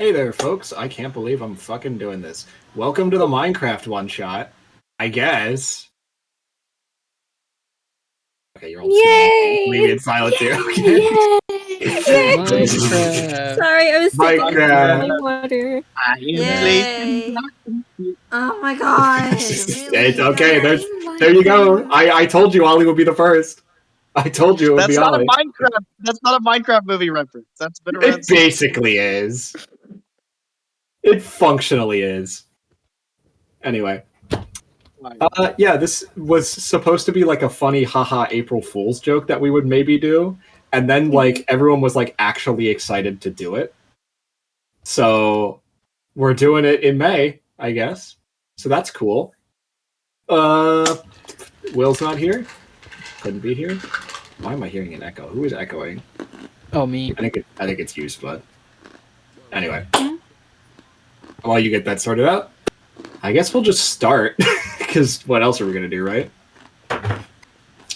Hey there, folks. I can't believe I'm fucking doing this. Welcome to the Minecraft One-Shot. I guess. Okay, you're all just gonna leave me in silence here. Okay. Minecraft. Sorry, I was taking Minecraft. my water. Yay! Oh my god! It's okay. There you go. I told you Ollie would be the first. I told you it would That's be not Ollie. a Minecraft. That's not a Minecraft movie reference. That's been around. It basically is. It functionally is. Anyway. Yeah, this was supposed to be like a funny haha April Fool's joke that we would maybe do, and then like everyone was like actually excited to do it. So we're doing it in May, I guess. So that's cool. Will's not here. Couldn't be here. Why am I hearing an echo? Who is echoing? Oh, me. I think it's you, Spud. Anyway, while you get that sorted out, I guess we'll just start. Because what else are we going to do, right?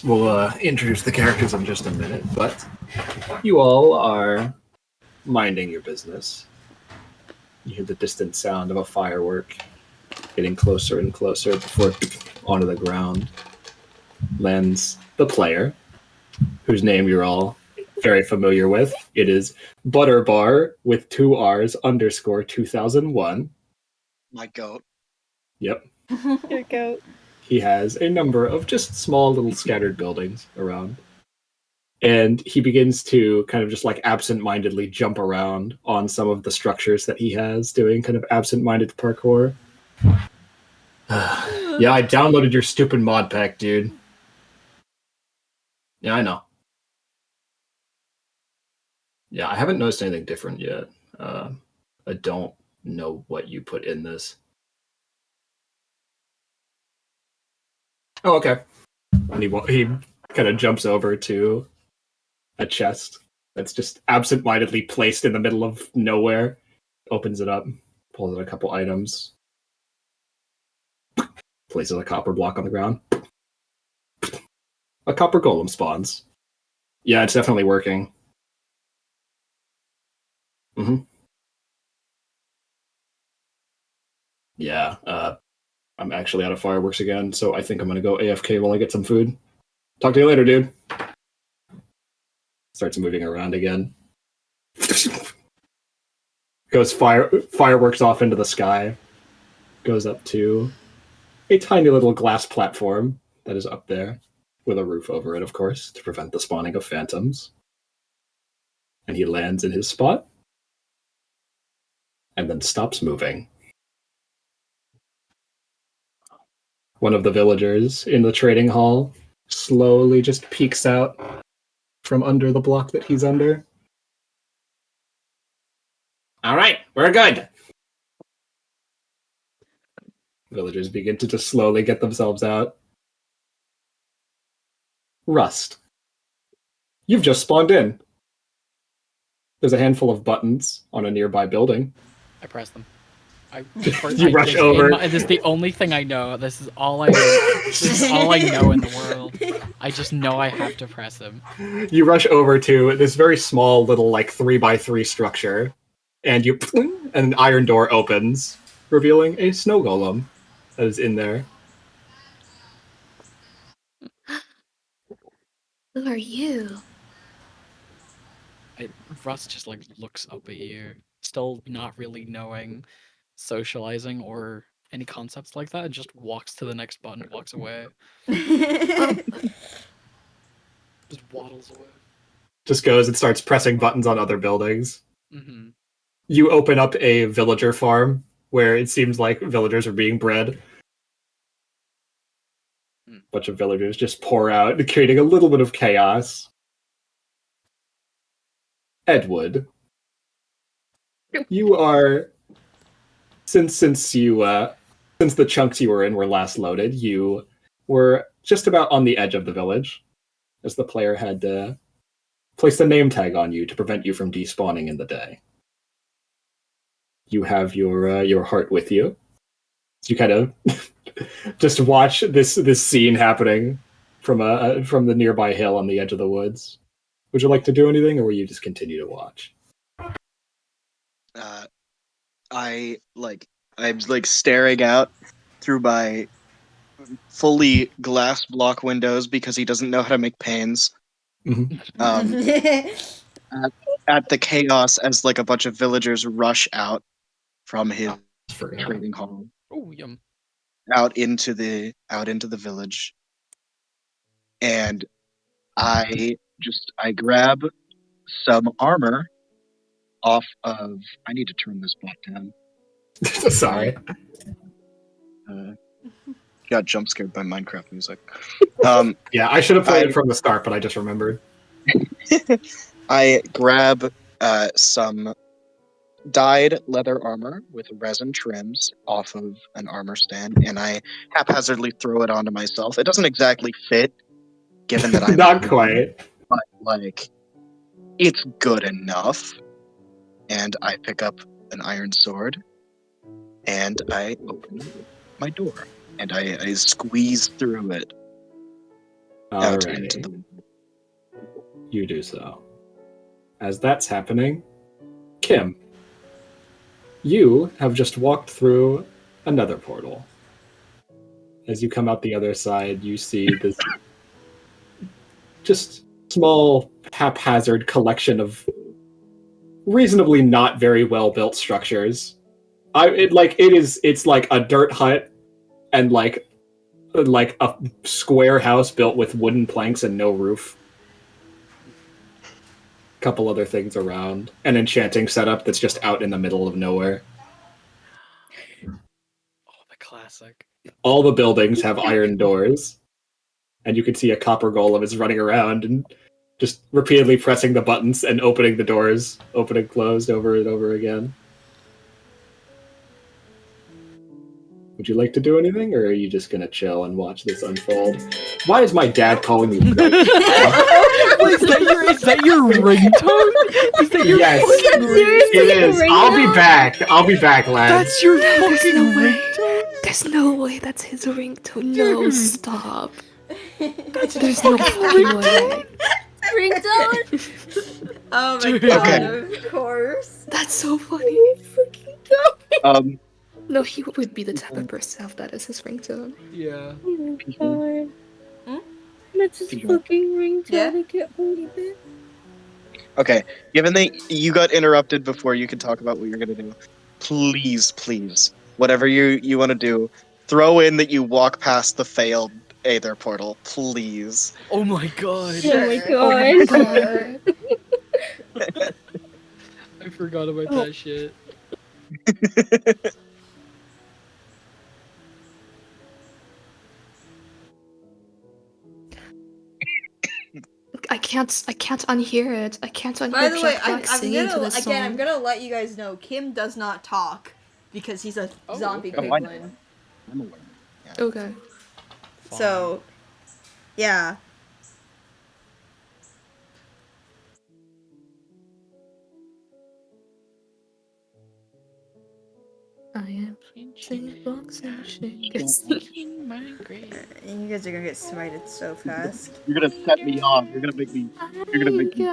We'll introduce the characters in just a minute, but you all are minding your business. You hear the distant sound of a firework getting closer and closer before onto the ground lands the player, whose name you're all very familiar with. It is Butterbar with 2 R's underscore 2001. My goat. Yep. Your goat. He has a number of just small little scattered buildings around. And he begins to kind of just like absent-mindedly jump around on some of the structures that he has, doing kind of absent-minded parkour. Yeah, I downloaded your stupid mod pack, dude. Yeah, I know. Yeah, I haven't noticed anything different yet. I don't know what you put in this. Oh, okay. And he kind of jumps over to a chest that's just absent-mindedly placed in the middle of nowhere. Opens it up, pulls out a couple items, places a copper block on the ground. A copper golem spawns. Yeah, it's definitely working. Mm-hmm. Yeah, I'm actually out of fireworks again, so I think I'm gonna go AFK while I get some food. Talk to you later, dude. Starts moving around again. Goes fireworks off into the sky. Goes up to a tiny little glass platform that is up there, with a roof over it, of course, to prevent the spawning of phantoms. And he lands in his spot, and then stops moving. One of the villagers in the trading hall slowly just peeks out from under the block that he's under. All right, we're good. Villagers begin to just slowly get themselves out. Rust. You've just spawned in. There's a handful of buttons on a nearby building. I press them. You rush over. This is the only thing I know. This is all I know. This is all I know in the world. I just know I have to press them. You rush over to this very small little like 3x3 structure, and an iron door opens, revealing a snow golem that is in there. Who are you? Russ just like looks up at you, still not really knowing socializing or any concepts like that, and just walks to the next button, walks away. Just waddles away. Just goes and starts pressing buttons on other buildings. Mm-hmm. You open up a villager farm where it seems like villagers are being bred. A bunch of villagers just pour out, creating a little bit of chaos. Edward, you are since the chunks you were in were last loaded, you were just about on the edge of the village, as the player had placed a name tag on you to prevent you from despawning in the day. You have your heart with you. So you kind of just watch this scene happening from the nearby hill on the edge of the woods. Would you like to do anything, or will you just continue to watch? I'm like staring out through my fully glass block windows because he doesn't know how to make panes. Um, at the chaos as like a bunch of villagers rush out from his Forgot. trading hall Oh, yum. out into the village, and I grab some armor off of. I need to turn this block down. Sorry. Got jump scared by Minecraft music. Yeah, I should have played it from the start, but I just remembered. I grab some dyed leather armor with resin trims off of an armor stand, and I haphazardly throw it onto myself. It doesn't exactly fit, given that I'm Not quite. but like it's good enough. And I pick up an iron sword, and I open my door, and I squeeze through it out into Alrighty, the. you do so. As that's happening, Kim, you have just walked through another portal. As you come out the other side, you see this just small, haphazard collection of reasonably not very well built structures. It's like a dirt hut and like a square house built with wooden planks and no roof. Couple other things around. An enchanting setup that's just out in the middle of nowhere. Oh, the classic. All the buildings have iron doors, and you can see a copper golem is running around and just repeatedly pressing the buttons and opening the doors, open and closed over and over again. Would you like to do anything, or are you just gonna chill and watch this unfold? Why is my dad calling me? Is that your ringtone? Is that your Yes, fucking ringtone? it is. I'll be back. I'll be back, lads. That's your There's fucking no way. ringtone? There's no way that's his ringtone. No, Dude. stop. That's There's no fucking way. Ringtone? Oh my Dude. god, Okay. of course. That's so funny. No, he would be the type of person if that is his ringtone. Yeah. That's his People. fucking ringtone. Yeah. I can't believe it. Okay, given that you got interrupted before you could talk about what you're gonna do, please, whatever you want to do, throw in that you walk past the failed Aether portal, please. Oh my god. Oh my Sure. god. I forgot about that shit. I can't unhear it. I can't unhear By the way, Jack Black I'm singing to gonna this again. song. I'm gonna let you guys know. Kim does not talk because he's a Oh, zombie okay. Oh, I know. piglin. I'm aware. Okay. So, yeah. I am singing blocks and shakers. You guys are gonna get smited so fast. You're gonna set me off. You're gonna make me. You're gonna make me.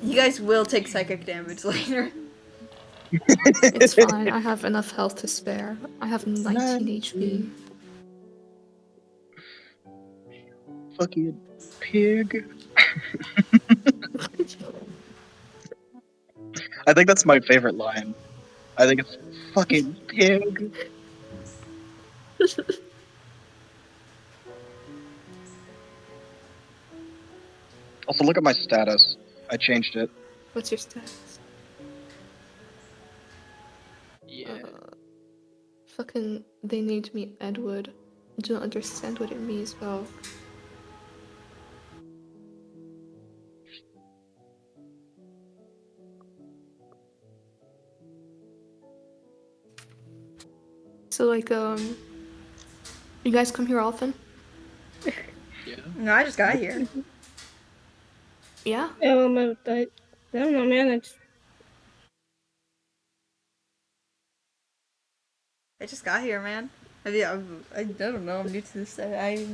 You guys will take psychic damage later. It's fine. I have enough health to spare. I have 19 HP. Fucking pig. I think that's my favorite line. I think it's fucking pig. Also, look at my status. I changed it. What's your stats? Yeah. Fucking, they named me Edward. I don't understand what it means, though. So, like, you guys come here often? Yeah. No, I just got here. Yeah? I don't know, man. I just got here, man. I mean, I don't know. I'm new to this. I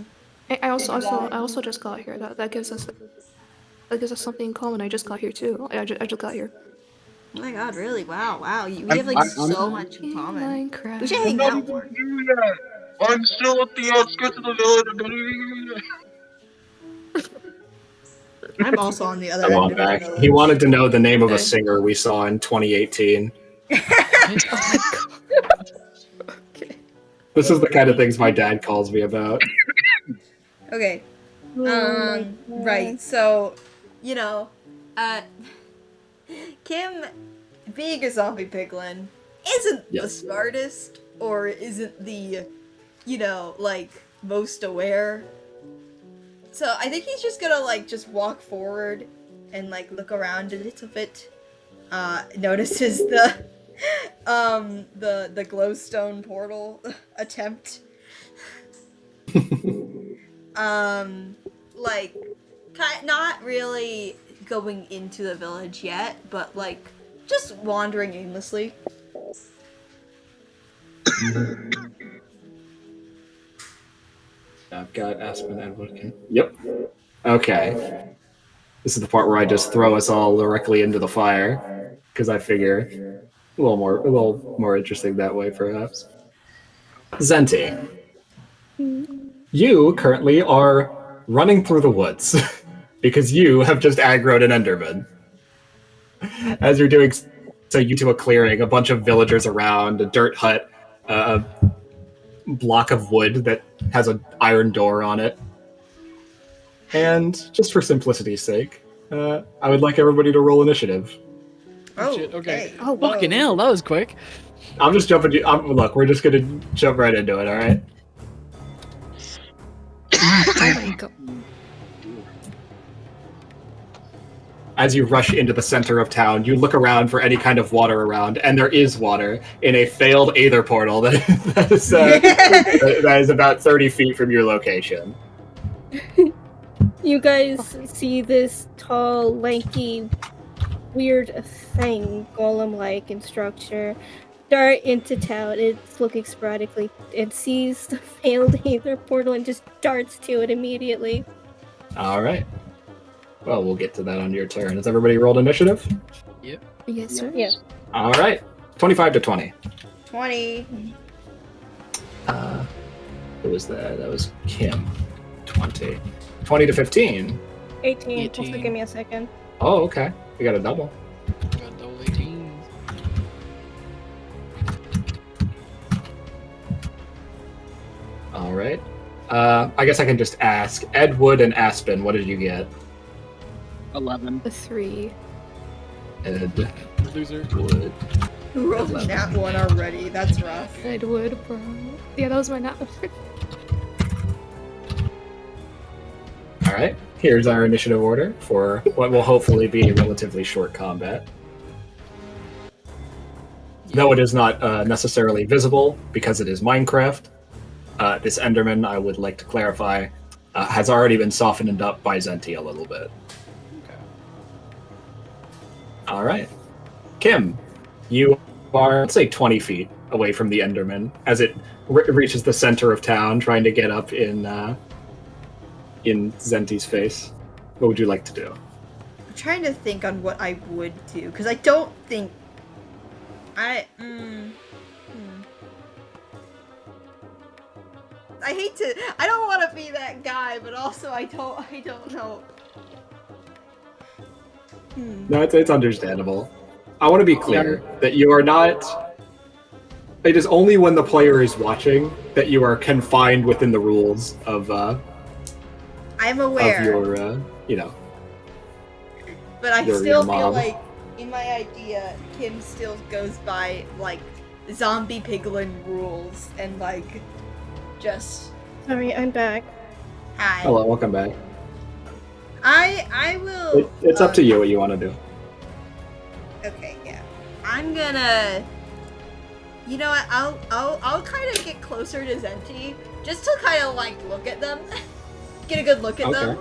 also just got here. That gives us Like, there's something in common. I just got here too. I just got here. Oh my god, really? Wow. We I'm- have like I'm- so much in common. Minecraft. We should hang out more. I'm still at the outskirts of the village. I'm not I'm also on the other Come end on of back. the He village. wanted to know the name of a Okay. singer we saw in 2018. Oh my god. Okay. This is the kind of things my dad calls me about. Okay. Oh my God. Right. So, Kim, being a zombie piglin, isn't the Yes. smartest or isn't the, like most aware. So I think he's just gonna just walk forward and look around a little bit. Notices the glowstone portal attempt. Not really going into the village yet, but just wandering aimlessly. I've got Aspen and Woodkin. Yep. Okay. This is the part where I just throw us all directly into the fire, because I figure a little more interesting that way, perhaps. Zenti, you currently are running through the woods because you have just aggroed an Enderman. As you're doing so, you to a clearing, a bunch of villagers around, a dirt hut, a block of wood that has an iron door on it. And just for simplicity's sake, I would like everybody to roll initiative. Oh, Shit, okay. Oh, Fucking hell, that was quick. I'm just jumping. Look, we're just gonna jump right into it. All right. Oh my god. As you rush into the center of town, you look around for any kind of water around, and there is water in a failed Aether portal that is about 30 feet from your location. You guys see this tall, lanky, weird thing, golem-like in structure, dart into town. It's looking sporadically and sees the failed Aether portal and just darts to it immediately. All right. Well, we'll get to that on your turn. Has everybody rolled initiative? Yes, sir. Yeah. All right. 25 to 20. 20. Who was that? That was Kim. 20. 20 to 15. 18. 18. Also, give me a second. Oh, okay. We got a double. Got double 18s. All right. I guess I can just ask. Ed, Wood, and Aspen, what did you get? 11. A 3. Ed, Loser. Wood. Who rolled a nat one already? That's rough. Edward, bro. Yeah, that was my nap. All right. Here's our initiative order for what will hopefully be a relatively short combat. Though it is not necessarily visible because it is Minecraft, this Enderman, I would like to clarify, has already been softened up by Zenti a little bit. Okay. All right. Kim, you are, let's say, 20 feet away from the Enderman as it reaches the center of town, trying to get up in Zenti's face. What would you like to do? I'm trying to think on what I would do, because I don't think I hate to. I don't want to be that guy, but also I don't know. No, it's understandable. I want to be clear that you are not. It is only when the player is watching that you are confined within the rules of I'm aware, your, but I your still feel mob. like in my idea, Kim still goes by zombie piglin rules and just Sorry, I'm back. hi. Hello, welcome back. I will. It's up to you what you want to do. Okay, yeah. I'm gonna. You know what? I'll kind of get closer to Zenti just to kind of look at them, get a good look at them.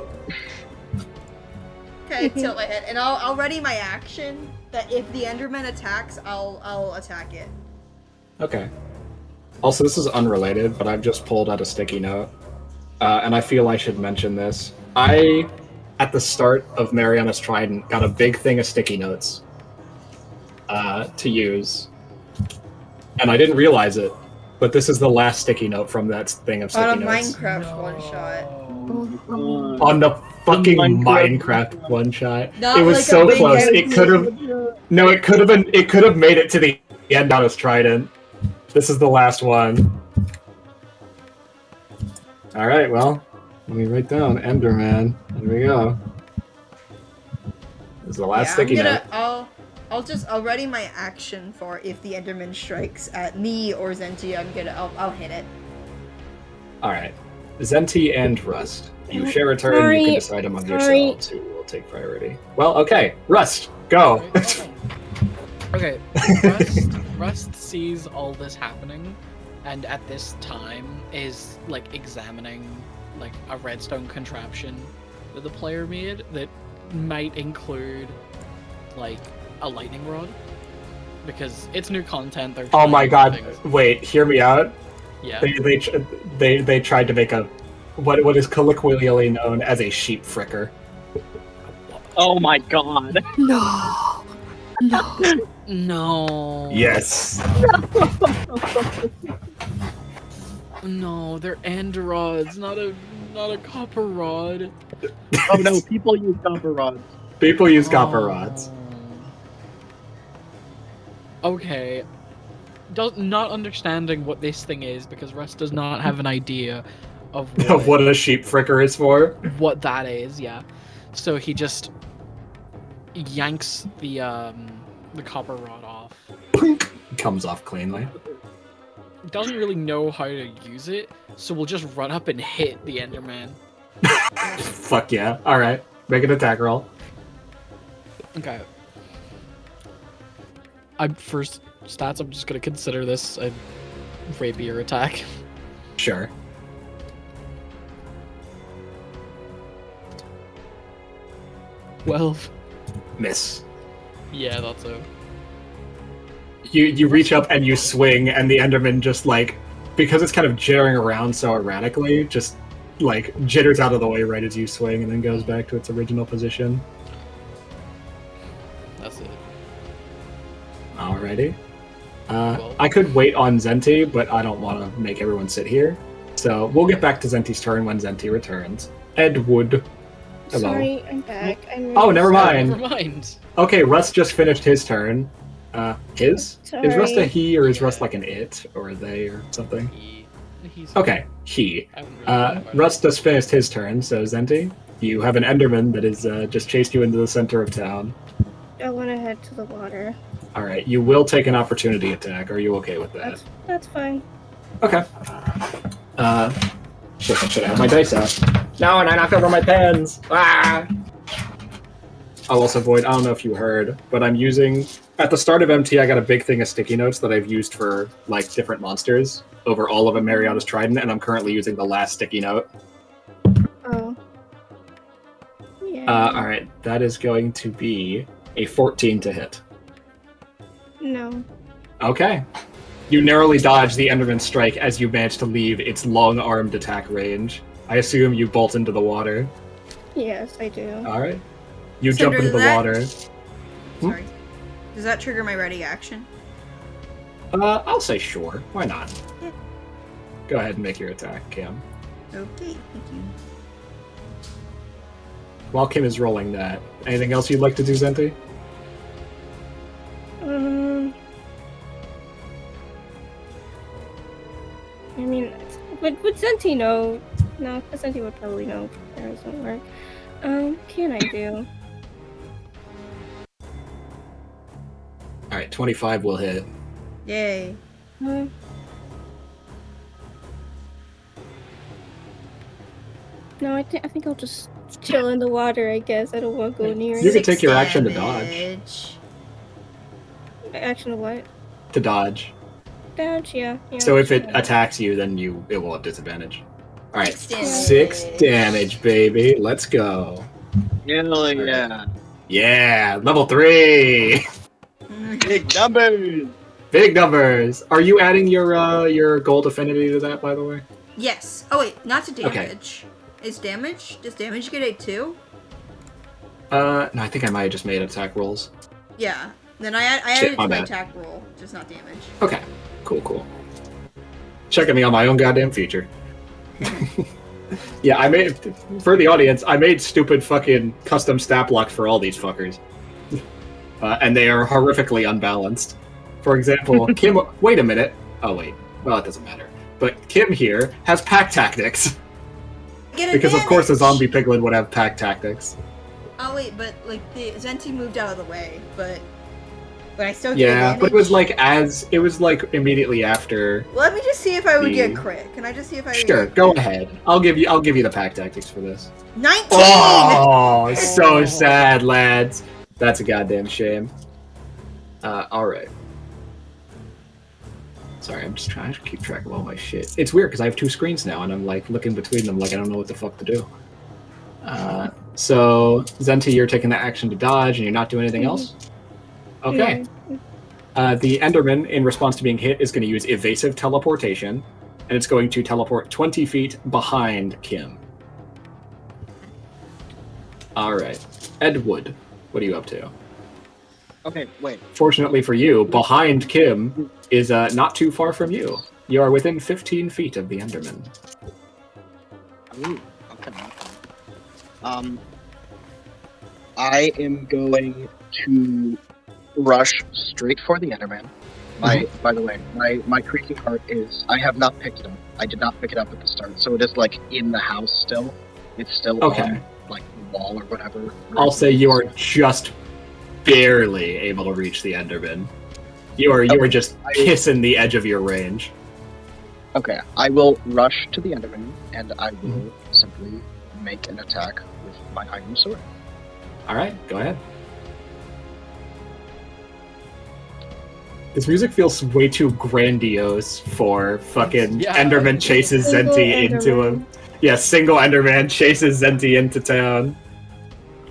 Okay, tilt my head, and I'll ready my action. That if the Enderman attacks, I'll attack it. Okay. Also, this is unrelated, but I've just pulled out a sticky note, and I feel I should mention this. I at the start of Mariana's Trident, got a big thing of sticky notes to use. And I didn't realize it, but this is the last sticky note from that thing of sticky On a notes. Minecraft one-shot. On the fucking Minecraft Minecraft one shot. Not It was like a so big close. empty- It could have. No, it could have been. It could have made it to the end on his trident. This is the last one. All right. Well, let me write down Enderman. There we go. This is the last sticky note. I'll ready my action for if the Enderman strikes at me or Zenti. I'll hit it. All right. Zenti and Rust. You share a turn. You can decide among yourselves who will take priority. Well, okay. Rust, go. Okay. Rust sees all this happening, and at this time is like examining like a redstone contraption that the player made that might include like a lightning rod, because it's new content. They're Oh my god! things. Wait, hear me out. Yeah. They tried to make a what is colloquially known as a sheep fricker. Oh my god. No. No. No. Yes. No, they're end rods, not a copper rod. Oh no, people use copper rods. People use copper rods. Okay. Not understanding what this thing is, because Russ does not have an idea of What a sheep fricker is for. what that is, yeah. So he just yanks the copper rod off. Comes off cleanly. Doesn't really know how to use it, so we'll just run up and hit the Enderman. Fuck yeah. Alright. Make an attack roll. Okay. First stats, I'm just gonna consider this a rapier attack. Sure. Well, Miss. yeah, that's a... You reach up and you swing, and the Enderman just like, because it's kind of jittering around so erratically, just like jitters out of the way right as you swing, and then goes back to its original position. That's it. Alrighty. I could wait on Zenti, but I don't want to make everyone sit here. So we'll get back to Zenti's turn when Zenti returns. Ed Wood. Hello. Sorry, I'm back. Oh, never mind. Never mind. Okay, Russ just finished his turn. His? Sorry. Is Rust a he, or is Yeah. Rust like an it, or a they, or something? He's Okay, he. I haven't really thought about it. Rust just finished his turn, so Zenti, you have an Enderman that is just chased you into the center of town. I want to head to the water. Alright, you will take an opportunity attack. Are you okay with that? That's fine. Okay. Shit, I should have had my dice out. No, and I knocked over my pens! Ah! I'll also void, I don't know if you heard, but I'm using... At the start of MT, I got a big thing of sticky notes that I've used for, like, different monsters over all of Mariana's Trident, and I'm currently using the last sticky note. Oh. Yeah. Alright, that is going to be a 14 to hit. No. Okay. You narrowly dodge the Enderman strike as you manage to leave its long-armed attack range. I assume you bolt into the water. Yes, I do. Alright. You Cinder, jump into the that- water. Sorry. Does that trigger my ready action? I'll say sure. Why not? Yeah. Go ahead and make your attack, Kim. Okay, thank you. While Kim is rolling that, anything else you'd like to do, Zenti? I mean, would Zenti know? No, because Zenti would probably know if arrows don't work. Can I do? Alright, 25 will hit. Yay. Uh, no, I think I'll just chill in the water, I guess. I don't want to go near You it. can take your action to Damage. Action of what? To dodge. Dodge, yeah. So if it sure. attacks you, then it will have disadvantage. Alright, 6 damage. 6 damage, baby. Let's go. Hell yeah. Yeah, level 3! Big numbers. Big numbers! Are you adding your gold affinity to that, by the way? Yes. Oh wait, not to damage. Is damage? Does damage get a 2? No, I think I might have just made attack rolls. Yeah. Then I added Shit, it my to my bad. attack roll, just not damage. Okay, cool. Checking me on my own goddamn feature. Yeah, I made, for the audience, I made stupid fucking custom stat blocks for all these fuckers. And they are horrifically unbalanced. For example, Kim, wait a minute. Oh, wait. Well, it doesn't matter. But Kim here has pack tactics. Get Because of course a advantage! zombie piglin would have pack tactics. Oh wait, but like the Zenti moved out of the way, but I still get Yeah, advantage. but it was like immediately after. Let me just see if I would get the- crit. Can I just see if I would Sure, get go crit? ahead. I'll give you the pack tactics for this. 19! Oh, so sad, lads. That's a goddamn shame. Alright. Sorry, I'm just trying to keep track of all my shit. It's weird because I have two screens now and I'm like looking between them like I don't know what the fuck to do. So, Zenti, you're taking that action to dodge and you're not doing anything else? Okay. The Enderman, in response to being hit, is going to use evasive teleportation, and it's going to teleport 20 feet behind Kim. Alright. Ed Wood, what are you up to? Okay, wait. Fortunately for you, behind Kim is not too far from you. You are within 15 feet of the Enderman. Ooh, okay. I am going to rush straight for the Enderman. By the way, my creaking heart is, I have not picked it up. I did not pick it up at the start, so it is like in the house still. It's still on like the wall or whatever. I'll say you are just barely able to reach the Enderman. You are just kissing the edge of your range. Okay, I will rush to the Enderman, and I will simply make an attack with my iron sword. Alright, go ahead. This music feels way too grandiose for fucking Yeah. Enderman chases Single Zenti into Enderman. him. Yeah, single Enderman chases Zenti into town.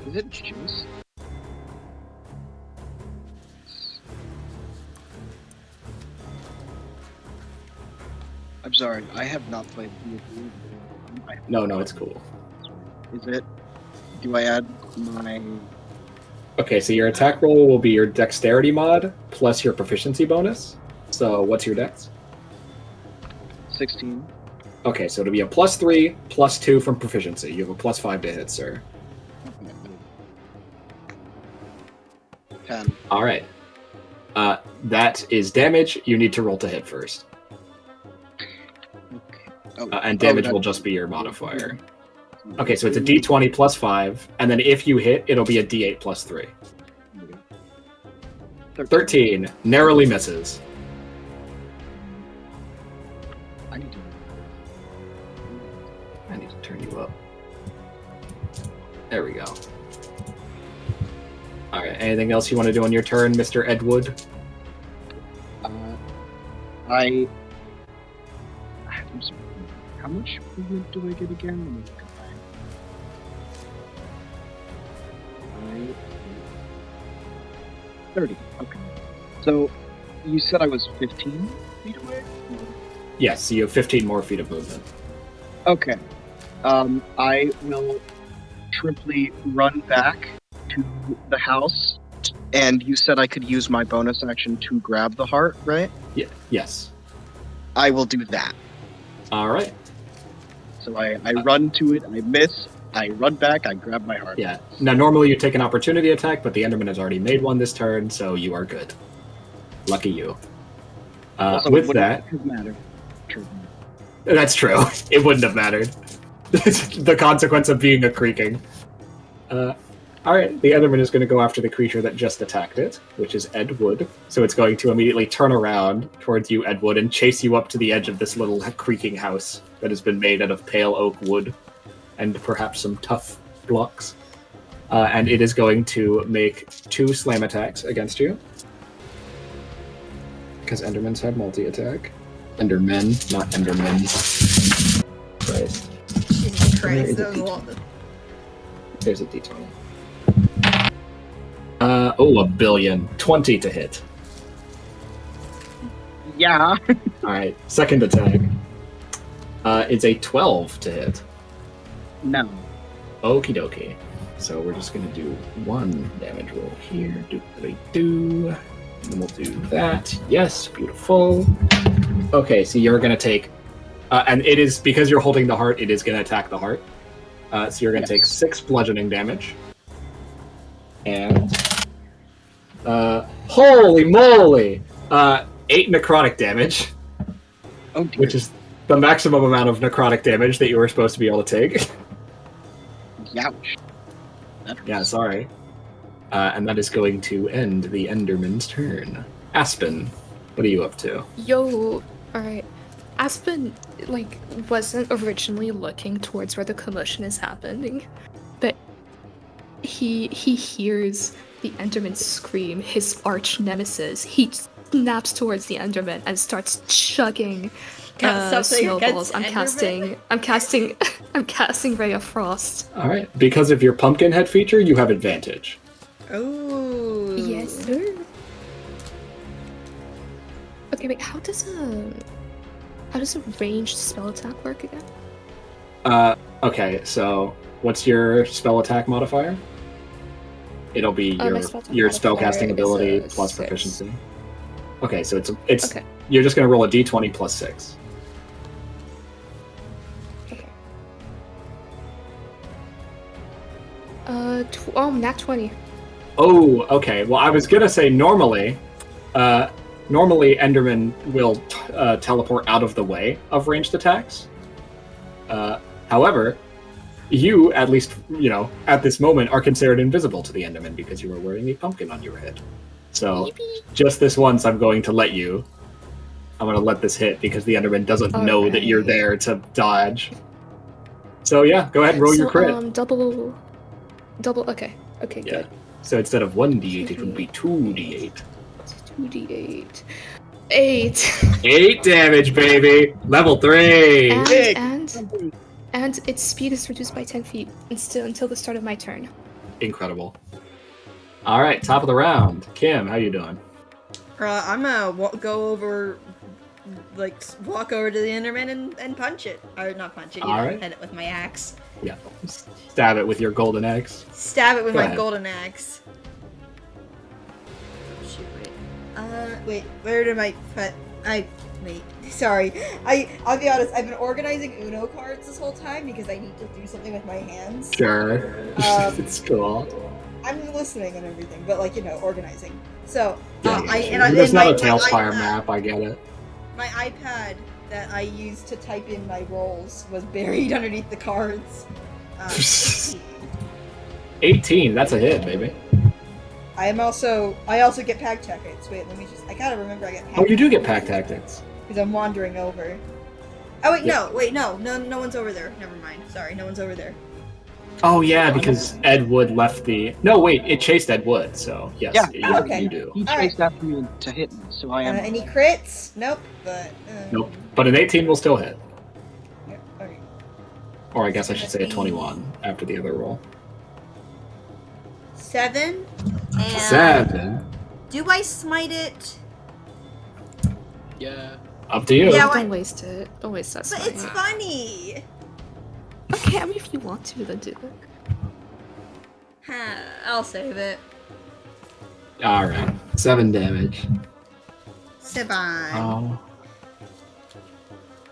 Is it juice? I'm sorry, I have not played D&D. No, it's cool. Is it? Do I add my... Okay, so your attack roll will be your dexterity mod plus your proficiency bonus. So what's your dex? 16? Okay, so it'll be a +3, +2 from proficiency. You have a +5 to hit, sir. 10. Alright. That is damage. You need to roll to hit first. Okay. Oh, And damage will just be your modifier. Okay, so it's a d20 +5, and then if you hit, it'll be a d8 +3. 13. Narrowly misses. I need to... I need to turn you up. There we go. Alright, anything else you want to do on your turn, Mr. Edwood? I'm sorry. How much movement do I get again? Let me look at mine. 30. Okay. So, you said I was 15 feet away? Yes, so you have 15 more feet of movement. Okay. I will triply run back to the house, and you said I could use my bonus action to grab the heart, right? Yeah. Yes. I will do that. Alright. So I run to it, I miss, I run back, I grab my heart. Yeah. Now, normally you take an opportunity attack, but the Enderman has already made one this turn, so you are good. Lucky you. Also, With wouldn't that... have mattered. True. That's true. It wouldn't have mattered. The consequence of being a creaking. Alright, the Enderman is going to go after the creature that just attacked it, which is Ed Wood. So it's going to immediately turn around towards you, Ed Wood, and chase you up to the edge of this little creaking house that has been made out of pale oak wood and perhaps some tough blocks. And it is going to make 2 slam attacks against you. Because Endermans have multi-attack. Endermen, not Endermen. Christ. Jesus Where is Christ, that was it? a lot. There's a d20. A billion. 20 to hit. Yeah. Alright, second attack. It's a 12 to hit. No. Okie dokie. So we're just going to do 1 damage roll here. Do. And then we'll do that. Yes, beautiful. Okay, so you're going to take... and it is, because you're holding the heart, it is going to attack the heart. So you're going to take 6 bludgeoning damage. And... holy moly! 8 necrotic damage. Oh, dear. Which is the maximum amount of necrotic damage that you were supposed to be able to take. Youch. Yeah, sorry. And that is going to end the Enderman's turn. Aspen, what are you up to? Yo, alright. Aspen, like, wasn't originally looking towards where the commotion is happening, but he hears the Enderman scream, his arch nemesis. He snaps towards the Enderman and starts chugging snowballs. I'm casting Ray of Frost. All right. Because of your pumpkin head feature, you have advantage. Oh. Yes, sir. Okay, wait. How does a ranged spell attack work again? Okay. So, what's your spell attack modifier? It'll be your spellcasting ability plus 6. Proficiency. Okay, so it's okay. You're just gonna roll a d20 plus 6. Okay. Nat 20. Oh, okay. Well, I was gonna say normally Enderman will teleport out of the way of ranged attacks. However, you, at least, at this moment, are considered invisible to the Enderman because you are wearing a pumpkin on your head. So, just this once, I'm going to let this hit because the Enderman doesn't know that you're there to dodge. So yeah, go ahead and roll your crit. Double. Okay, yeah. Good. So instead of 1d8, it would be 2d8. 2d8. 8. 8 damage, baby. Level 3. And its speed is reduced by 10 feet until the start of my turn. Incredible. All right, top of the round. Kim, how you doing? I'm gonna walk over to the Enderman and punch it. Or not punch it, hit it with my axe. Yeah. Stab it with your golden axe. Stab it with my golden axe. Oh, shoot, wait, where did my put? Wait, sorry. I'll be honest, I've been organizing Uno cards this whole time because I need to do something with my hands. Sure. It's cool. I'm listening and everything, but organizing. So, there's not a Tailspire map, I get it. My iPad that I used to type in my rolls was buried underneath the cards. 18, that's a hit, baby. I also get pack tactics. Wait, I gotta remember I get pack. Oh, you do get pack tactics. Because I'm wandering over. Oh wait, no one's over there. Never mind. Sorry, no one's over there. Oh yeah, because Ed Wood left the... No, wait, it chased Ed Wood, so yes, you do. He chased after me to hit me, so I am... Any crits? Nope, but... Nope, but an 18 will still hit. Yeah, okay. Or I guess I should say a 21 after the other roll. 7. And 7? do I smite it? Yeah. Up to you. Yeah, Don't waste it. Don't waste that. But it's funny! Okay, I mean, if you want to, then do it. I'll save it. Alright, 7 damage. 7. Oh.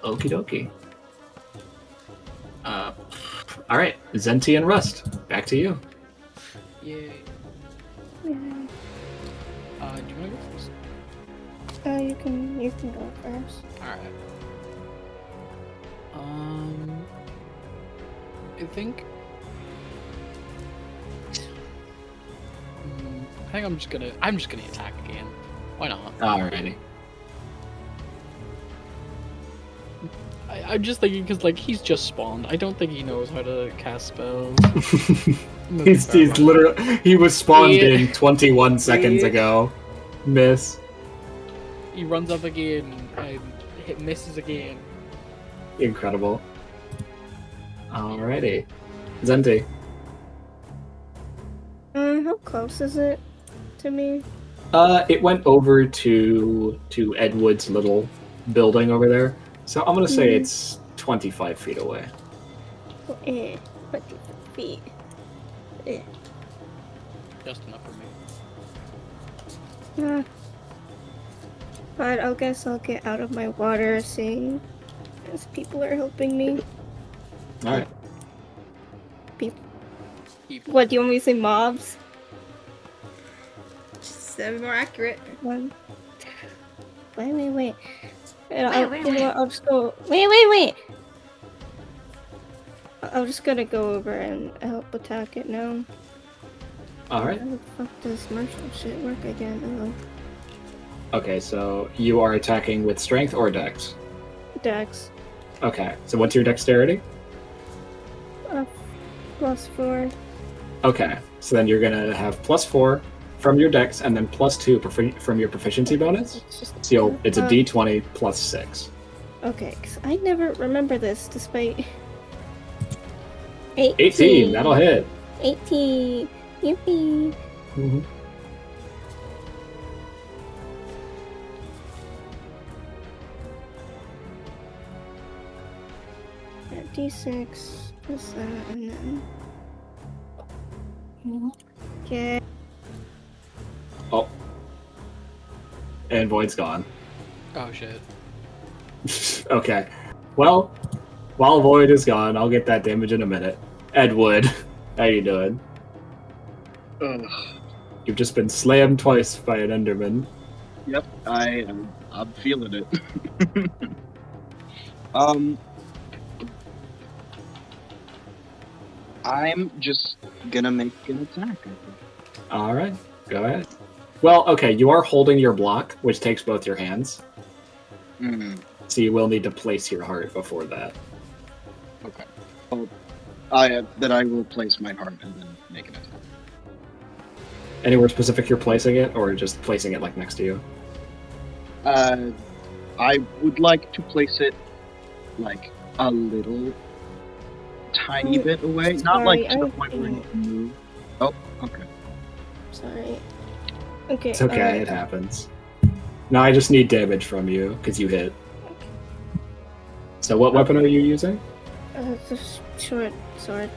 Okie dokie. Alright, Zenti and Rust, back to you. Yay. Yeah. Do you want to go first? You can go first. Alright. I think... I think I'm just gonna attack again. Why not? Alrighty. I'm just thinking because he's just spawned. I don't think he knows how to cast spells. he's literally... He was spawned in 21 seconds ago. Miss. He runs up again and misses again. Incredible. Alrighty. Zenti. How close is it to me? It went over to Ed Wood's little building over there. So I'm gonna say it's 25 feet away. 20 feet. Yeah. Just enough for me. Yeah. But I guess I'll get out of my water, seeing as people are helping me. All right. People. What, do you want me to say mobs? Just to be more accurate. One. Wait. Wait. I'll just go. Wait. I'm just gonna go over and help attack it now. All right. How the fuck does martial shit work again? Okay, so you are attacking with strength or dex? Dex. Okay, so what's your dexterity? +4. Okay, so then you're gonna have +4 from your dex, and then +2 from your proficiency bonus. So it's a d20 +6. Okay, because I never remember this, despite 18. 18, that'll hit. 18. Yippee. Mm-hmm. D6 plus that, and then. Okay. Oh. And Void's gone. Oh shit. Okay. Well, while Void is gone, I'll get that damage in a minute. Edward, how you doing? Ugh. You've just been slammed twice by an Enderman. Yep, I'm feeling it. I'm just gonna make an attack, I think. Alright, go ahead. Well, okay, you are holding your block, which takes both your hands. Mm, So you will need to place your heart before that. okay. Well, then I will place my heart and then make an attack. Anywhere specific you're placing it, or just placing it like next to you? I would like to place it like a little tiny bit away, not like to the point where you can move. Oh, okay. Sorry. Okay. It's okay, it happens. Now I just need damage from you, because you hit. So what weapon are you using? The short sword.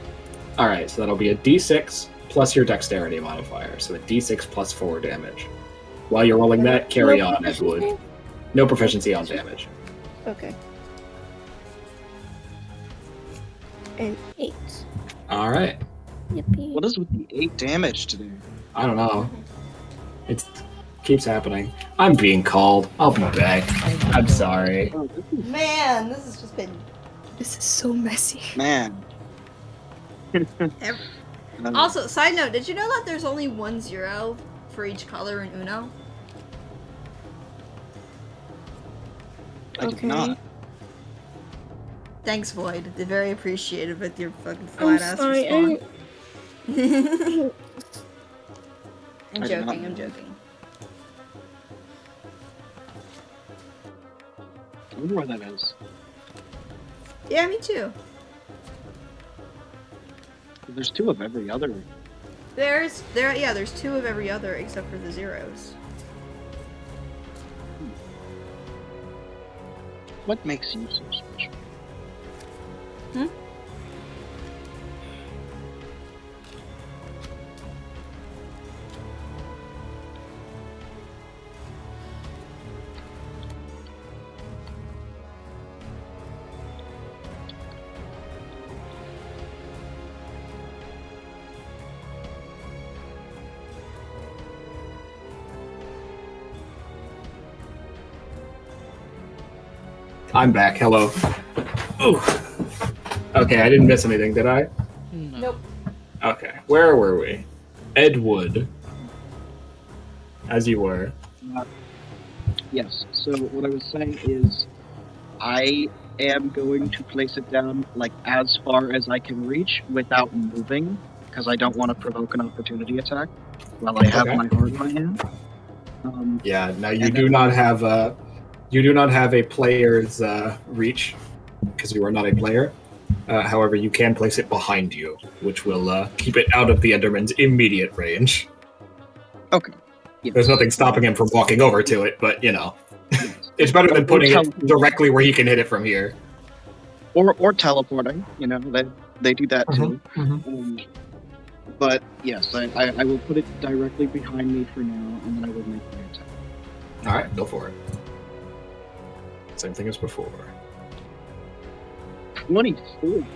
Alright, so that'll be a d6 plus your dexterity modifier, so a d6 plus 4 damage. While you're rolling that, carry on, Edward. No proficiency on damage. Okay. And 8. Alright. Yippee. What is with the 8 damage today? I don't know. It keeps happening. I'm being called. I'll be back. I'm sorry. Oh, this is Man, this has just been. This is so messy. man. Also, side note, did you know that there's only 1 0 for each color in Uno? I did not. Thanks, Void. They're very appreciative with your fucking I'm flat ass sorry. response. I'm I did not joking, I'm know. joking. I wonder where that is. Yeah, me too. There's 2 of every other. There's 2 of every other except for the zeros. What makes you so special? Hmm? I'm back. Hello. Ooh. Okay, I didn't miss anything, did I? No. Nope. Okay, where were we? Ed Wood. As you were. Yes, so what I was saying is I am going to place it down like as far as I can reach without moving, because I don't want to provoke an opportunity attack while I have Okay. my heart in my hand. Yeah, now you And do then- not have a player's reach, because you are not a player. However, you can place it behind you, which will keep it out of the Enderman's immediate range. Okay. Yes. There's nothing stopping him from walking over to it, but, you know. Yes. It's better than Or putting tele- it directly where he can hit it from here. Or teleporting, you know, they do that too. But yes, I will put it directly behind me for now, and then I will make my attack. Alright, go for it. Same thing as before. 24.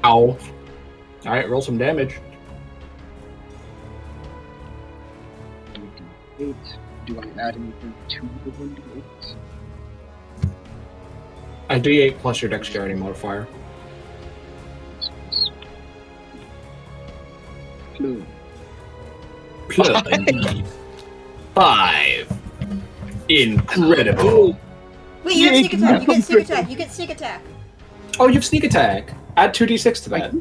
Ow. Alright, roll some damage. 8. Do I add anything to the 1d8? A d8 plus your dexterity modifier. Clue. Plus indeed. 5. Incredible. Wait, you get sneak attack. You get sneak attack. You get sneak attack. Oh, you have sneak attack. Add 2d6 to that.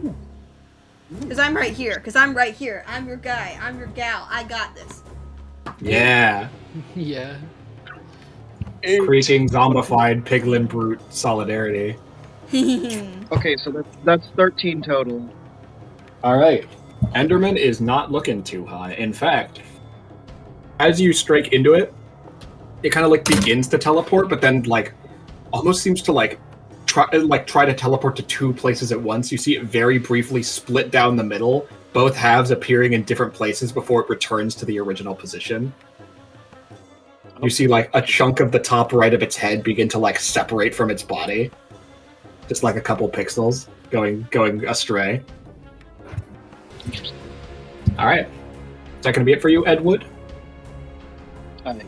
Because I'm right here. Because I'm right here. I'm your guy. I'm your gal. I got this. Yeah. Yeah. Creaking zombified piglin brute solidarity. Okay, so that's 13 total. Alright. Enderman is not looking too high. In fact, as you strike into it, it kind of like begins to teleport, but then like almost seems to try to teleport to 2 places at once. You see it very briefly split down the middle, both halves appearing in different places before it returns to the original position. You see like a chunk of the top right of its head begin to like separate from its body. Just like a couple pixels going astray. Alright. Is that gonna be it for you, Edwood? Yes.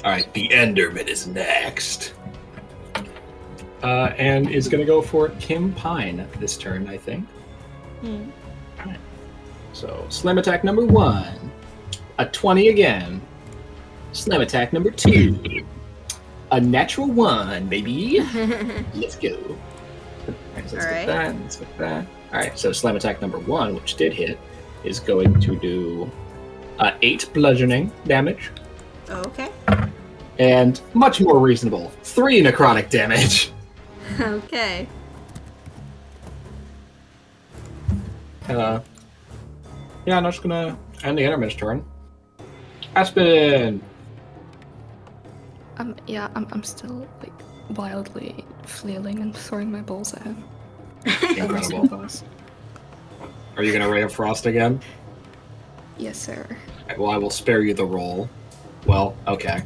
Alright, the Enderman is next. And is gonna go for Kim Pine this turn, I think. Alright. So, slam attack number 1. A 20 again. Slam attack number 2. A natural 1, baby. Let's go. Alright, so let's get that. Let's get that. Alright, so slam attack number 1, which did hit, is going to do 8 bludgeoning damage. Okay. And much more reasonable, 3 necrotic damage. Okay. Yeah, I'm just gonna end the Enderman's turn. Aspen! Yeah, I'm still like wildly flailing and throwing my balls at him. Incredible. Are you gonna Ray of Frost again? Yes, sir. Well, I will spare you the roll. Well, okay.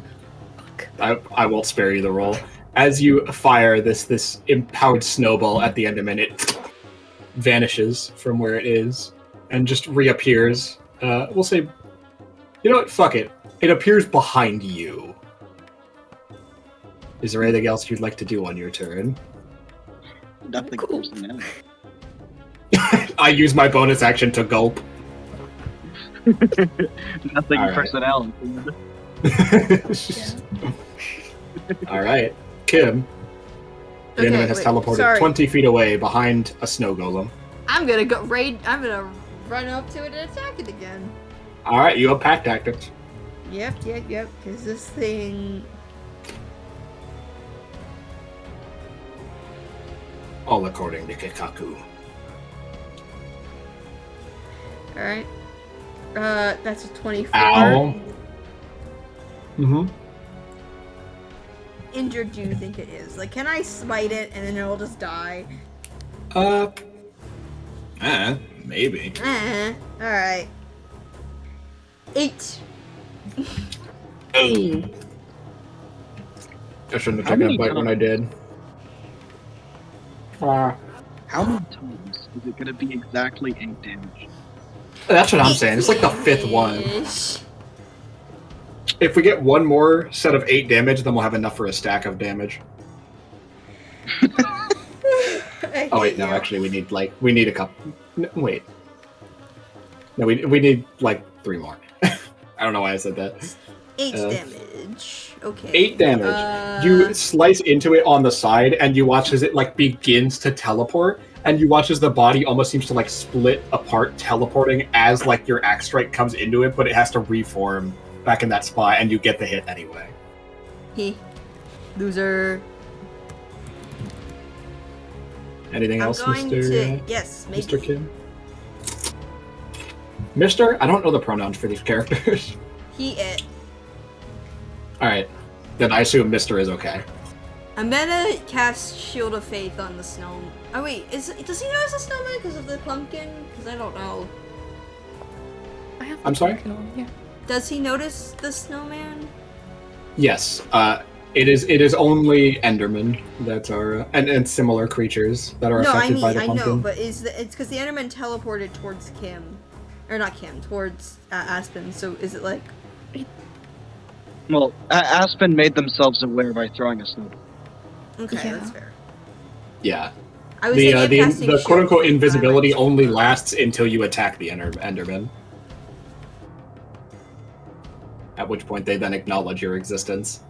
Fuck. I won't spare you the roll. As you fire this empowered snowball at the Enderman, it vanishes from where it is and just reappears. We'll say, you know what? Fuck it. It appears behind you. Is there anything else you'd like to do on your turn? Nothing Cool. personality. I use my bonus action to gulp. Nothing All right. personality. All right, Kim. The Enderman has teleported 20 feet away behind a snow golem. I'm gonna go raid. I'm gonna run up to it and attack it again. All right, you have pack tactics. Yep. Because this thing. All according to Kikaku. All right. That's a 24. Ow. Mm-hmm. Injured do you think it is? Like, can I smite it and then it'll just die? Maybe. Alright. 8. Oh. I shouldn't have taken a bite when I did. How many times is it gonna be exactly 8 damage? That's what I'm saying. It's like the 5th one. If we get one more set of 8 damage, then we'll have enough for a stack of damage. Oh wait, no, actually we need a couple. No, wait. No, we need like 3 more. I don't know why I said that. 8 damage. Okay. 8 damage. You slice into it on the side, and you watch as it like begins to teleport, and you watch as the body almost seems to like split apart, teleporting as like your axe strike comes into it, but it has to reform back in that spot, and you get the hit anyway. He. Loser. Anything else, Mr. Yes, maybe. Mr. Kim? Mr. I don't know the pronouns for these characters. He, it. Alright. Then I assume Mr. is okay. I'm gonna cast Shield of Faith on the snow. Oh wait, does he notice the snowman because of the pumpkin? Because I don't know. I have. I'm sorry? pumpkin on, yeah. Does he notice the snowman? Yes. It is only Endermen that are and similar creatures that are affected by the pumpkin. I know, but it's because the Enderman teleported towards Kim, or not Kim, towards Aspen. So is it like? Well, Aspen made themselves aware by throwing a snowball. Okay, Yeah. that's fair. Yeah. I was thinking of casting The Shield quote unquote of Faith, but I might invisibility just- only lasts until you attack the Enderman. At which point they then acknowledge your existence.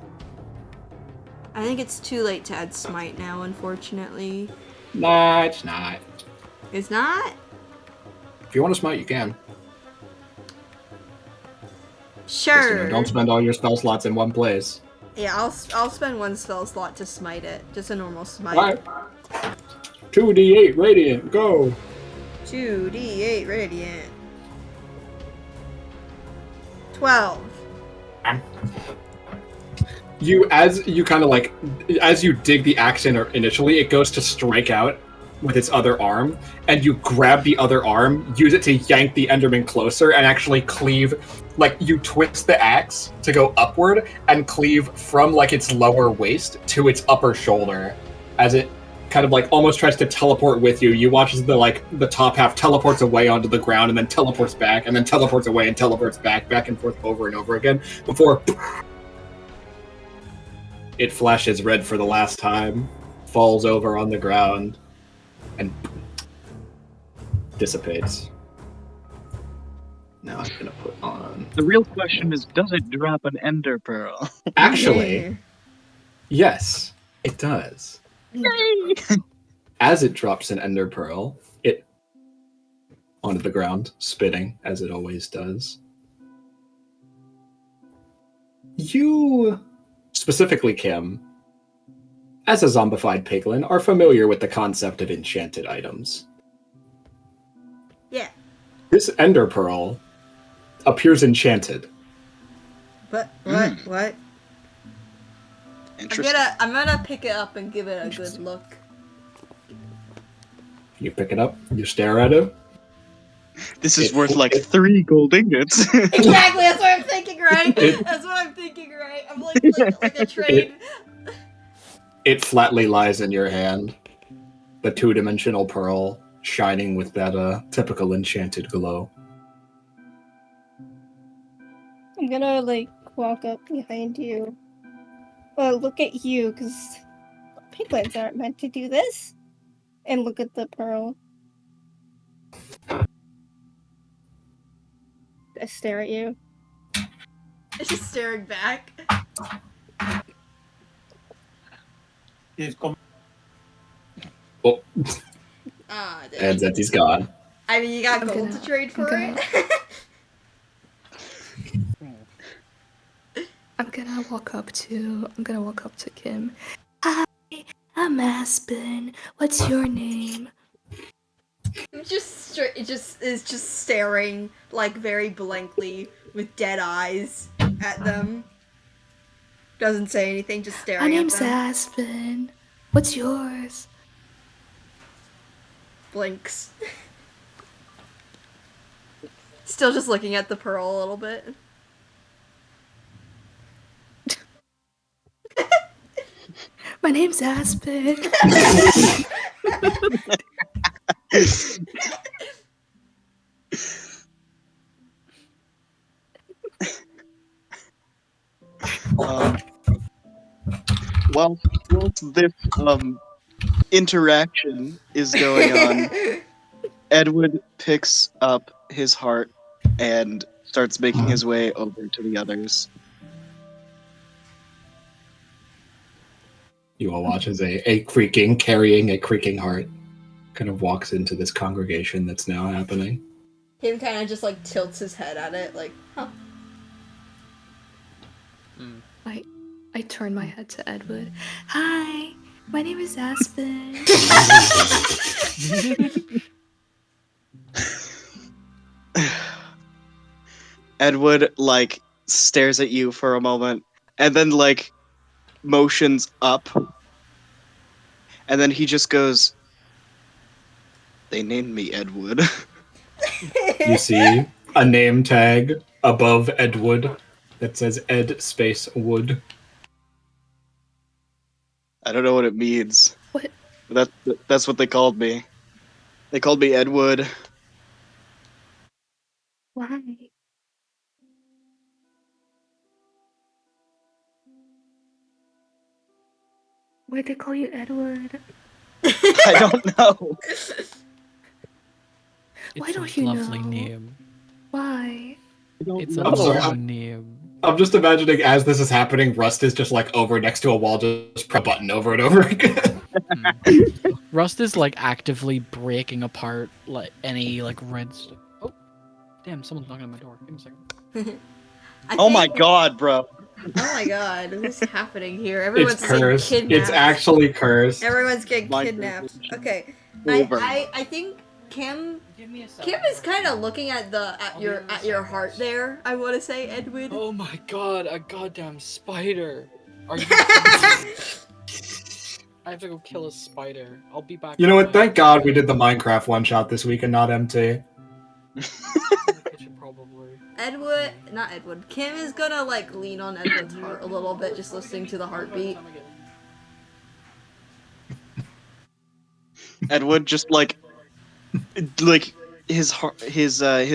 I think it's too late to add Smite now, unfortunately. Nah, it's not. It's not? If you want to smite, you can. Sure. Don't spend all your spell slots in one place. Yeah, I'll spend one spell slot to smite it. Just a normal smite. Alright. 2d8 radiant, go! 2d8 radiant. 12. As you kind of like, as you dig the axe in initially, it goes to strike out with its other arm, and you grab the other arm, use it to yank the Enderman closer, and actually cleave, like, you twist the axe to go upward, and cleave from, like, its lower waist to its upper shoulder, as it kind of, like, almost tries to teleport with you. You watch as the top half teleports away onto the ground, and then teleports back, and then teleports away and teleports back and forth over and over again, before it flashes red for the last time, falls over on the ground, and dissipates. Now I'm gonna put on... The real question is, does it drop an ender pearl? Actually, yes, it does. Yay! As it drops an ender pearl, it onto the ground, spitting, as it always does. You, specifically Kim, as a zombified piglin, are familiar with the concept of enchanted items. Yeah. This ender pearl appears enchanted. But what? Interesting. I'm gonna pick it up and give it a good look. You pick it up, you stare at it. This is worth like 3 gold ingots. Exactly, that's what I'm thinking, right? That's what I'm thinking, right? I'm like a trade. It flatly lies in your hand. The 2-dimensional pearl shining with that typical enchanted glow. I'm gonna like walk up behind you. Well, look at you, because piglins aren't meant to do this. And look at the pearl. I stare at you. It's just staring back. Oh, Ah, and Zeti's gone. I mean, you got I'm gold gonna- to trade for I'm it. I'm gonna walk up to Kim. Hi, I'm Aspen. What's your name? It is just staring like very blankly with dead eyes at them. Doesn't say anything, just staring My at name's them. Aspen. What's yours? Blinks. Still just looking at the pearl a little bit. My name's Aspen. Whilst this interaction is going on, Edward picks up his heart and starts making his way over to the others. You all watch as carrying a creaking heart kind of walks into this congregation that's now happening. Him kind of just like tilts his head at it, like, huh. I turn my head to Edward. Hi, my name is Aspen. Edward like stares at you for a moment and then like motions up and then he just goes, "They named me Ed Wood." You see a name tag above Ed Wood that says Ed space Wood. I don't know what it means. What? That's what they called me. They called me Ed Wood. Why? Why'd they call you Edward? I don't know. Why It's don't a you lovely know? name. Why? It's a know. lovely name. I'm just imagining as this is happening, Rust is just like over next to a wall, just press a button over and over again. Rust is like actively breaking apart like any like redstone. Oh, damn! Someone's knocking on my door. Give me a second. Oh my god, bro. Oh my god, what's happening here? It's Everyone's getting cursed. kidnapped. It's actually cursed. Everyone's getting My kidnapped. privilege. Okay, Over. I think Kim Give me a second. Kim is kind of looking at your heart there. I want to say, Edwin. Oh my god! A goddamn spider! Are you? I have to go kill a spider. I'll be back. You know in what? Thank God we did the Minecraft one-shot this week and not MT. in the kitchen, probably. Edward, not Edward. Kim is gonna like lean on Edward's heart a little bit, just listening to the heartbeat. Ed Wood just like his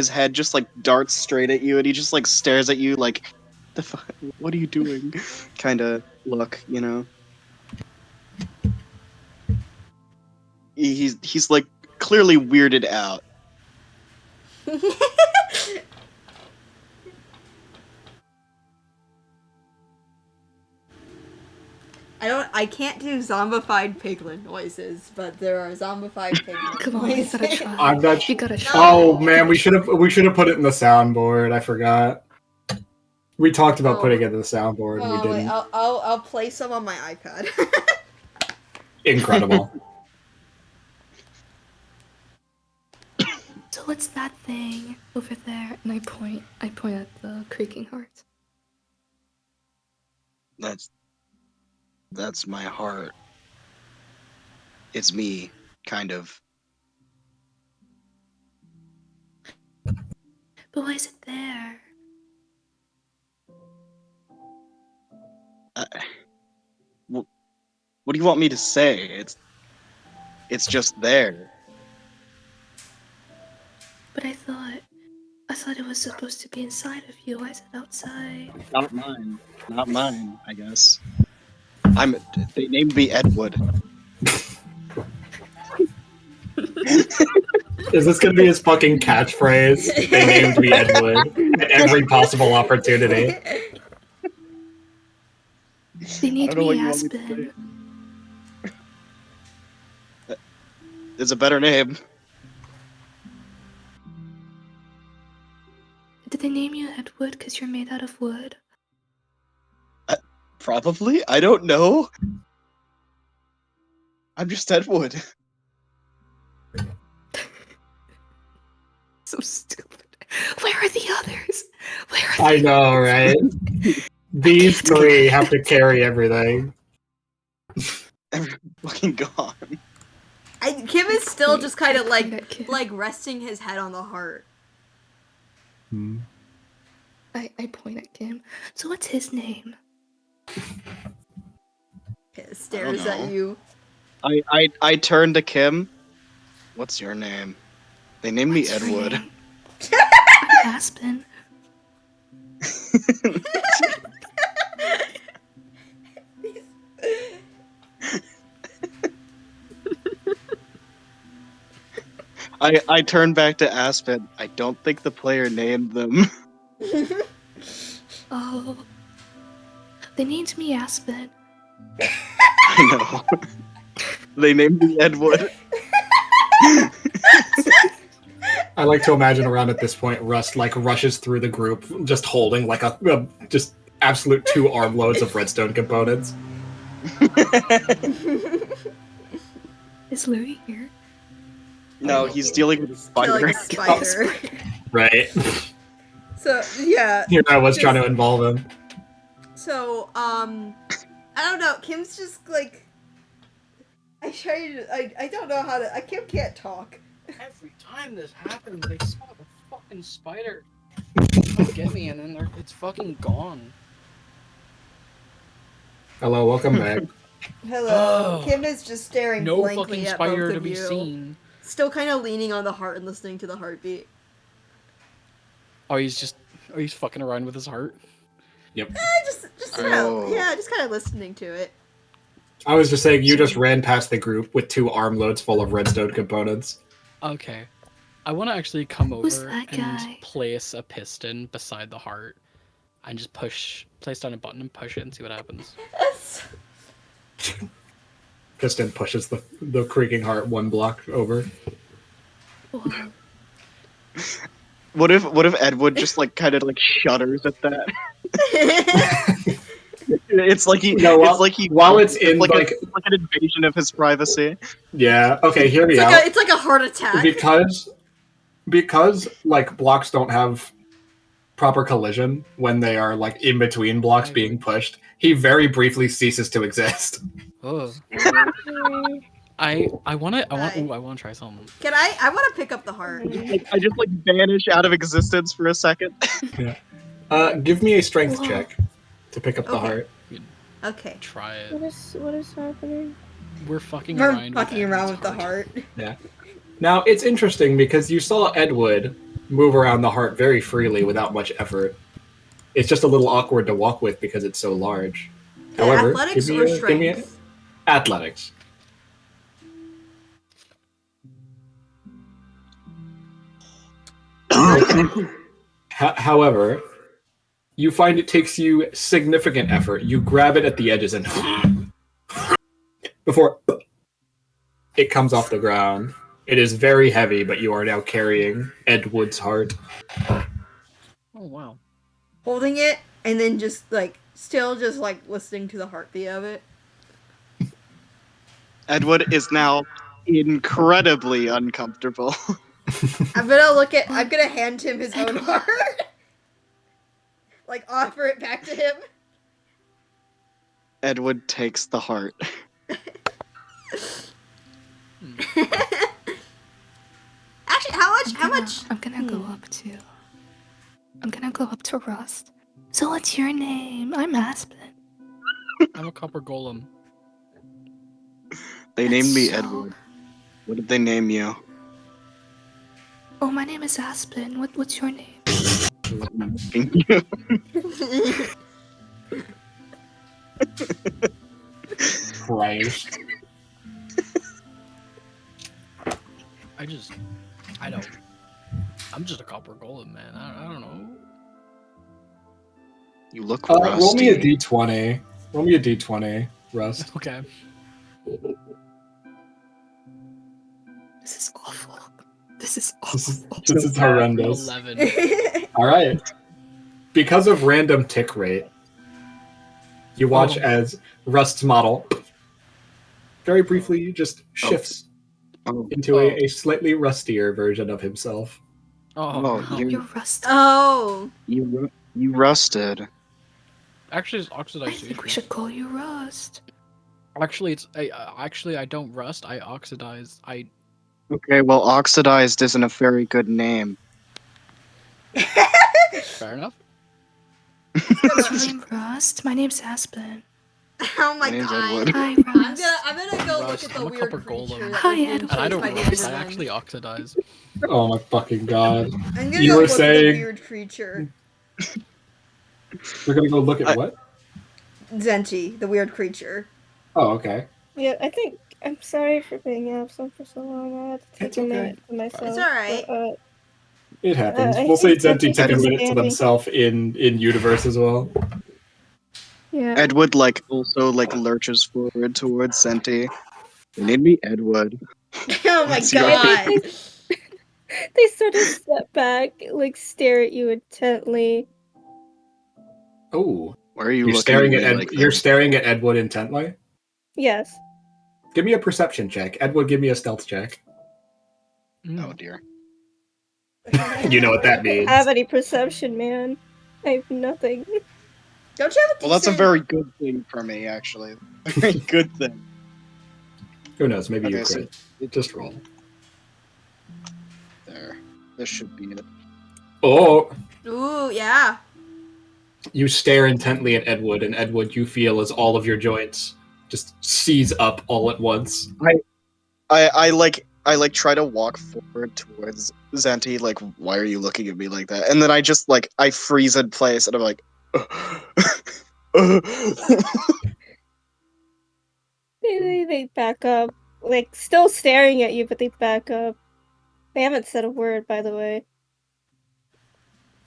head just like darts straight at you, and he just like stares at you like, "The fuck? What are you doing?" Kind of look, you know. He's like clearly weirded out. I can't do zombified piglin noises, but there are zombified piglin Come on, you noises. gotta try. I'm not. You gotta try. Oh man, we should have put it in the soundboard. I forgot. We talked about putting it in the soundboard. And we Wait, didn't. I'll play some on my iPad. Incredible. So what's that thing over there? And I point at the creaking heart. That's my heart. It's me, kind of. But why is it there? What do you want me to say? It's just there. But I thought it was supposed to be inside of you. Why is it outside? Not mine. Not mine, I guess. They named me Ed Wood. Is this gonna be his fucking catchphrase? They named me Edward at every possible opportunity. They named know what me you want me to Aspen. It's a better name. Did they name you Edward because you're made out of wood? Probably? I don't know. I'm just Ed Wood. So stupid. Where are the others? Where are I they? know, right? These three have to carry everything. Everyone's fucking gone. Kim is still just kind of point at Kim. like resting his head on the heart. I point at Kim. So what's his name? It stares know. at you. I turn to Kim. What's your name? They named me What's Ed your Wood. name? I'm Aspen. I turn back to Aspen. I don't think the player named them. Oh. They named me Aspen. I know. They named me Ed Wood. I like to imagine around at this point, Rust like rushes through the group, just holding like a just absolute 2 armloads of redstone components. Is Louis here? No, he's dealing with a spider. Killing a spider. Right. So yeah. Here I was trying to involve him. So I don't know. Kim's just like I don't know how to. I can't talk. Every time this happens, they spot a fucking spider. Don't get me, and then it's fucking gone. Hello, welcome back. Hello. Oh. Kim is just staring No blankly fucking at both spider of to be you. seen. Still kind of leaning on the heart and listening to the heartbeat. Oh, he's fucking around with his heart. Yep. Just Oh. yeah, just kind of listening to it. I was just saying, you just ran past the group with 2 armloads full of redstone components. Okay. I want to actually come Who's over that and guy? place a piston beside the heart and just place down a button and push it and see what happens. Piston pushes the creaking heart 1 block over. Whoa. What if Edward just like kind of like shudders at that? It's like he. No, while it's in like like it's like an invasion of his privacy. yeah. Okay, hear me out. It's like a heart attack. Because like blocks don't have proper collision when they are like in between blocks being pushed, he very briefly ceases to exist. Oh. I want to try something. Can I want to pick up the heart. I just like vanish out of existence for a second. Yeah. Give me a strength check to pick up the heart. Okay. Try it. What is happening? We're fucking We're around. fucking around with the heart. Yeah. Now it's interesting because you saw Edward move around the heart very freely without much effort. It's just a little awkward to walk with because it's so large. However, athletics give or me strength? Athletics. However, you find it takes you significant effort. You grab it at the edges and before it comes off the ground. It is very heavy, but you are now carrying Edward's heart. Oh wow. Holding it and then just like still just like listening to the heartbeat of it. Edward is now incredibly uncomfortable. I'm gonna hand him his own heart. Like offer it back to him. Edward takes the heart. Actually, how much? I'm gonna go up to Rust. So what's your name? I'm Aspen. I'm a copper golem. They named me So- Edward. What did they name you? Oh, my name is Aspen. What's your name? Christ. I'm just a copper golem, man. I don't know. You look rusty. Roll me a d20. Roll me a d20, Rust. Okay. This is awful. This is This awful. is horrendous. 11. All right. Because of random tick rate, you watch as Rust's model very briefly just shifts into a slightly rustier version of himself. Oh, no. You're rusty. Oh. You rusted. Actually, it's I oxidized. think we should call you Rust. Actually, I don't rust. I oxidize. Okay, well, oxidized isn't a very good name. Fair enough. What's your name, Rust? My name's Aspen. Oh my My name's god. Edward. Hi, I'm Rust. gonna go look Rust, at the I'm a weird copper golem. creature. that Hi, was being Edward. And I don't chased by the rust. I Enderman. actually oxidize. Oh my fucking god. I'm gonna You go were look at the saying- weird creature. We're gonna go look at what? Zenti, the weird creature. Oh, okay. Yeah, I think I'm sorry for being absent for so long. I had to take It's a okay. minute for myself. It's alright. But, It happens. I We'll say think Zenti took a Zenti's minute to understanding. themselves in universe as well. yeah. Edward also lurches forward towards Senti. They named me Edward. Oh my What's your- god. They sort of step back, stare at you intently. Oh, Why are you you're looking staring at at me like You're that? staring at Edward intently. Yes. Give me a perception check. Edward, give me a stealth check. Oh dear. You know what that I means. don't have any perception, man. I have nothing. Don't you have a Well, that's a decent- very good thing for me, actually. A very good thing. Who knows? Maybe you Okay, so crit. Just roll. there. This should be it. Oh! Ooh, yeah. You stare intently at Edward, and Edward, you feel as all of your joints just seize up all at once. I like try to walk forward towards Zenti, like, why are you looking at me like that? And then I just like I freeze in place and I'm like They back up, like still staring at you, but they back up. They haven't said a word, by the way.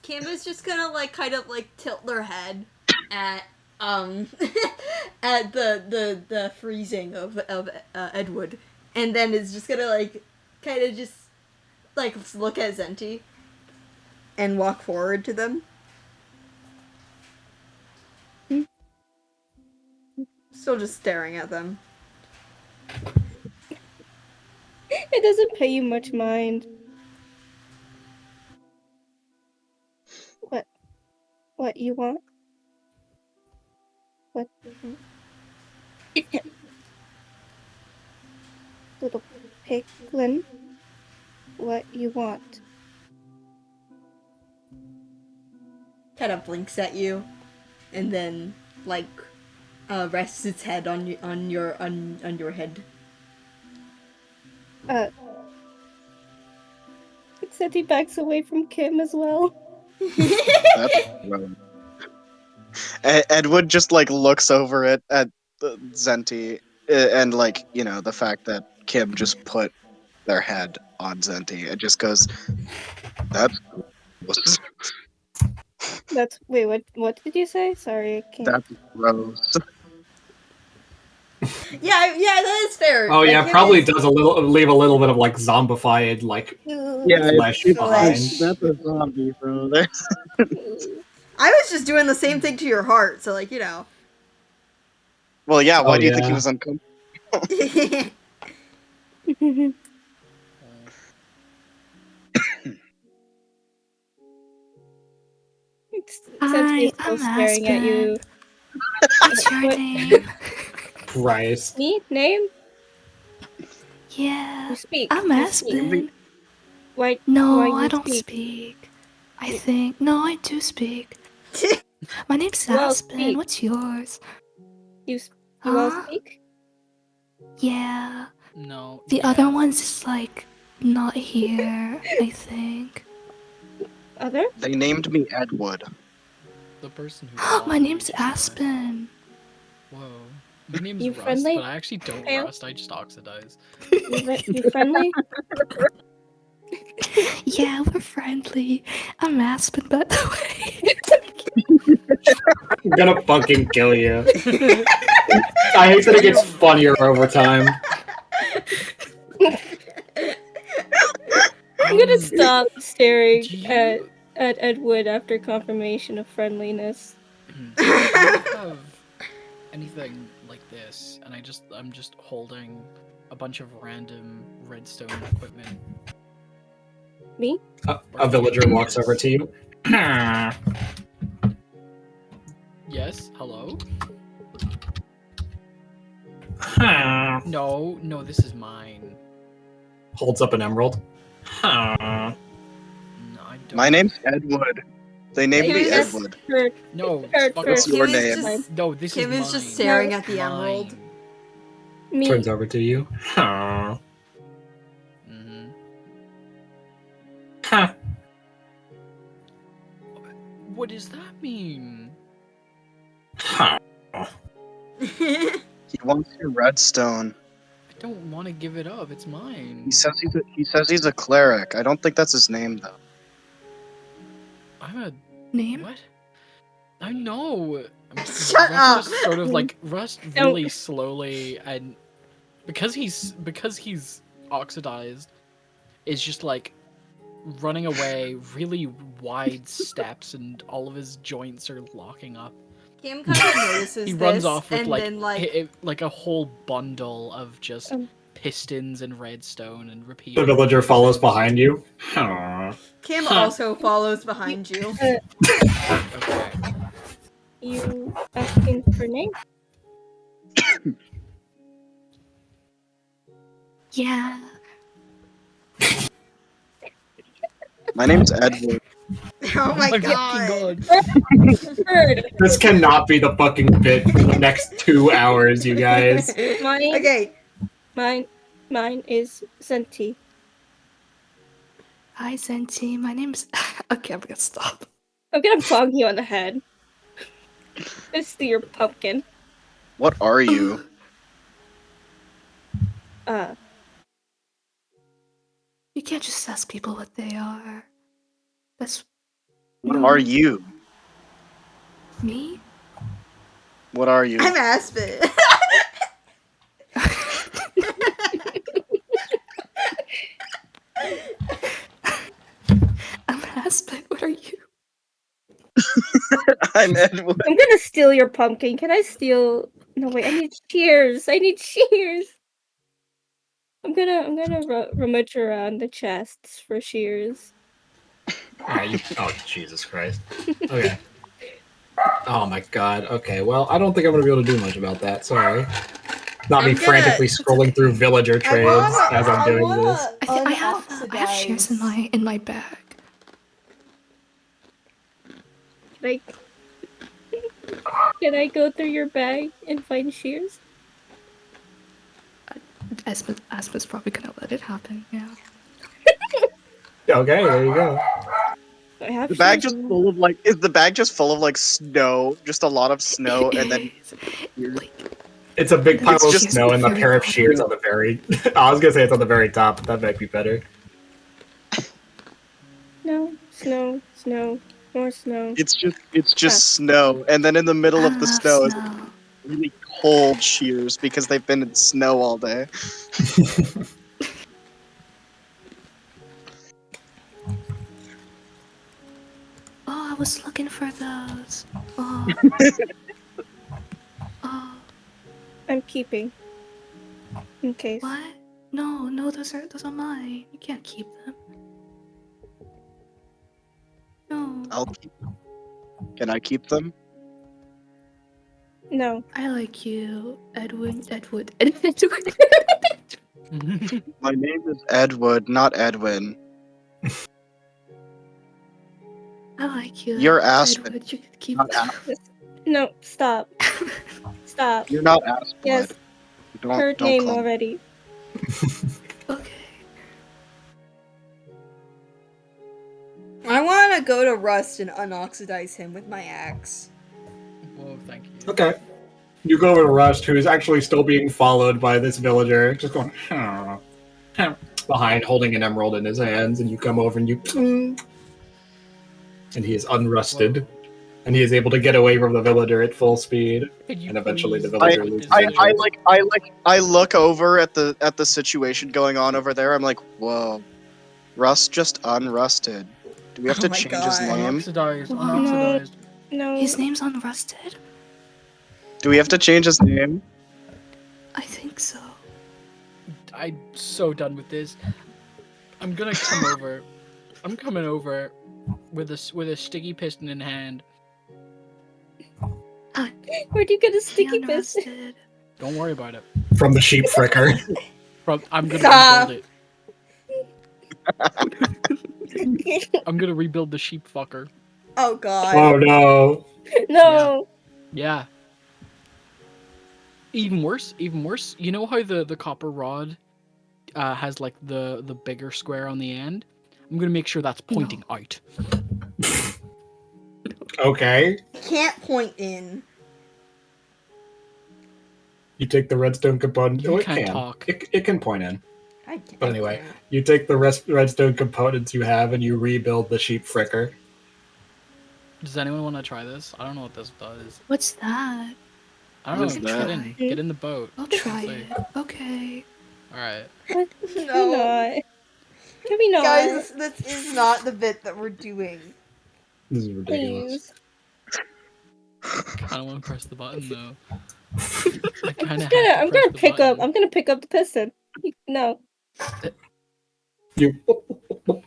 Kim is just gonna like kind of like tilt their head at at the freezing of Edward, and then is just gonna like kind of just like look at Zenti and walk forward to them. Still just staring at them. It doesn't pay you much mind. What you want? What? Little piglin? What you want? Kind of blinks at you, and then like rests its head on your head. Seti backs away from Kim as well. That's Edward just like looks over it at Zenti and like, you know, the fact that Kim just put their head on Zenti. It just goes, that's gross. Wait, what did you say? Sorry, I can't. That's gross. Yeah, that is fair. Oh Like, yeah, it probably is- does leave a little bit of like zombified like flesh behind. That's a zombie, bro. There's... I was just doing the same thing to your heart, so like, you know. Well, yeah. Why Oh, do you think yeah. he was uncomfortable? Seti is still I'm staring at you. What's your What? name? Christ. Me? Name? Yeah, You speak. I'm You speak. Aspen. Why? No, why you I don't speak? speak. I think. No, I do speak. My name's You all Aspen. speak. What's yours? You all Huh? speak? Yeah. No. The yeah. other one's just like not here, I think. Other? They named me Edward. The person who. My taught me name's just died. Aspen. Whoa. My name's You Rust, friendly? but I actually don't Pale? rust. I just oxidize. You friendly? Yeah, we're friendly. I'm Aspen, by the way. I'm gonna fucking kill you. I hate that it gets funnier over time. I'm gonna stop staring do you- at Edward after confirmation of friendliness. Do you have anything like this? And I'm just holding a bunch of random redstone equipment. Me? A villager walks over to you. Yes. Hello. No, this is mine. Holds up an emerald. No, I don't. My name's Edward. They named Kim me is- Edward. No. Heard fuck first. off. Your Kim is name. just No, this Kim is is mine. just staring No. at the emerald. Me. Turns over to you. Mm-hmm. What does that mean? He wants your redstone. I don't want to give it up. It's mine. He says he's a cleric. I don't think that's his name though. I'm a Name? what? I know. Shut Rust up. just sort of like Rust Don't. really slowly, and because he's oxidized, is just like running away really wide steps, and all of his joints are locking up. Kim kind of notices He this, runs off with and like then like like a whole bundle of just Um. pistons and redstone and repeat. The villager follows behind you. Kim also follows behind you. Okay. You asking for name? Yeah. My name's Edward. Oh my fucking god. Bird. This cannot be the fucking bit for the next 2 hours, you guys. Mine. Okay. Mine is Senti. Hi, Zenti. My name's. Okay, I'm gonna stop. I'm gonna bonk you on the head. Let's steal your pumpkin. What are you? You can't just ask people what they are. That's What No. are you? me. What are you? I'm Aspen. I'm Aspen. What are you? I'm Edward. I'm gonna steal your pumpkin. Can I steal? No wait. I need shears. I need shears. I'm gonna rummage around the chests for shears. Oh, Jesus Christ. Okay. Oh my god. Okay, well, I don't think I'm gonna be able to do much about that. Sorry. Not me I'm gonna- frantically scrolling through villager trades as I'm doing this. I have shares in my bag. Like, can I go through your bag and find shears? Aspen's probably gonna let it happen. Yeah. Okay, there you go. I have The bag shears just on- full of like is the bag just full of like snow, just a lot of snow, and then Like, It's a big pile It's of just snow and a very pair of cold. shears on the very. I was gonna say it's on the very top, but that might be better. No, snow, more snow. it's just snow, and then in the middle of the snow is really cold shears because they've been in snow all day. Oh, I was looking for those. Oh. Oh, I'm keeping. In case. what? No, those are mine. You can't keep them. No. I'll keep them. Can I keep them? No. I like you, Edward. My name is Edward, not Edwin. I like you. You're Aspen, Edward. You could keep not them. No, stop. Stop. You're not Aspen. Yes, heard Don't name call me. already. Okay. I want to go to Rust and unoxidize him with my axe. Whoa, thank you. Okay. You go over to Rust, who is actually still being followed by this villager, just going behind, holding an emerald in his hands, and you come over and you. And he is unrusted, Whoa. and he is able to get away from the villager at full speed. Could you And eventually the please villager put loses this in- I look over at the situation going on over there. I'm like, whoa, Rust just unrusted. Do we have Oh to my change his God. name? Unoxidized, Wow. unoxidized. No. His name's unrusted? Do we have to change his name? I think so. I'm so done with this. I'm gonna come over. I'm coming over with a sticky piston in hand. Where'd you get a sticky piston? Unrusted. Don't worry about it. From the sheep fricker. I'm gonna Stop. rebuild it. I'm gonna rebuild the sheep fucker. Oh god. Oh no. No. Yeah. Even worse. You know how the copper rod has like the bigger square on the end? I'm gonna make sure that's pointing out. Okay. Can't point in. You take the redstone component. You Oh, it can't can. talk. It can point in. I can't. But anyway, you take the redstone components you have and you rebuild the sheep fricker. Does anyone want to try this? I don't know what this does. What's that? I don't What is know. that? Get in the boat. I'll try See. it. Okay. All right. Can we No. not? Can we not? Guys, this is not the bit that we're doing. This is ridiculous. Please. I don't want to press the button though. I kind of I'm gonna pick up. I'm gonna pick up the piston. No. You put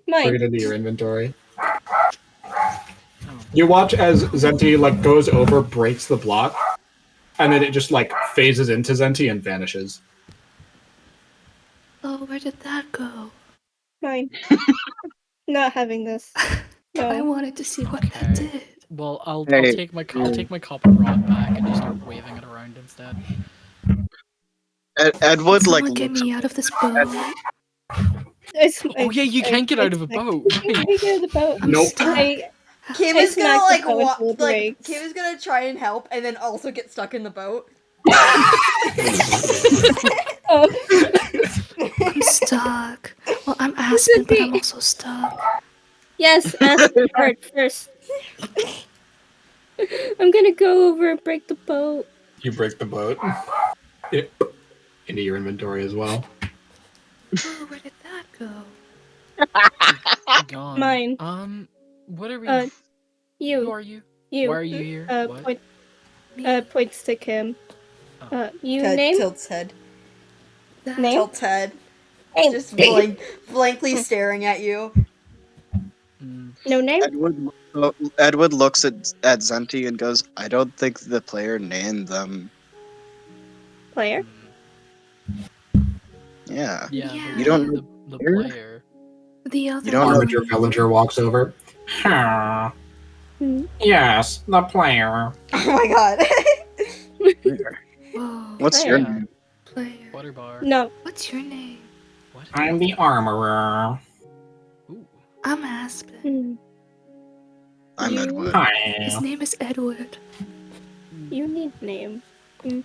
Mine. it into your inventory. You watch as Zenti goes over, breaks the block, and then it just like phases into Zenti and vanishes. Oh, where did that go? Fine. Not having this. I No. wanted to see what that Okay. did. Well, I'll Hey. take my copper rod back and just start waving it around instead. Edward Can like someone get looks. me out of this boat? Oh yeah, you can get out of a boat. Can we get the boat? I'm Nope. stuck. Kim I is gonna smacked like the boat walk, until it like breaks. Kim is gonna try and help, and then also get stuck in the boat. Oh. I'm stuck. Well, I'm Aspen, but I'm also stuck. Yes, ask the part first. I'm gonna go over and break the boat. You break the boat. Yep. Into your inventory as well. Oh, where did that go? Gone. Mine. What are we? Who You. are you? You. Why are you here? What? Points to Kim. Oh. You Ted name? tilts head. Name? Tilts head. Name. Just blankly staring at you. No name? Edward looks at Zenti and goes, "I don't think the player named them." Player? Yeah. Yeah. Yeah. You don't know the player? player. The other You don't know- Armature villager walks over. Yes, the player. Oh my god. Whoa. What's your Player. name? Player. Water bar. No. What's your name? What? I'm the armorer. Ooh. I'm Aspen. Hmm. I'm You- Edward. His Hi. name is Edward. You need name. Name-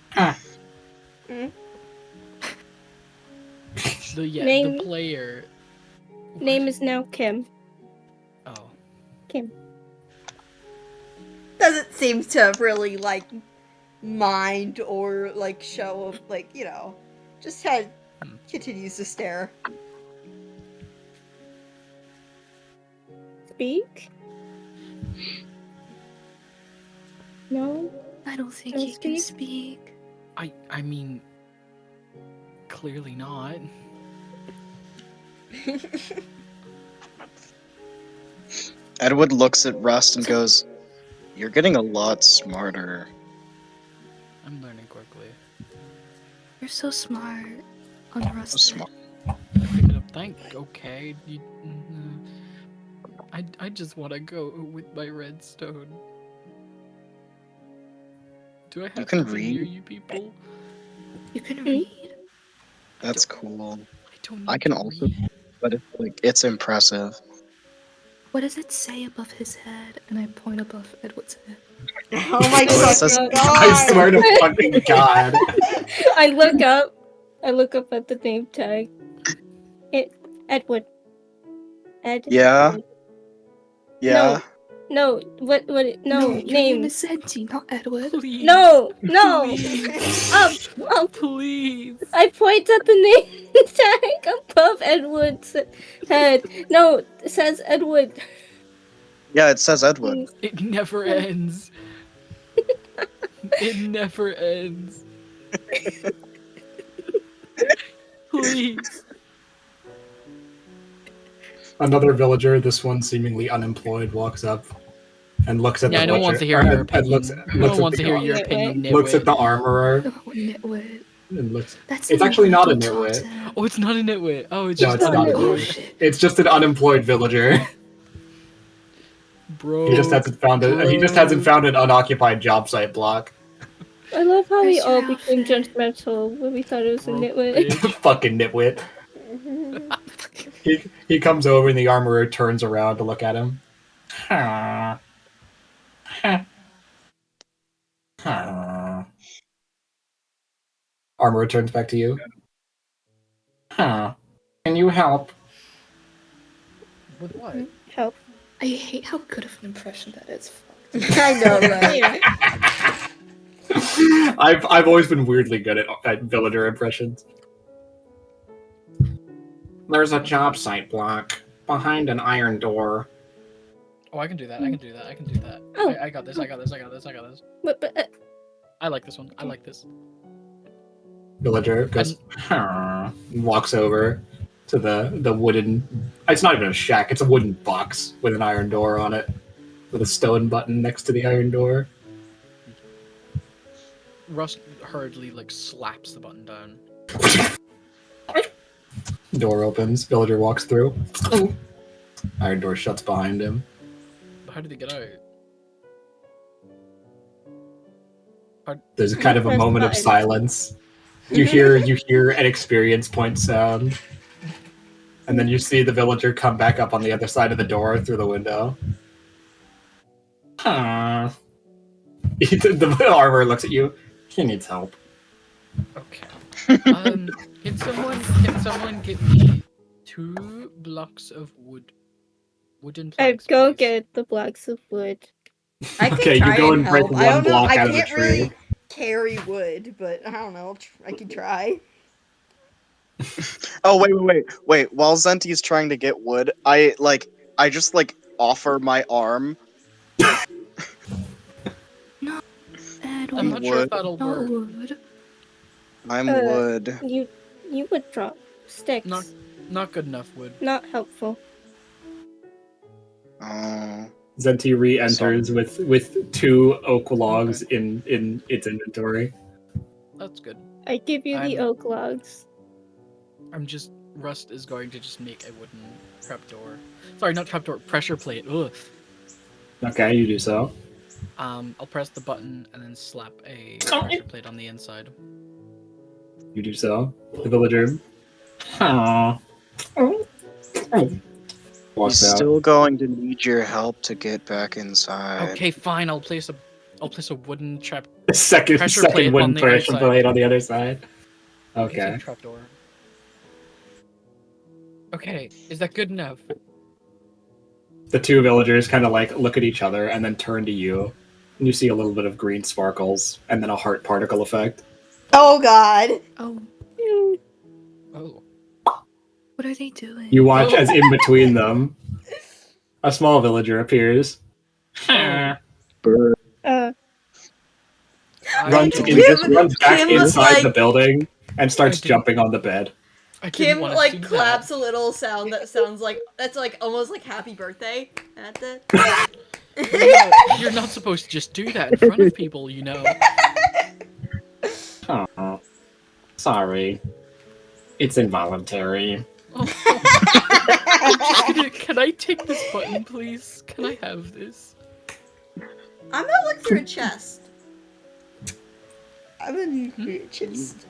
The player. Name is now Kim. Oh. Kim. Doesn't seem to really like mind or like show like, you know, just had continues to stare. Speak? No? I don't think Can I he can speak? speak. I mean. Clearly not. Edward looks at Rust and goes, "You're getting a lot smarter." I'm learning quickly. You're so smart. So Unrusted. smart. Pick it up. Okay. I just want to go with my redstone. Do I have can to be near read? you people? You can read? That's cool. I don't. I need can to also, read. but it's impressive. What does it say above his head? And I point above Edward's head. Oh my Oh, it says- fucking I god. swear to fucking God. I look up. I look up at the name tag. Edward. Ed. Yeah. Yeah. No. What? No. Your name Name. is Zenti, not Edward. Please. No. Please. Up. Please. I point at the name tag above Edward's head. No, it says Edward. Yeah, it says Edward. It never ends. It never ends. Please. Another villager, this one seemingly unemployed, walks up and looks at Yeah, the no one butcher. wants to hear and- your and opinion. looks No at one wants the to hear ar- your Nitwit. opinion. Looks at the nitwit. armorer Oh, nitwit. and looks. That's It's the actually name not I a don't nitwit. talk to. Oh, it's not a nitwit. Oh, it's No, just it's not. Oh, nitwit. shit. It's just an unemployed villager. Bro. He just hasn't found an unoccupied job site block. I love how we Where's all your became outfit? judgmental when we thought it was a Broke nitwit. bitch. Fucking nitwit. He comes over and the armorer turns around to look at him. Armorer turns back to you. Can you help? With what? Help. I hate how good of an impression that is. I know, right? I've always been weirdly good at villager impressions. There's a job site block behind an iron door. Oh, I can do that. I can do that. I can do that. Oh. I got this. I got this. I got this. I got this. But I like this one. I like this. Villager goes, walks over to the wooden. It's not even a shack. It's a wooden box with an iron door on it, with a stone button next to the iron door. Rust hurriedly like slaps the button down. Door opens. Villager walks through. Iron door shuts behind him. How did he get out? There's a kind of a Press moment of buttons. silence. You hear an experience point sound, and then you see the villager come back up on the other side of the door through the window. The armor looks at you. He needs help. Okay. Can someone get me 2 blocks of wood? Wooden planks, Go please. get the blocks of wood. I can Okay, try you go and break help. one I don't know. block I out of the can't tree. really carry wood, but I don't know. I can try. Oh wait! While Zenti is trying to get wood, I just offer my arm. No, I'm Edward. not sure if wood. that'll Not work. wood. I'm Uh, wood. You would drop sticks. Not good enough wood. Not helpful. Oh. Zenti re-enters with 2 oak logs in its inventory. That's good. I give you the oak logs. Rust is going to just make a wooden trapdoor. Sorry, not trapdoor, pressure plate. Ugh. Okay, you do so. I'll press the button and then slap a pressure plate on the inside. You do so. The villager. He's Walks out. still going to need your help to get back inside. Okay, fine. I'll place a wooden trap. Second Pressure plate on wooden the pressure outside. plate on the other side. Okay. Okay, trapdoor. Okay, is that good enough? The 2 villagers kind of like look at each other and then turn to you. And you see a little bit of green sparkles and then a heart particle effect. Oh God! Oh, Oh. what are they doing? You watch as in between them, a small villager appears. Bird. Runs back Kim was inside like- the building and starts I didn't- jumping on the bed. I didn't Kim wanna see claps that. a little sound that sounds like that's almost like happy birthday at the. No, you're not supposed to just do that in front of people, you know. Oh, sorry. It's involuntary. I'm just gonna, can I take this button, please? Can I have this? I'm gonna look through a chest. I'm gonna look through a chest.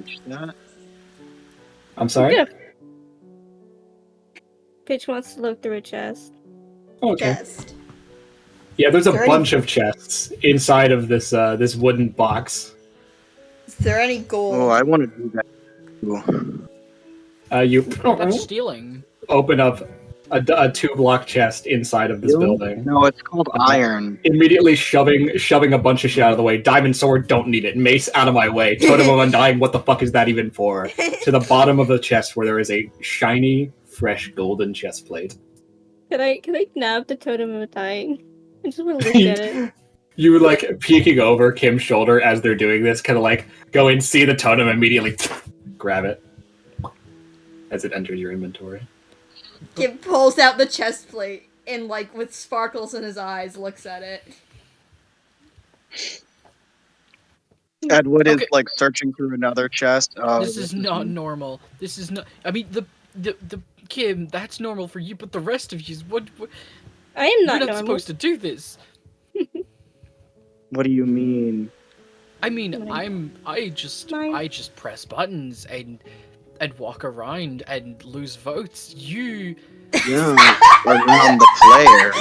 I'm sorry? Yeah. Pitch wants to look through a chest. Okay. Chest. Yeah, there's a Is there bunch of chests inside of this this wooden box. Is there any gold? Oh, I want to do that too. You That's stealing. open up a 2-block chest inside of this building. No, it's called iron. Immediately shoving a bunch of shit out of the way. Diamond sword, don't need it. Mace, out of my way. Totem of Undying, what the fuck is that even for? To the bottom of the chest where there is a shiny, fresh golden chest plate. Can I nab the totem of dying? I just want to look at it. You like peeking over Kim's shoulder as they're doing this, kind of like go and see the totem, immediately grab it as it enters your inventory. Kim pulls out the chest plate and with sparkles in his eyes looks at it. Edward is Okay. searching through another chest. Oh, This is not normal. This is not. I mean, the Kim, that's normal for you, but the rest of you, what I am you're not not normal. supposed to do this. What do you mean? I mean, Mine. I just press buttons and walk around and lose votes. You, Yeah, around the player.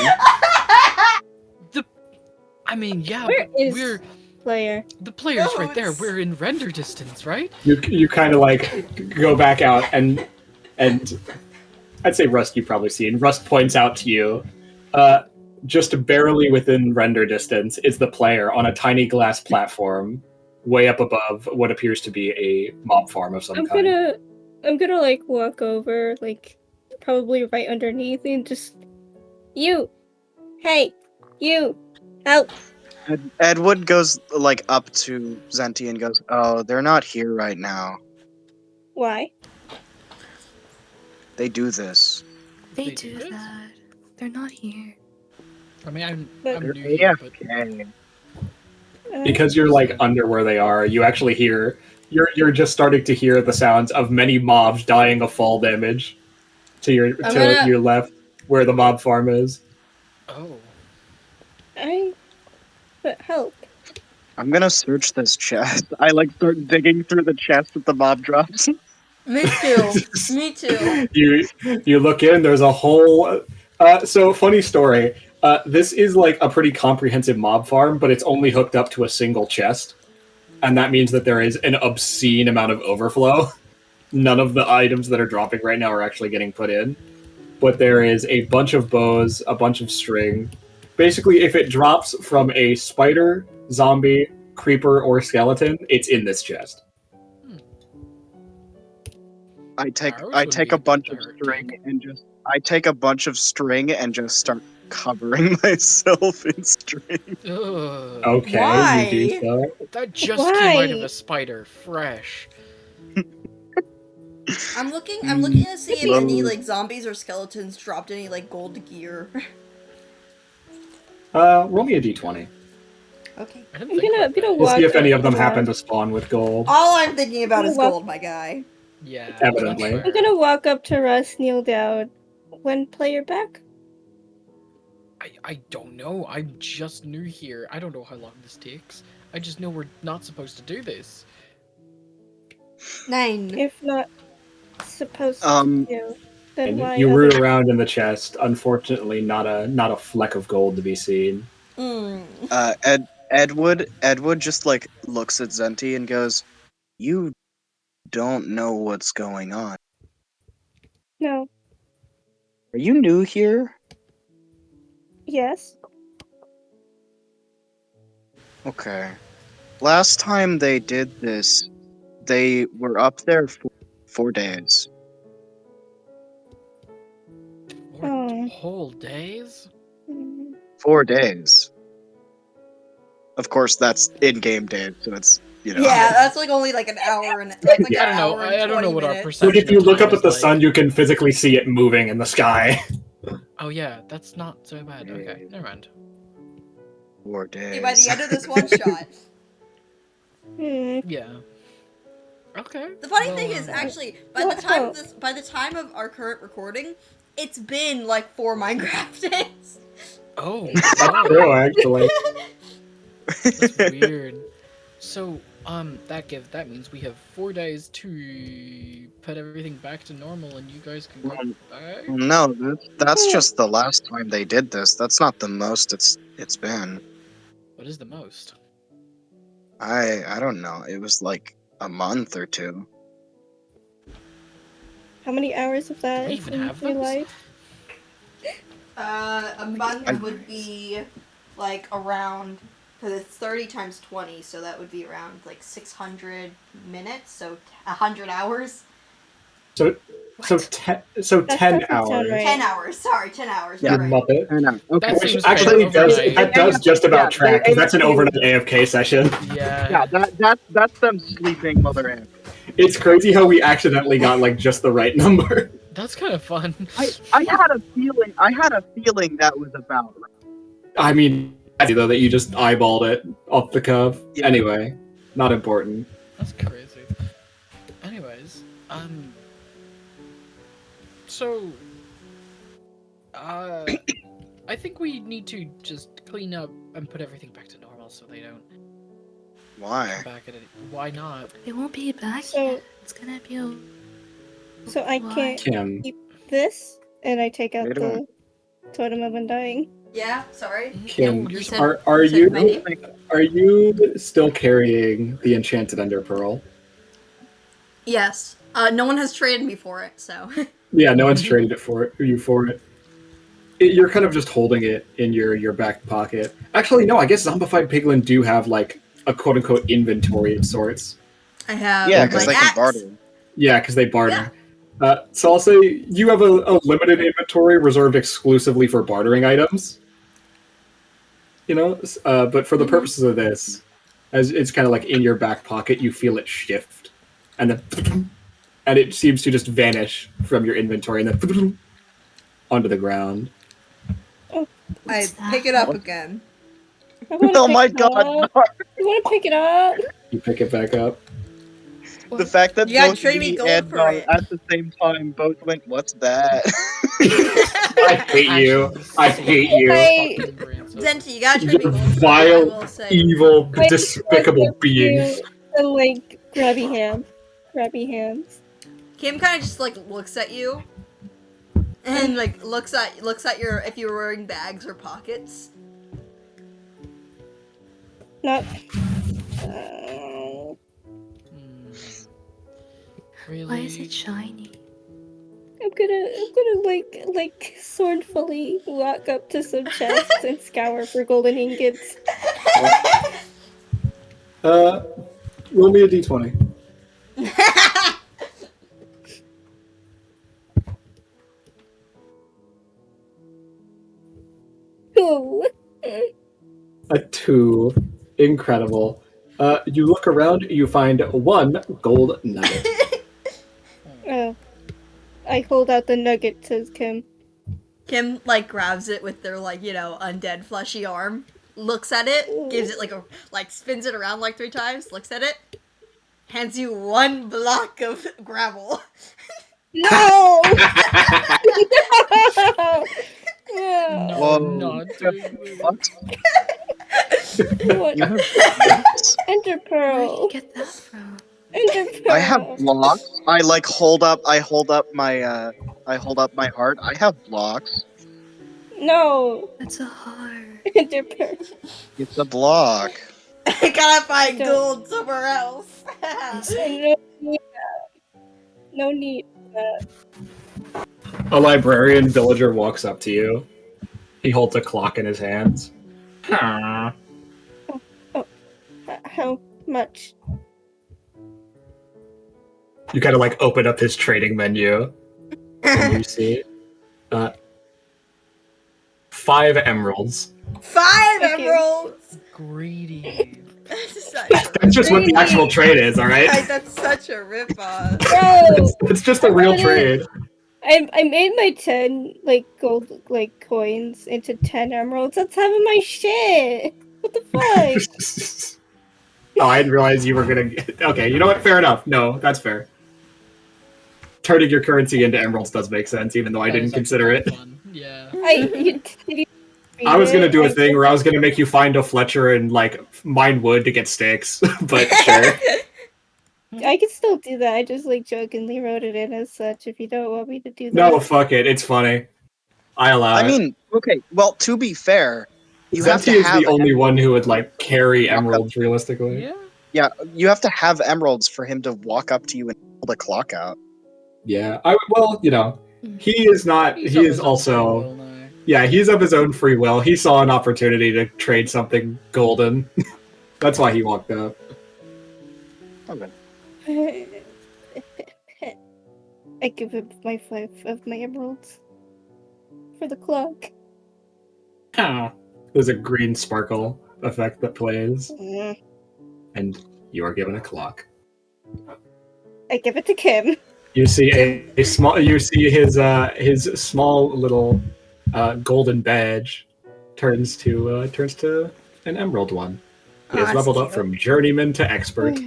I mean, yeah, Where but is we're player? the player's No, right there. it's- We're in render distance, right? You kind of go back out and I'd say Rust you've probably seen. Rust points out to you, just barely within render distance is the player on a tiny glass platform, way up above what appears to be a mob farm of some I'm kind. gonna walk over, probably right underneath, and just you. Hey, you. Help. Edward goes up to Zenti and goes, "Oh, they're not here right now. Why? They do this. They They do do this? that. They're not here. I mean, I'm But- new Yeah. here, but Okay. Because you're like under where they are, you actually hear you're just starting to hear the sounds of many mobs dying of fall damage to your left where the mob farm is. Oh. But help. I'm gonna search this chest. I like start digging through the chest with the mob drops. Me too. Me too. You look in. There's a whole. So funny story. This is like a pretty comprehensive mob farm, but it's only hooked up to a single chest, and that means that there is an obscene amount of overflow. None of the items that are dropping right now are actually getting put in, but there is a bunch of bows, a bunch of string. Basically, if it drops from a spider, zombie, creeper, or skeleton, it's in this chest. I take a bunch of string and just start covering myself in string. Ugh. Okay, Why? you do so. That just came out of Why? a spider, fresh. I'm looking to see if any like zombies or skeletons dropped any like gold gear. Roll me a d20. Okay. I didn't I'm think gonna about that. We'll see if any up of them to happen Russ. to spawn with gold. All I'm thinking about is What? gold, my guy. Yeah, Evidently. that's I'm fair. gonna walk up to Russ, kneel down. When player back? I don't know. I'm just new here. I don't know how long this takes. I just know we're not supposed to do this. 9. If not supposed Um, to, then And why? you other- root around in the chest. Unfortunately, not a fleck of gold to be seen. Edward just like looks at Zenti and goes, "You don't know what's going on. No. Are you new here?" Yes. Okay. Last time they did this, they were up there for 4 days. Oh. Whole days? Mm. 4 days. Of course, that's in-game days, so it's Yeah, that's like only like an hour and like Yeah. an I don't know. hour and I don't know 20 what our minutes. perception. Like if you of look time up at is the like. sun, you can physically see it moving in the sky. Oh yeah, that's not so bad. Okay, never mind. 4 days. Okay, by the end of this one shot. Yeah. Okay. The funny well, thing is, actually, by the time of our current recording, it's been like 4 Minecraft days. Oh. That's wow. true, actually. That's weird. So, that means we have 4 days to put everything back to normal, and you guys can go back. No, that's just the last time they did this. That's not the most it's been. What is the most? I don't know. It was like a month or 2. How many hours of that Do we is even in have your those? life? A month would be like around, because it's 30 times 20, so that would be around like 600 minutes, so 100 hours. So That's 10 perfect hours. time, right? 10 hours, sorry, 10 hours. Yeah. You Right. muppet. Okay. That Which seems actually fair. does Overnight. that does just about Yeah, track, because that's an AFK. overnight AFK session. Yeah. That's them sleeping while they're in. It's crazy how we accidentally got like just the right number. That's kind of fun. I had a feeling that was about right. I mean, though, that you just eyeballed it off the cuff. Yeah. Anyway, not important. That's crazy. Anyways, so, I think we need to just clean up and put everything back to normal so they don't Why? come back at it. Why not? It won't be back So- yet. It's gonna be a... So I Why? can't Kim, keep this, and I take out They the don't- totem of undying. Yeah, sorry. Kim, you're said- are you said my you name? are you still carrying the enchanted ender pearl? Yes. No one has traded me for it, so. Yeah, no one's traded it for you for it. You're kind of just holding it in your back pocket. Actually, no. I guess zombified piglin do have like a quote unquote inventory of sorts. I have Yeah, my because they axe. can barter. Yeah, because they barter. So I'll say you have a limited inventory reserved exclusively for bartering items. You know, but for the purposes of this, as it's kind of like in your back pocket, you feel it shift, and then and it seems to just vanish from your inventory and then onto the ground. I What's pick that? it up again. I want Oh to my pick it god! up. I want to pick it up. You pick it back up. The fact that You gotta both trade me me gold and for Dar it. at the same time both went, "What's that?" I hate you. Actually, I so hate you. I- fucking brain cells. Zenti, you gotta trade me You gold for it, I vile, will say. evil, I despicable want being. you to, like, grabby hands. Grabby hands. Kim kind of just like looks at you, and like looks at your if you were wearing bags or pockets. Not. Really? Why is it shiny? I'm gonna like swordfully walk up to some chests and scour for golden ingots. Roll me a d20. Ooh. A 2. Incredible. You look around, you find 1 gold nugget. Oh. I hold out the nugget to Kim. Kim like grabs it with their like undead fleshy arm, looks at it, gives it like spins it around like 3 times, looks at it, hands you 1 block of gravel. No! No! No, Whoa. I'm not doing this. What? What? You have blocks? Ender Where did pearl. you get that from? Ender pearl. I have blocks. I hold up my heart. I have blocks. No. That's a heart. Ender pearl. It's a block. I gotta find Don't- gold somewhere else. Is I it? no need that. No need that. A librarian villager walks up to you. He holds a clock in his hands. How much? You kind of like open up his trading menu, and you see 5 emeralds. 5 Okay. emeralds. Greedy. That's just what the actual trade is, all right? That's such a ripoff. Bro! It's just a real trade. I made my 10 like gold like coins into 10 emeralds. That's half of my shit. What the fuck? Oh, I didn't realize you were gonna. Okay, you know what? Fair enough. No, that's fair. Turning your currency into emeralds does make sense, even though I That didn't is consider actually it. fun. Yeah. I was gonna do a thing where I was gonna make you find a Fletcher and like mine wood to get sticks, but sure. I can still do that. I just like jokingly wrote it in as such. If you don't want me to do that, No, fuck it. It's funny. I allow I it. mean, okay. Well, to be fair, you have to Zenti is have the only one who would like carry emeralds realistically. Yeah. Yeah, you have to have emeralds for him to walk up to you and pull the clock out. Yeah. Well, he is not. He's He of is his own also. free will now. Yeah, he's of his own free will. He saw an opportunity to trade something golden. That's why he walked up. Okay. I give up my 5 of my emeralds for the clock. There's a green sparkle effect that plays, Mm. and you are given a clock. I give it to Kim. You see a small. You see his small little golden badge turns to an emerald one. He has that's leveled up cute. from journeyman to expert.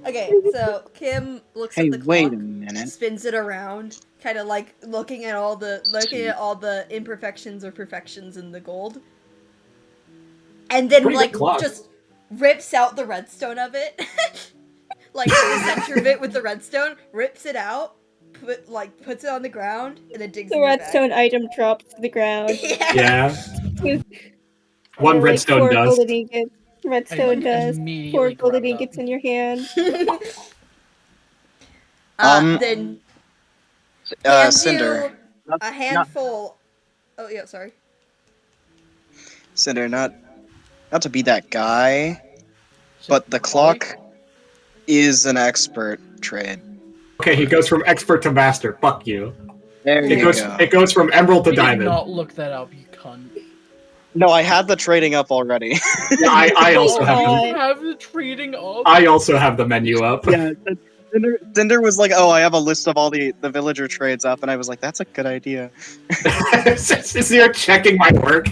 Okay, so Kim looks Hey, at the clock, wait a minute. spins it around, kind of like looking at all the imperfections or perfections in the gold, and then Pretty good like clock. just rips out the redstone of it, like the center of it with the redstone, rips it out, puts it on the ground, and then digs The in the bag. redstone item drops to the ground. Yeah, And one then, redstone 4 dust. golden ingots. Redstone dust. 4 Immediately golden grab it up. ingots in your hand. Then hands Cinder. you a handful. Oh yeah, sorry. Cinder, not to be that guy, but the clock is an expert trade. Okay, he goes from expert to master. Fuck you. There It you goes. go. It goes from emerald to You did diamond. not look that up, you cunt. No, I had the trading up already. Yeah, I also have. Oh, You have the trading up. I also have the menu up. Yeah, Cinder was like, "Oh, I have a list of all the villager trades up," and I was like, "That's a good idea." Since you're checking my work.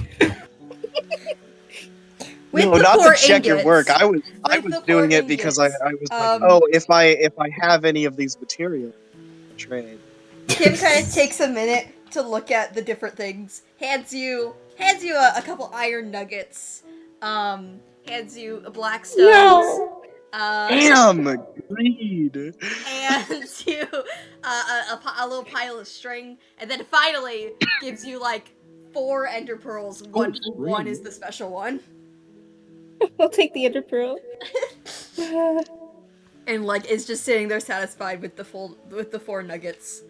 With No, the not 4 to check your work. ingots. I was With the 4 doing it because I ingots. was like, oh, if I have any of these materials, trade. Kim kind of takes a minute to look at the different things. Hands you a couple iron nuggets. Hands you a black stones. No. Damn, greed. Hands you a little pile of string, and then finally gives you like 4 ender pearls. One is the special one. I'll take the ender pearl. And like is just sitting there satisfied with the 4 nuggets.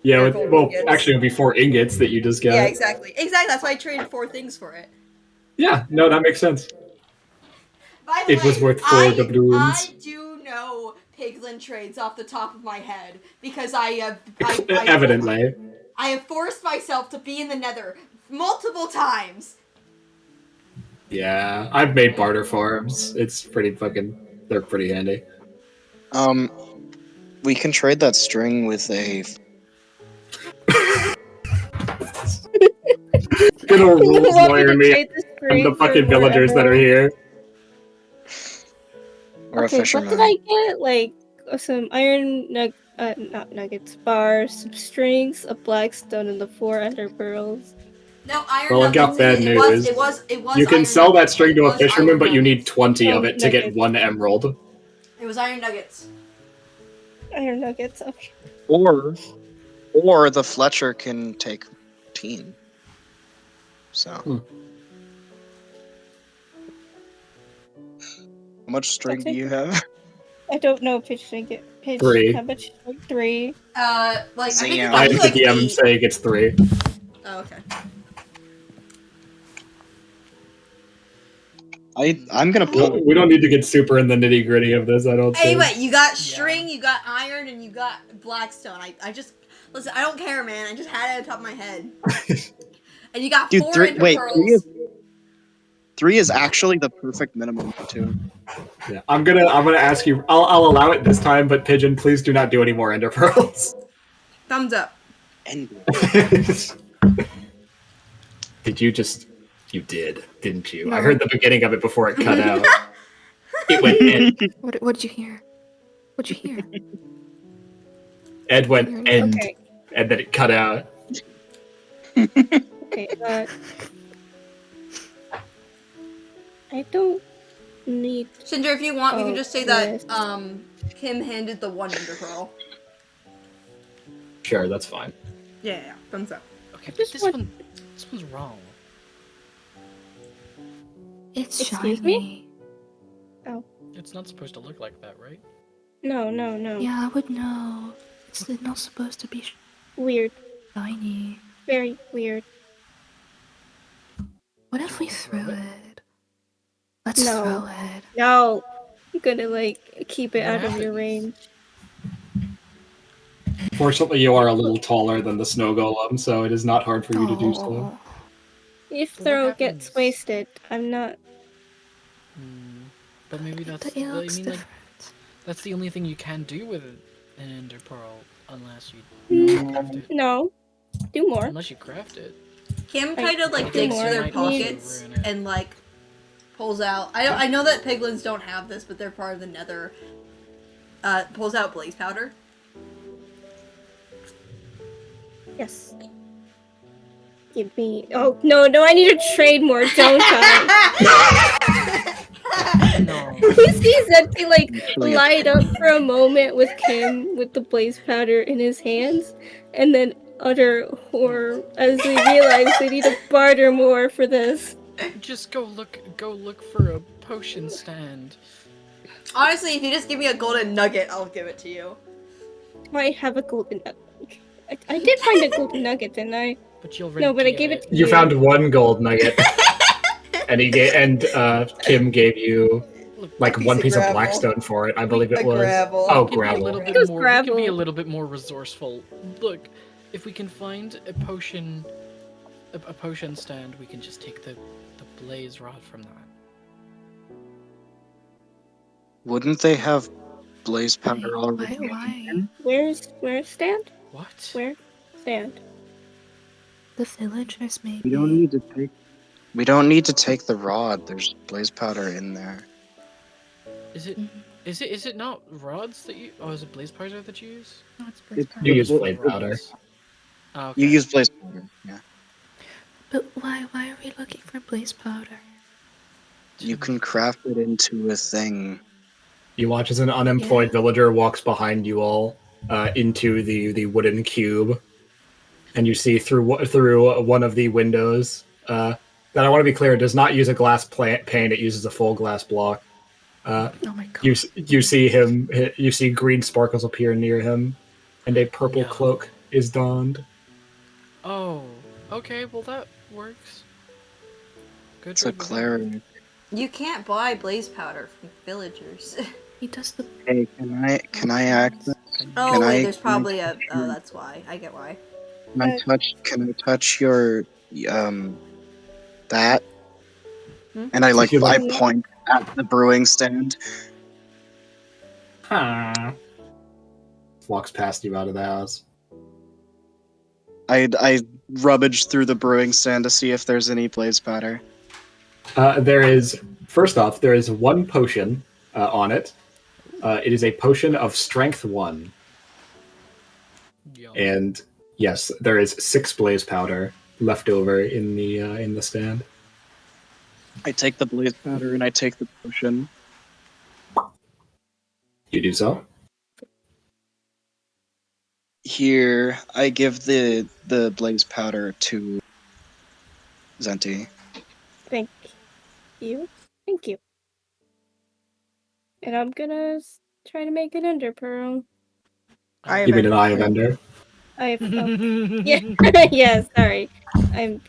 Yeah, They're gold ingots. actually it would be 4 ingots that you just got. Yeah, exactly. That's why I traded 4 things for it. Yeah, no, that makes sense. By the It way, was worth 4 doubloons. I do know Piglin trades off the top of my head because I have Evidently. I have forced myself to be in the Nether multiple times. Yeah, I've made barter farms. It's pretty they're pretty handy. We can trade that string with a. Gonna rules Want lawyer to me trade the and string the for fucking villagers that are whatever? here. Or Okay, a what fisherman. did I get? Like some iron not nuggets, bars, some strings, a black stone, and the 4 ender pearls. No, iron Well, I've got nuggets. bad news. It was You can iron sell that nuggets. string It to a was fisherman, iron but you need nuggets. 20 of Oh, it to get nuggets. 1 emerald. It was iron nuggets. Iron nuggets. Okay. Or the Fletcher can take 15. So. How much string do you have? I don't know if it's gonna get pitched. 3. How much? Like 3. Like I think Damn. I'm it's the like DM 8. saying it's 3. Oh, okay. I'm gonna pull. We don't need to get super in the nitty gritty of this, I don't think. Anyway, you got string, you got iron, and you got blackstone. I just listen. I don't care, man. I just had it on top of my head. And you got 4 ender pearls. 3 is actually the perfect minimum too. Yeah, I'm gonna ask you. I'll allow it this time, but Pigeon, please do not do any more ender pearls. Thumbs up. Did you just? You did, didn't you? No. I heard the beginning of it before it cut out. It went end. What did you hear? What'd you hear? Ed went end, Okay. and then it cut out. Okay. I don't need. Cinder, if you want, we can just say that yes. Kim handed the 1 ender pearl. Sure, that's fine. Yeah. Thumbs up. Okay, but This this one's wrong. It's Excuse shiny. me? It's not supposed to look like that, right? No. Yeah, I would know. It's not supposed to be Weird. shiny. Very weird. What if we threw it? Let's No. throw it. No. I'm gonna like keep it What out of your happens? range. Fortunately, you are a little taller than the snow golem, so it is not hard for you to do so. Oh. If What throw happens? gets wasted, I'm not. But maybe that's. It looks different. That's the only thing you can do with an ender pearl, unless you craft it. No. Do more. Unless you craft it. Kim kind of like I digs think through their might pockets ruin it. and like pulls out. I know that piglins don't have this, but they're part of the Nether. Pulls out blaze powder. Yes. Give me. Oh no! I need to trade more, don't I? No. He sees Zeddy like light up for a moment with Kim with the blaze powder in his hands, and then utter horror as they realize they need to barter more for this. Just go look for a potion stand. Honestly, if you just give me a golden nugget, I'll give it to you. I have a golden nugget. I did find a golden nugget, didn't I? But you'll No, but I gave it to You found 1 gold nugget, and Kim gave you like piece 1 of piece of gravel. blackstone for it. I believe it A was. gravel. Oh, We can be a gravel. little It bit was more. We can be gravel. a little bit more resourceful. Look, if we can find a potion stand, we can just take the blaze rod from that. Wouldn't they have blaze powder already? Why? Where's stand? What? Where stand? The villagers maybe. We don't need to take. We don't need to take the rod. There's blaze powder in there. Is it not rods that you? Oh, is it blaze powder that you use? No, it's blaze It's powder. You use well, flame powder. Rods. Oh, okay. You use blaze powder. Yeah. But why are we looking for blaze powder? You can craft it into a thing. You watch as an unemployed Yeah. villager walks behind you all into the wooden cube, and you see through one of the windows that I want to be clear does not use a glass pane. It uses a full glass block. Oh my god. You see him. You see green sparkles appear near him, and a purple No. cloak is donned. Oh, okay. Well, that works. Good It's a job. cleric. You can't buy blaze powder from villagers. He does the. Hey, can I access? Oh Can wait, I- there's can I probably a. touch Oh, your- that's why. I get why. Can I touch your that? Hmm? And I If you like- point at the brewing stand. Walks past you out of the house. I rummage through the brewing stand to see if there's any blaze powder. There is, first off, there is one potion on it. It is a potion of strength 1. Yum. And yes, there is 6 blaze powder left over in the stand. I take the blaze powder and I take the potion. You do so. Here, I give the blaze powder to Zenti. Thank you. Thank you. And I'm gonna try to make an ender pearl. I You mean have an eye of ender? I yeah, yeah. Sorry, I'm.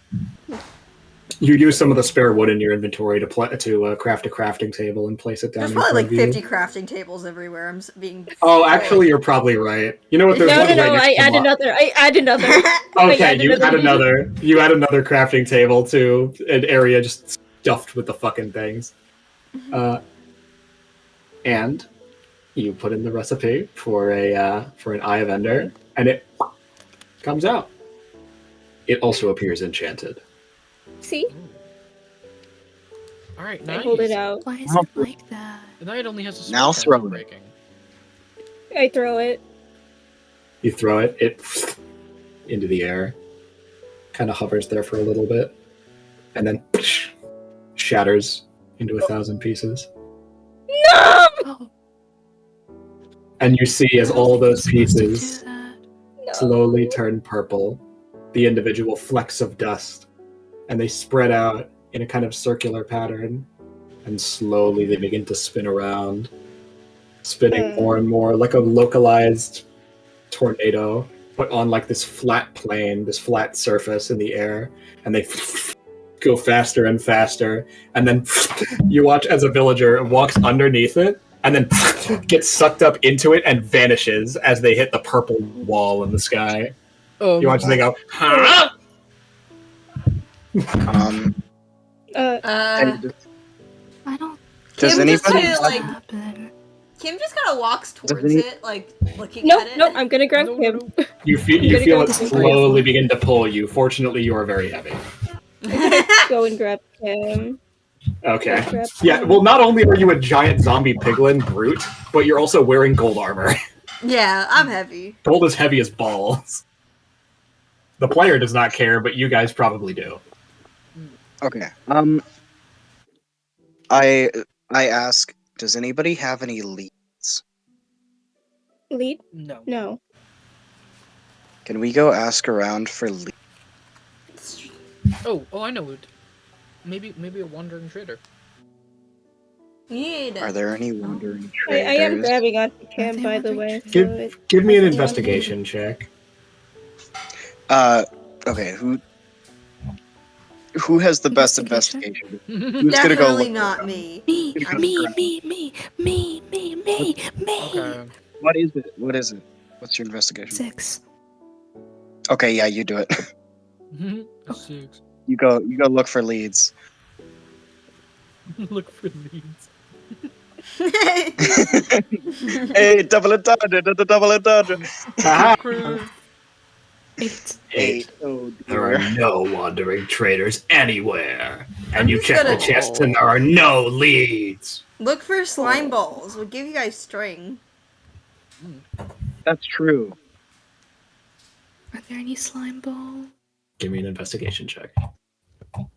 You use some of the spare wood in your inventory to craft a crafting table and place it down There's in probably front like of you. 50 crafting tables everywhere. I'm being. Oh, actually, you're probably right. You know what? There's No, one no, no. right I next to add mine. another. I add another. Okay, you add another. You add another crafting table to an area just stuffed with the fucking things, and you put in the recipe for an eye of ender, and it comes out. It also appears enchanted. See, All right, I nice. hold it out. Why is it like that? And now it only has a Now switch throw for it. breaking. I throw it. You throw it, it into the air, kind of hovers there for a little bit, and then shatters into 1,000 pieces. No. Oh, And you see as I don't all think those you're supposed to pieces do that. slowly turn purple, the individual flecks of dust, and they spread out in a kind of circular pattern, and slowly they begin to spin around, spinning more and more like a localized tornado, but on like this flat plane, this flat surface in the air, and they go faster and faster, and then you watch as a villager walks underneath it, and then gets sucked up into it and vanishes as they hit the purple wall in the sky. You watch as they go, huh? Hey, I don't does Kim just anybody? kinda, like- happen. Kim just kind of walks towards any- it, like looking Nope, at it. nope. I'm gonna grab No, him. no. You feel I'm gonna it go slowly begin to pull you. Fortunately, you are very heavy. Go and grab him. Okay. Grab Yeah, him. well, not only are you a giant zombie piglin brute, but you're also wearing gold armor. Yeah, I'm heavy. Gold is heavy as balls. The player does not care, but you guys probably do. Okay. I ask, does anybody have any leads? Lead? No. No. Can we go ask around for leads? Oh, I know it. Maybe a wandering trader. Need. Are there any wandering I am traders? grabbing onto Are him, they by the wandering way. So Give, give me an Yeah. investigation check. Okay. Who has the best Investigation? investigation? Who's gonna go Definitely look not around? me. Me, I'm me, around. me. Okay. What is it? What's your investigation? 6. Okay, yeah, you do it. A 6. You go look for leads. Look for leads. Hey, double entendre. Haha. 8. 8. Oh There are dear. no wandering traitors anywhere. And I'm you just check the gonna- chests and there are no leads. Look for slime balls. We'll give you guys string. That's true. Are there any slime balls? Give me an investigation check.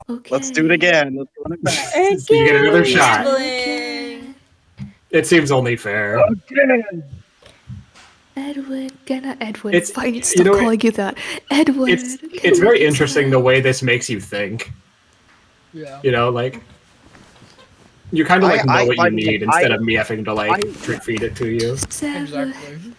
Okay. Let's do it again. Let's run it back. So you get another Again. shot. Gambling. It seems only fair. Edward, not Edward. It's- Fine, you stop know, calling you that. Edward. It's very interesting the way this makes you think. Yeah. You know, like you kind of like know what you need instead of me having to like drip feed it to you. 7. Exactly.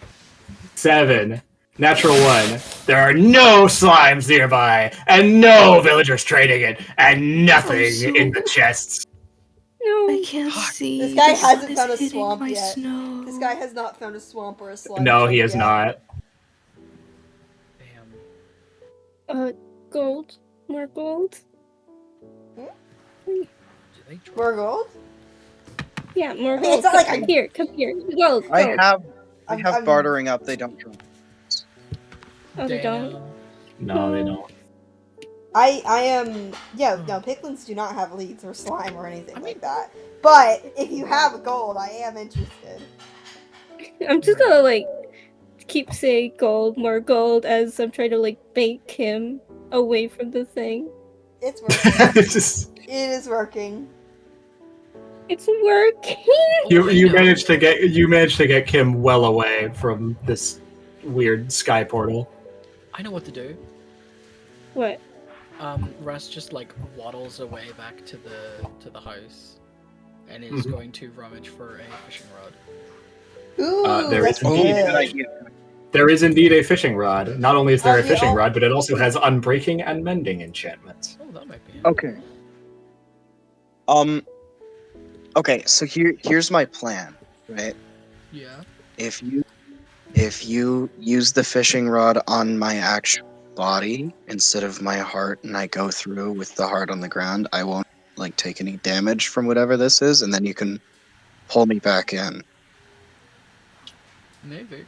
7. Natural 1. There are no slimes nearby, and no villagers trading it, and nothing in the chests. No. I can't see. This guy The sun hasn't is found a hitting swamp my yet. Snow. This guy has not found a swamp or a slime. No, he chunk has yet. not. Damn. Gold. More gold. Do they try? More gold? Yeah, more mean, gold. it's not like Come I- here. Come here. Gold. I Gold. have I'm- bartering up. They don't trust. Oh, they don't. No, they don't. I am. Yeah, no, piglins do not have leads or slime or anything like that. But if you have gold, I am interested. I'm just gonna like keep saying gold, more gold, as I'm trying to like bank him away from the thing. It's working. It's just It is working. It's working. you managed to get Kim well away from this weird sky portal. I know what to do. What? Russ just like waddles away back to the house, and is Mhm. going to rummage for a fishing rod. Ooh, There that's is indeed. Good good. idea. There is indeed a fishing rod. Not only is there a yeah, fishing I'll- rod, but it also has unbreaking and mending enchantments. Oh, that might be it. Okay. Okay, so here's my plan, right? Yeah. If you use the fishing rod on my actual body instead of my heart, and I go through with the heart on the ground, I won't like take any damage from whatever this is, and then you can pull me back in. Maybe.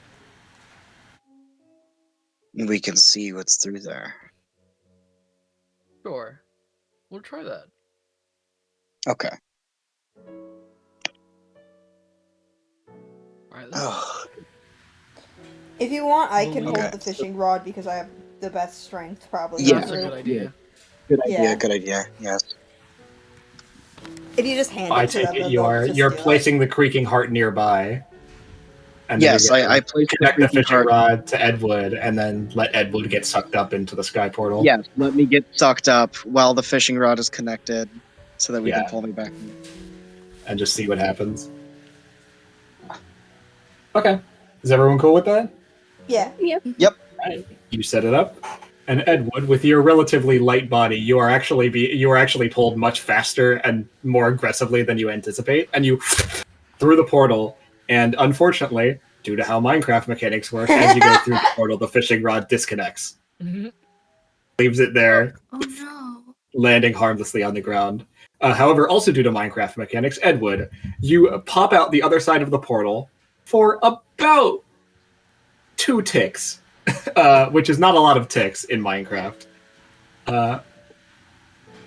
And we can see what's through there. Sure. We'll try that. Okay. Alright then. Oh, If you want, I can Okay. hold the fishing rod because I have the best strength, probably. Yeah. That's a good idea. good idea. Yeah. Good idea. Yes. If you just hand I it to take them, it then you're they'll just you're do it. placing the creaking heart nearby. And then Yes, you get to I placed the connect the creaking fishing heart. rod to Edwood, and then let Edwood get sucked up into the sky portal. Yes, let me get sucked up while the fishing rod is connected, so that we Yeah. can pull me back in. And just see what happens. Okay. Is everyone cool with that? Yeah. Right. You set it up, and Edwood, with your relatively light body, you are actually pulled much faster and more aggressively than you anticipate, and you through the portal. And unfortunately, due to how Minecraft mechanics work, as you go through the portal, the fishing rod disconnects, leaves it there, Oh no. landing harmlessly on the ground. However, also due to Minecraft mechanics, Edwood, you pop out the other side of the portal for about 2 ticks, which is not a lot of ticks in Minecraft. And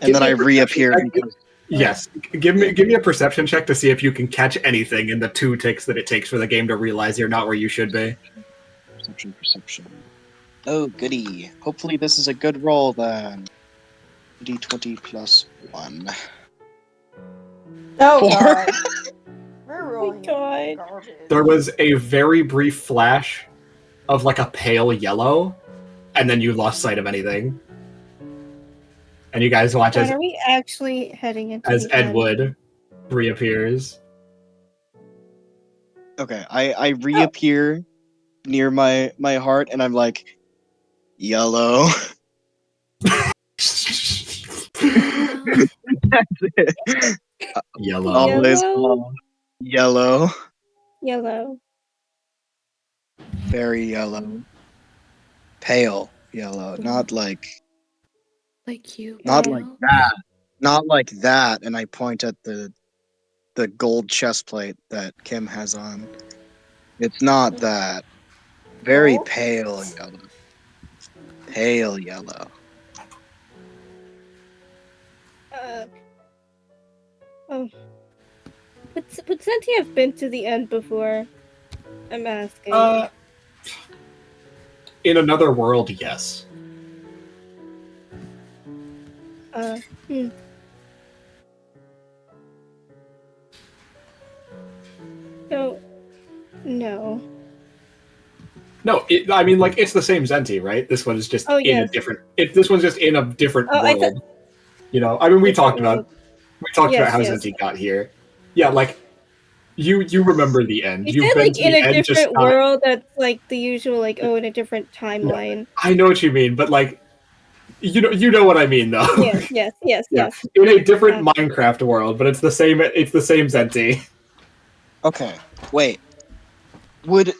Give then me I a reappear perception check. because Yes, give me a perception check to see if you can catch anything in the 2 ticks that it takes for the game to realize you're not where you should be. perception. Oh, goody. Hopefully this is a good roll then. D20 plus 1. Oh 4. god. We're rolling God. garbage. There was a very brief flash of like a pale yellow, and then you lost sight of anything. And you guys watch When are we actually heading into as the end? Edwood reappears. Okay, I reappear near my heart, and I'm like, yellow. That's it. Yellow. Always Yellow. yellow. Yellow. Very yellow. Pale yellow. Not like You. Not Bill. like that. Not like that. And I point at the gold chest plate that Kim has on. It's not that. Very Gold? pale yellow. Pale yellow. Oh. But since you have been to the end before, I'm asking. In another world, yes. Hmm. No. No. No, I mean, like, it's the same Zenti, right? This one is just Oh, in a yes. different. This one's just in a different Oh, I world. thought. You know, I mean, we Different talked about world. how Yes. Zenti got here. Yeah, like you remember the end. You You've said been like to in the a end, just different not. world that's like the usual like in a different timeline. I know what you mean, but like, you know what I mean, though. Yes. Yeah, in a different Minecraft world, but it's the same. It's the same Zenti. Okay, wait. Would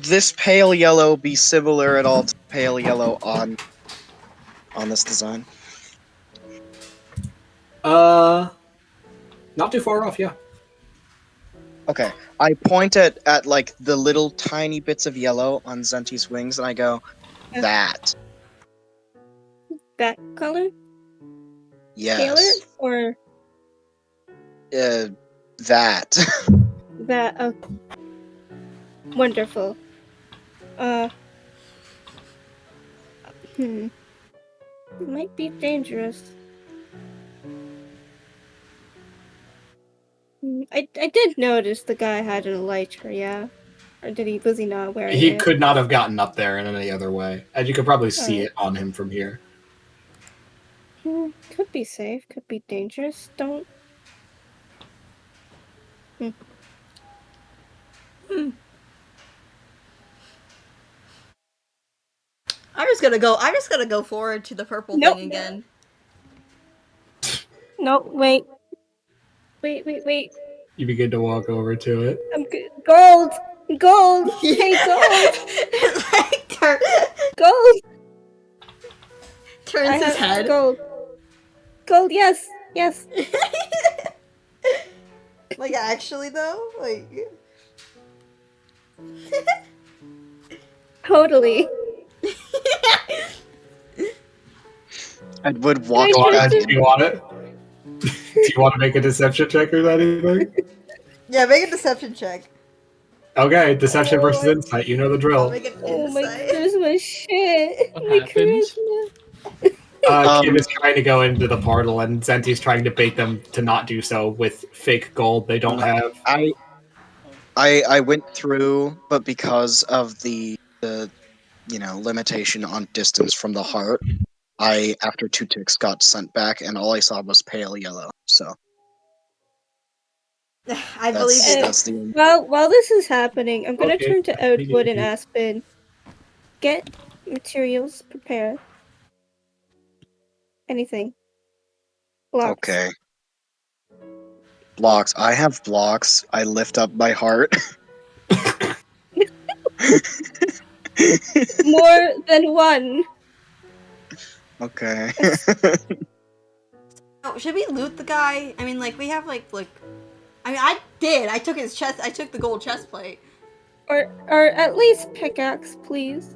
this pale yellow be similar at all to pale yellow on this design? Not too far off. Yeah. Okay, I point at like the little tiny bits of yellow on Zenti's wings, and I go, that. That color? Yes. Paler or That. that? Oh, wonderful. It might be dangerous. I did notice the guy had an elytra, yeah. Or was he not wearing He it? could not have gotten up there in any other way, and you could probably see Oh. it on him from here. Could be safe, could be dangerous. Don't. I'm just gonna go forward to the purple Nope. thing again. No, wait. You begin to walk over to it. I'm good. Gold! Hey, gold! Like, Gold! turns his head. Gold, yes! Like, actually though, like. Totally. I would walk Can I back. Do you want it? Do you want to make a deception check or anything? Yeah, make a deception check. Okay, deception versus insight. You know the I'll drill. make an Oh my insight. charisma shit. What My happened? charisma. Kim is trying to go into the portal, and Zenti's trying to bait them to not do so with fake gold they don't have. I went through, but because of the limitation on distance from the heart, I after 2 ticks got sent back, and all I saw was pale yellow. So I believe it. that's the While this is happening, I'm gonna Okay. turn to Outwood and Aspen. Get materials, prepare. Anything. Blocks. okay. Blocks. I have blocks. I lift up my heart. More than one. Okay. Oh, should we loot the guy? I mean, like, we have like. I mean, I did. I took his chest. I took the gold chest plate. Or at least pickaxe, please.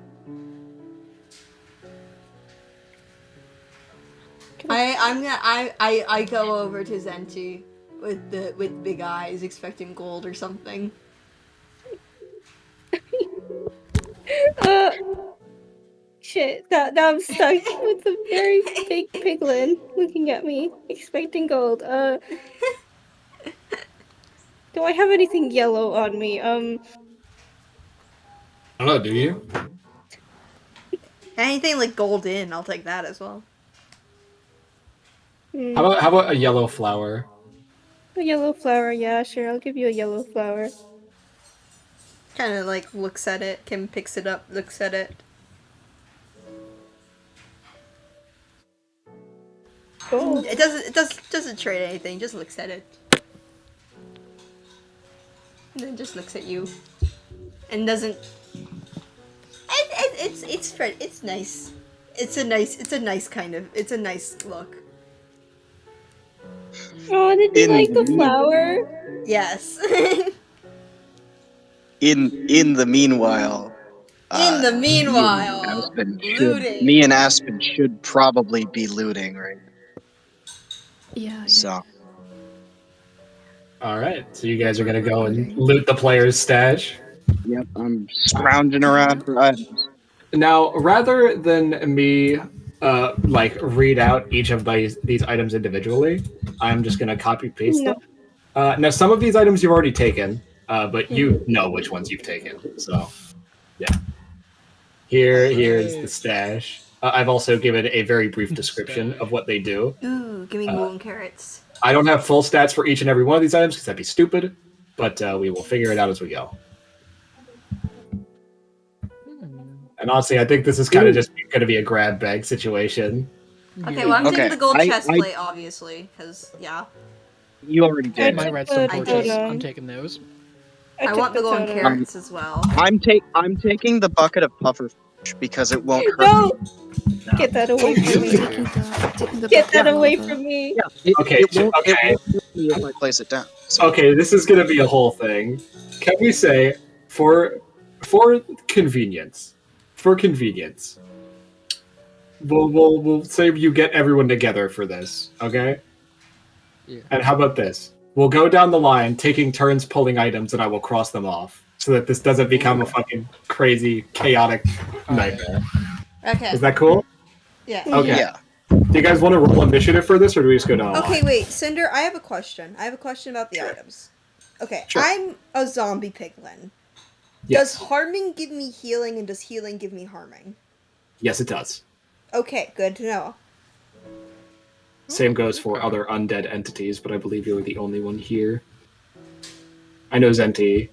I go over to Zenti with big eyes, expecting gold or something. Shit. Now I'm stuck with a very big piglin looking at me, expecting gold. Do I have anything yellow on me? I don't know, do you? Anything like gold in, I'll take that as well. How about a yellow flower? A yellow flower, yeah, sure. I'll give you a yellow flower. Kind of like looks at it. Kim picks it up, looks at it. Gold. It doesn't trade anything. Just looks at it, and then just looks at you, and doesn't. It's nice. It's a nice kind of. It's a nice look. Oh, did you like the flower? Yes. In the meanwhile, In the meanwhile, looting. Me and Aspen should probably be looting, right? Yeah. So All right, so you guys are We're gonna go and looting. loot the player's stash. yep, I'm scrounging around for items. Now, rather than me like read out each of these items individually, I'm just gonna copy paste No. them. Now, some of these items you've already taken, but you know which ones you've taken. So, yeah. Here's the Alright. stash. I've also given a very brief description of what they do. Ooh, give me golden carrots. I don't have full stats for each and every one of these items because that'd be stupid, but we will figure it out as we go. And honestly, I think this is kind of just going to be a grab bag situation. Okay, well, I'm taking Okay, the gold I- chest plate, obviously, because, yeah. You already did. My took redstone the torches. totem. I'm taking those. I took want the golden totem. carrots as well. I'm taking the bucket of pufferfish because it won't hurt No! me. Get that away from You're me. taking the Get that bucket away lava. from me. Yeah, Okay, it won't okay. hurt me if I place it down. So Okay, this is going to be a whole thing. Can we say for convenience, we'll say you get everyone together for this, okay? Yeah. And how about this? We'll go down the line, taking turns pulling items, and I will cross them off, so that this doesn't become a fucking crazy, chaotic nightmare. Okay. Is that cool? Yeah. Okay. yeah. Do you guys want to roll initiative for this, or do we just go down the Okay, line? wait, Cinder, I have a question. I have a question about the items. Okay, Sure. I'm a zombie piglin. Yes. Does harming give me healing, and does healing give me harming? Yes, it does. Okay, good to know. Same goes for other undead entities, but I believe you're the only one here. I know Zenti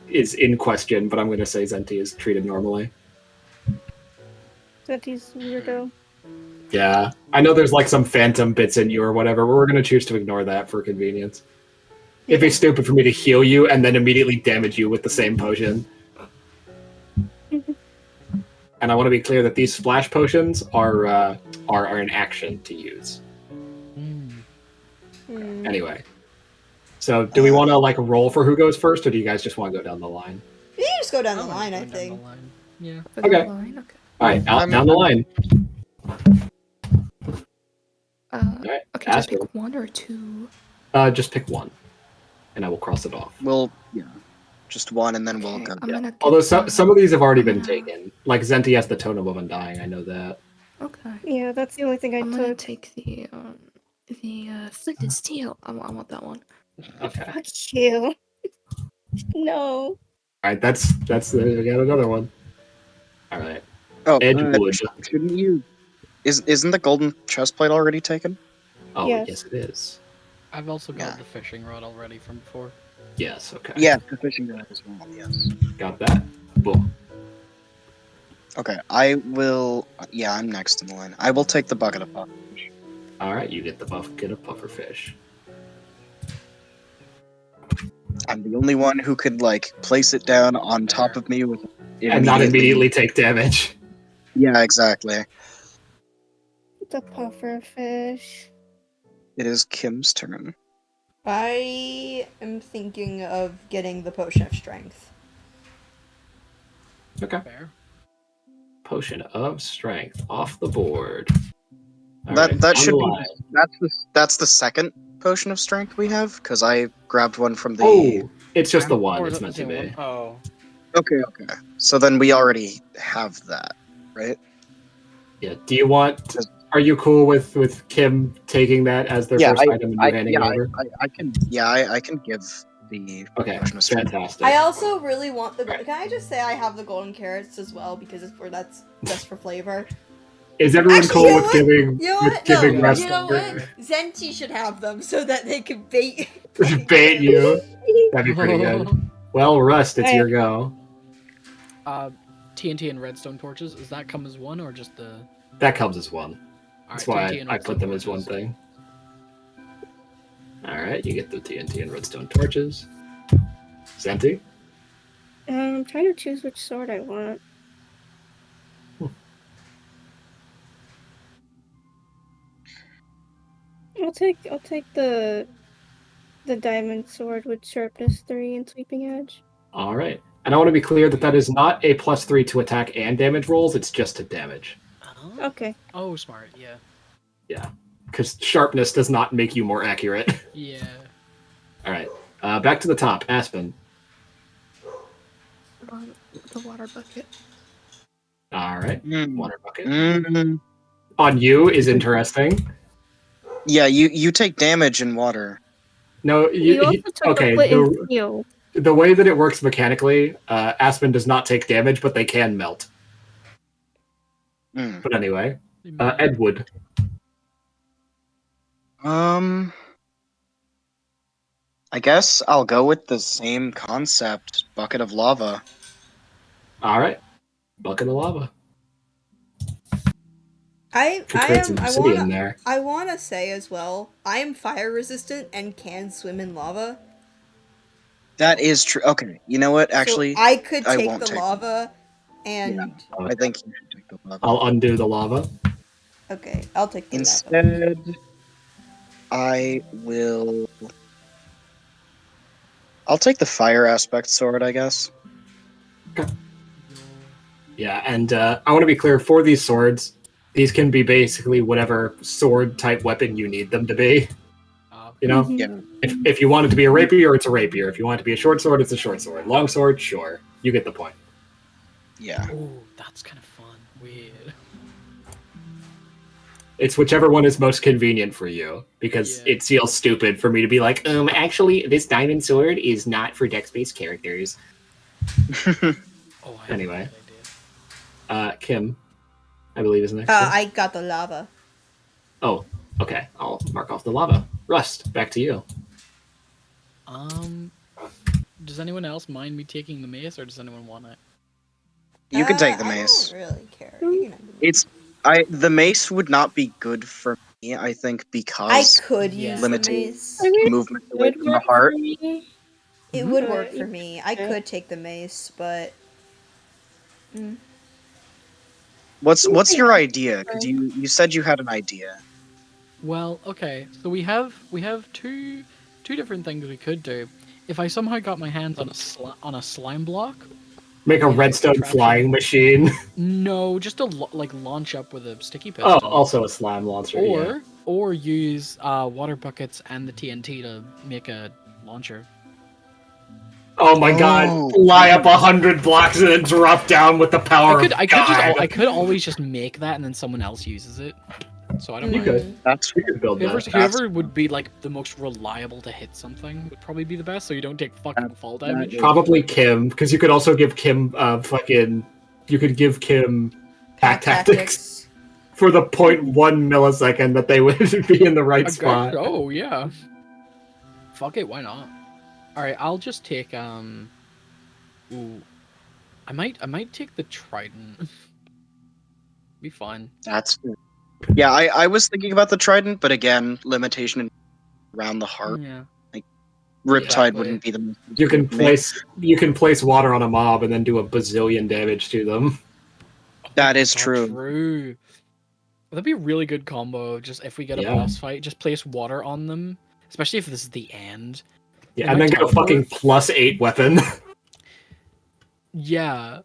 is in question, but I'm going to say Zenti is treated normally. Zenti's weirdo. Yeah. I know there's like some phantom bits in you or whatever, but we're going to choose to ignore that for convenience. It'd be stupid for me to heal you and then immediately damage you with the same potion. And I want to be clear that these splash potions are an action to use. Anyway. So, do we want to like roll for who goes first, or do you guys just want to go down the line? You can just go down the I'm line, I going down think. the line. Yeah. For the Okay. line? Okay. All right, down the line. right, Okay, do I Aspen. pick one or two? Just pick one, and I will cross it off. We'll just one, and then we'll go. I'm gonna get Although some of these have already been Yeah. taken. Like Zenti has the Totem of Undying, I know that. Okay. Yeah, that's the only thing I I'm gonna took. take the flint and steel. I want that one. Okay. Fuck you. No. All right, that's we got another one. All right, Oh, Edgewood. shouldn't you? Isn't the golden chest plate already taken? Oh, Yes. yes, it is. I've also got Yeah. the fishing rod already from before. Yes, okay. Yeah, the fishing rod as well. Yes. Got that. Boom. Okay, I will. Yeah, I'm next in the line. I will take the bucket of pufferfish. All right, you get the bucket of pufferfish. I'm the only one who could like place it down on top of me with And not immediately take damage. Yeah, exactly. The puffer fish. It is Kim's turn. I am thinking of getting the potion of strength. Okay. Fair. Potion of strength off the board. All That right, that down should the be line. that's the second potion of strength we have because I grabbed one from the. Oh, it's just the one. Or is It's it meant the to same be. one? Oh. Okay. So then we already have that, right? Yeah. Do you want? Are you cool with Kim taking that as their first item and you handing it over? I can. Yeah, I can give the Okay, potion of strength. fantastic. I also really want the. Can I just say I have the golden carrots as well because that's just for flavor. Is everyone Actually, cool you know with what? giving You know with what? giving No, rest you know what? Zenti should have them so that they can bait. bait you? That'd be pretty good. Well, Rust, it's your go. TNT and redstone torches. Does that come as one or just the? That comes as one. That's Alright, why TNT and I put redstone them as one torches. thing. All right, you get the TNT and redstone torches. Zenti? I'm trying to choose which sword I want. I'll take the diamond sword with sharpness 3 and sweeping edge. All right. And I want to be clear that that is not a +3 to attack and damage rolls, it's just to damage. Oh. Okay. Oh, smart. Yeah. Yeah. Because sharpness does not make you more accurate. Yeah. Alright. Back to the top. Aspen. The water bucket. Alright. Mm. Water bucket. Mm. On you is interesting. Yeah, you take damage in water. No, You also took okay. a flint and steel. The way that it works mechanically, Aspen does not take damage, but they can melt. Mm. But anyway, Edward. I guess I'll go with the same concept. Bucket of lava. Alright. Bucket of lava. I Create some obsidian there. wanna say as well, I am fire resistant and can swim in lava. That is true. Okay, you know what? Actually, so I could I take won't the take lava, and I think you should take the lava. I'll undo the lava. okay, I'll take the lava. Instead, I'll take the fire aspect sword, I guess. Yeah, and I want to be clear, for these swords, these can be basically whatever sword type weapon you need them to be. You know? Mhm. Yeah. If you want it to be a rapier, it's a rapier. If you want it to be a short sword, it's a short sword. Long sword, sure. You get the point. Yeah. Oh, that's kind of fun. Weird. It's whichever one is most convenient for you, because Yeah. it feels stupid for me to be like, actually, this diamond sword is not for dex-based characters. Oh, I Anyway. have a good idea. Kim, I believe is next. I got the lava. Oh, okay. I'll mark off the lava. Rust, back to you. Does anyone else mind me taking the mace, or does anyone want it? You can take the I mace. don't really care. You can have the mace. The mace would not be good for me, I think, I because could Yeah. use the limited mace. I mean, movement it away would from the work for heart. me. It Mhm. would work for you me. I could- could take the mace, but What's your idea? Because you said you had an idea. Well, okay. So we have two different things we could do. If I somehow got my hands on a slime block. Make a Yeah, redstone contraption. flying machine. No, just to launch up with a sticky piston. Oh, also a slime launcher. Yeah. Or use water buckets and the TNT to make a launcher. Oh my god! Oh. Fly up 100 blocks and then drop down with the power of God. I could always just make that and then someone else uses it. So I don't You mind. could. That's You could build that. Whoever would be like the most reliable to hit something would probably be the best, so you don't take fucking fall damage. is- Probably Kim, because you could also give Kim You could give Kim pack tactics for the 0.1 millisecond that they would be in the right spot. Oh yeah. Fuck it, why not? Alright, I'll just take ooh. I might take the trident. Be fine. That's yeah. I was thinking about the trident, but again, limitation around the heart. Yeah. Riptide Exactly. wouldn't be the most You can for me. place water on a mob and then do a bazillion damage to them. That is That's true. True. That'd be a really good combo. Just if we get a Yeah. boss fight, just place water on them. Especially if this is the end. Yeah, They and might then get a fucking teleport. +8 weapon. Yeah.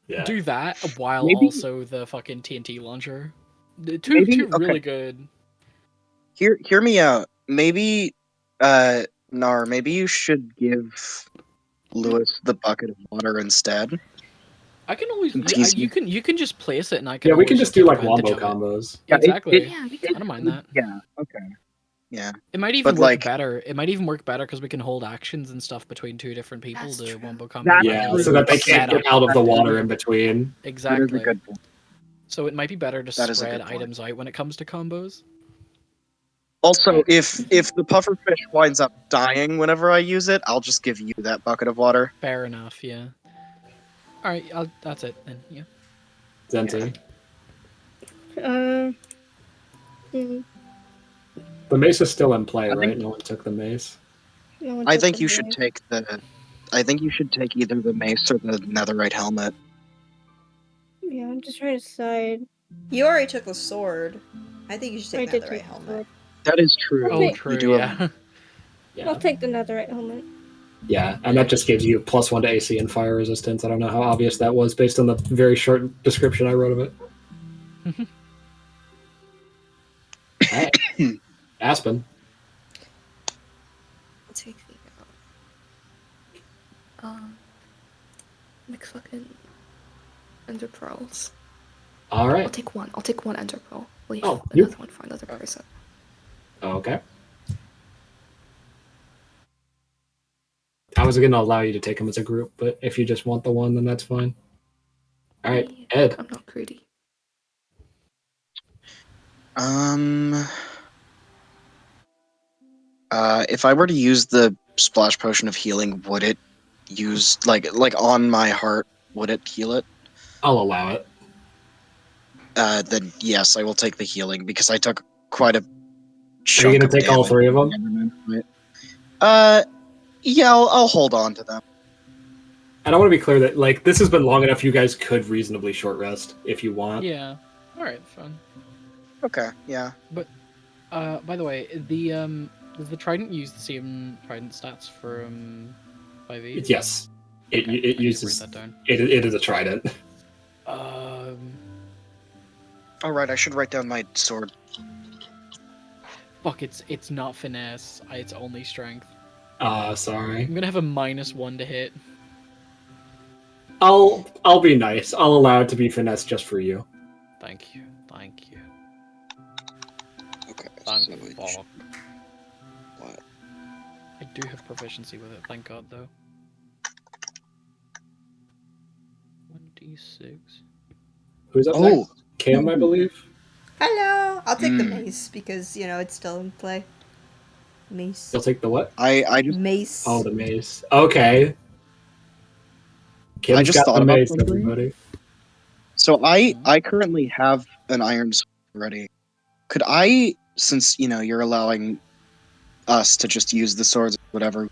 Yeah. Do that while Maybe- also the fucking TNT launcher. Two Maybe- really okay. good. Hear me out. Maybe, Nar, maybe you should give Lewis the bucket of water instead. I can always Since yeah, he's- you can just place it and I can Yeah, we can always just do take like advantage wombo of it. combos. Yeah, Exactly. Yeah, we I could. don't mind that. Yeah. Okay. Yeah. It might even But, work like- better. It might even work better because we can hold actions and stuff between two different people That's to true. wombo combo. That's Yeah, true. so that they Set can't get up. out of the water in between. That Exactly. is a good point. So it might be better to That is a spread good point. items out when it comes to combos. Also, if the pufferfish winds up dying whenever I use it, I'll just give you that bucket of water. Fair enough, yeah. Alright, that's it then, yeah. Zenti. Hmm, The mace is still in play, I right? think- No one took the mace. no one I took think the you should mace. take either the mace or the netherite helmet. Yeah, I'm just trying to decide. You already took the sword. I think you should I take did that take right the helmet. sword. That is true. Okay. Oh, true, You do have- yeah. Yeah. I'll take the netherite helmet. Yeah, and that just gives you +1 to AC and fire resistance. I don't know how obvious that was based on the very short description I wrote of it. Alright. Aspen. I'll take the like fucking ender pearls. Alright. I'll take one. I'll take one ender pearl. Leave Oh, another one for another person. Okay. I was going to allow you to take them as a group, but if you just want the one, then that's fine. Alright, Ed. I'm not greedy. If I were to use the splash potion of healing, would it use like on my heart? Would it heal it? I'll allow it. Then yes, I will take the healing because I took quite a Are chunk you going of to take all damage. 3 of them? Yeah, I'll hold on to them. And I want to be clear that like this has been long enough. You guys could reasonably short rest if you want. Yeah. All right. Fun. Okay, yeah. But by the way, does the trident use the same trident stats for 5e? Yes, it Okay, I need to uses. write that down. It is a trident. All right, I should write down my sword. Fuck! It's not finesse. It's only strength. Sorry. I'm gonna have a -1 to hit. I'll be nice. I'll allow it to be finesse just for you. Thank you. Thank you. Okay. Thank so fuck. what? I do have proficiency with it. Thank God, though. 1d6. Who's up Oh, next? Cam, I believe. Hello. I'll take the Mm. mace because it's still in play. Mace. You'll take the what? I just Mace. Oh, the mace. Okay. Kim's just got thought the about mace, something. everybody. So I currently have an iron sword already. Could I, since you're allowing us to just use the swords, whatever,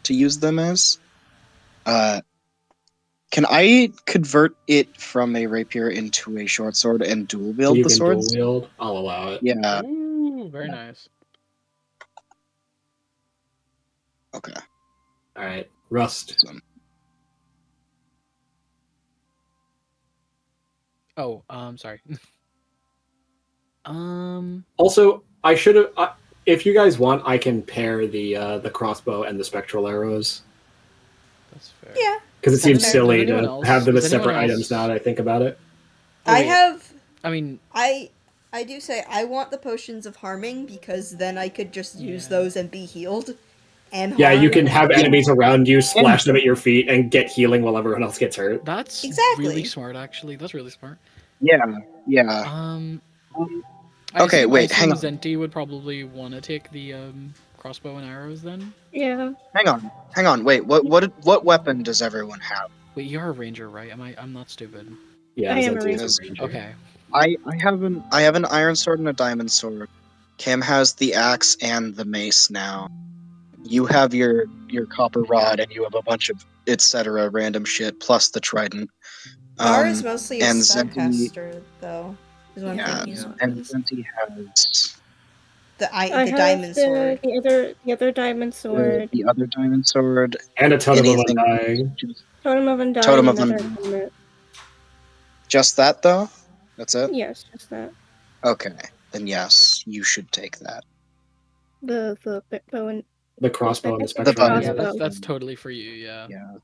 to use them as, can I convert it from a rapier into a short sword and dual So wield you the can dual swords? wield. I'll allow it. Yeah. Ooh, very nice. Okay. All right, Rust. So, Oh, sorry. Also, I should have. If you guys want, I can pair the crossbow and the spectral arrows That's fair. Yeah. because it seems Does silly anyone to else- have them as does anyone separate items. else- Now that I think about it. I Okay, have. I mean, I do say I want the potions of harming because then I could just use Yeah. those and be healed. And Yeah, you harm. can have Yeah. enemies around you, splash them at your feet, and get healing while everyone else gets hurt. that's Exactly. really smart, actually. That's really smart. yeah. Yeah. Okay, I wait, hang assume on. Zenti would probably want to take the crossbow and arrows then. Yeah. Hang on. Wait. What weapon does everyone have? Wait, you're a ranger, right? I'm not stupid. Yeah, I am a Zenti is ranger. Okay. I have an iron sword and a diamond sword. Cam has the axe and the mace now. You have your copper rod and you have a bunch of etc. random shit plus the trident. Gar is mostly a and Zenti, spellcaster, though. Is what I'm yeah, thinking. and Zenti has The I the have diamond sword. the other diamond sword, the other diamond sword. and a totem of Anything? undying. totem of undying, Totem of another Undying. helmet. Just that though? That's it? Yes, just that. Okay. Then yes, you should take that. The bow and The crossbow and the I said spectral bow, arrows. Yeah, crossbow. that's totally for you. Yeah. Yeah,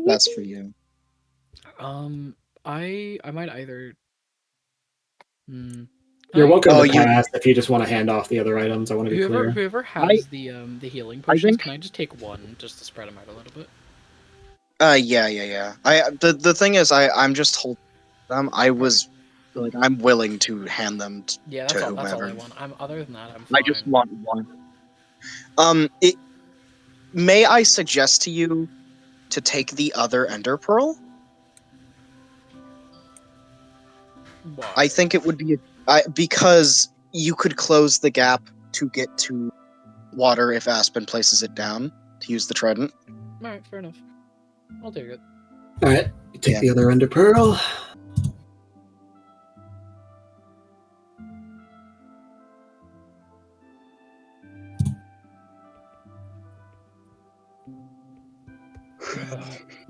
that's for you. I might either. You're welcome Oh, to pass if you just want to hand off the other items. I want to be clear. Whoever has the healing potions, think- can I just take one just to spread them out a little bit? Yeah. The thing is, I'm just holding them. I was like, I'm willing to hand them Yeah, to that's all. whomever. That's all I want. Other than that, I'm fine. I just want one. May I suggest to you to take the other Ender Pearl? Why? I think it would be because you could close the gap to get to water if Aspen places it down to use the trident. All right, fair enough. I'll take it. All right, you take Yeah. the other ender pearl.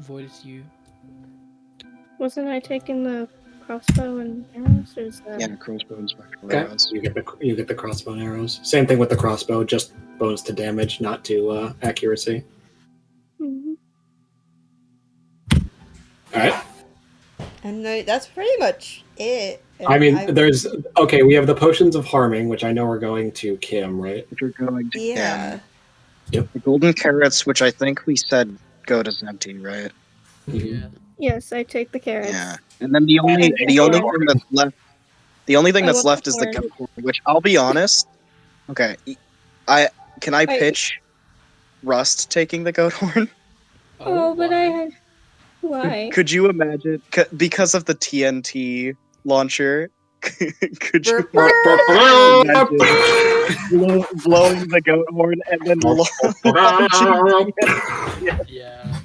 Void, it's you. Wasn't I taking the crossbow and arrows, or is that? Yeah, crossbow and spectral Okay, arrows. you get the crossbow and arrows. Same thing with the crossbow, just bonus to damage, not to accuracy. Mhm. All right. And that's pretty much it. And I mean, there's okay. We have the potions of harming, which I know are going to Kim, right? Which are going to yeah. Cam. The golden carrots, which I think we said go to Zenti, right? Yeah. Yes, I take the carrots. Yeah. And then the only And the only horn. thing that's left I that's want left the is the horn. goat horn, which I'll be honest. Okay. Can I pitch Rust taking the goat horn? Oh, but I why? had. Why? Could you imagine because of the TNT launcher? Could you imagine blowing the goat horn and then launching? Yeah.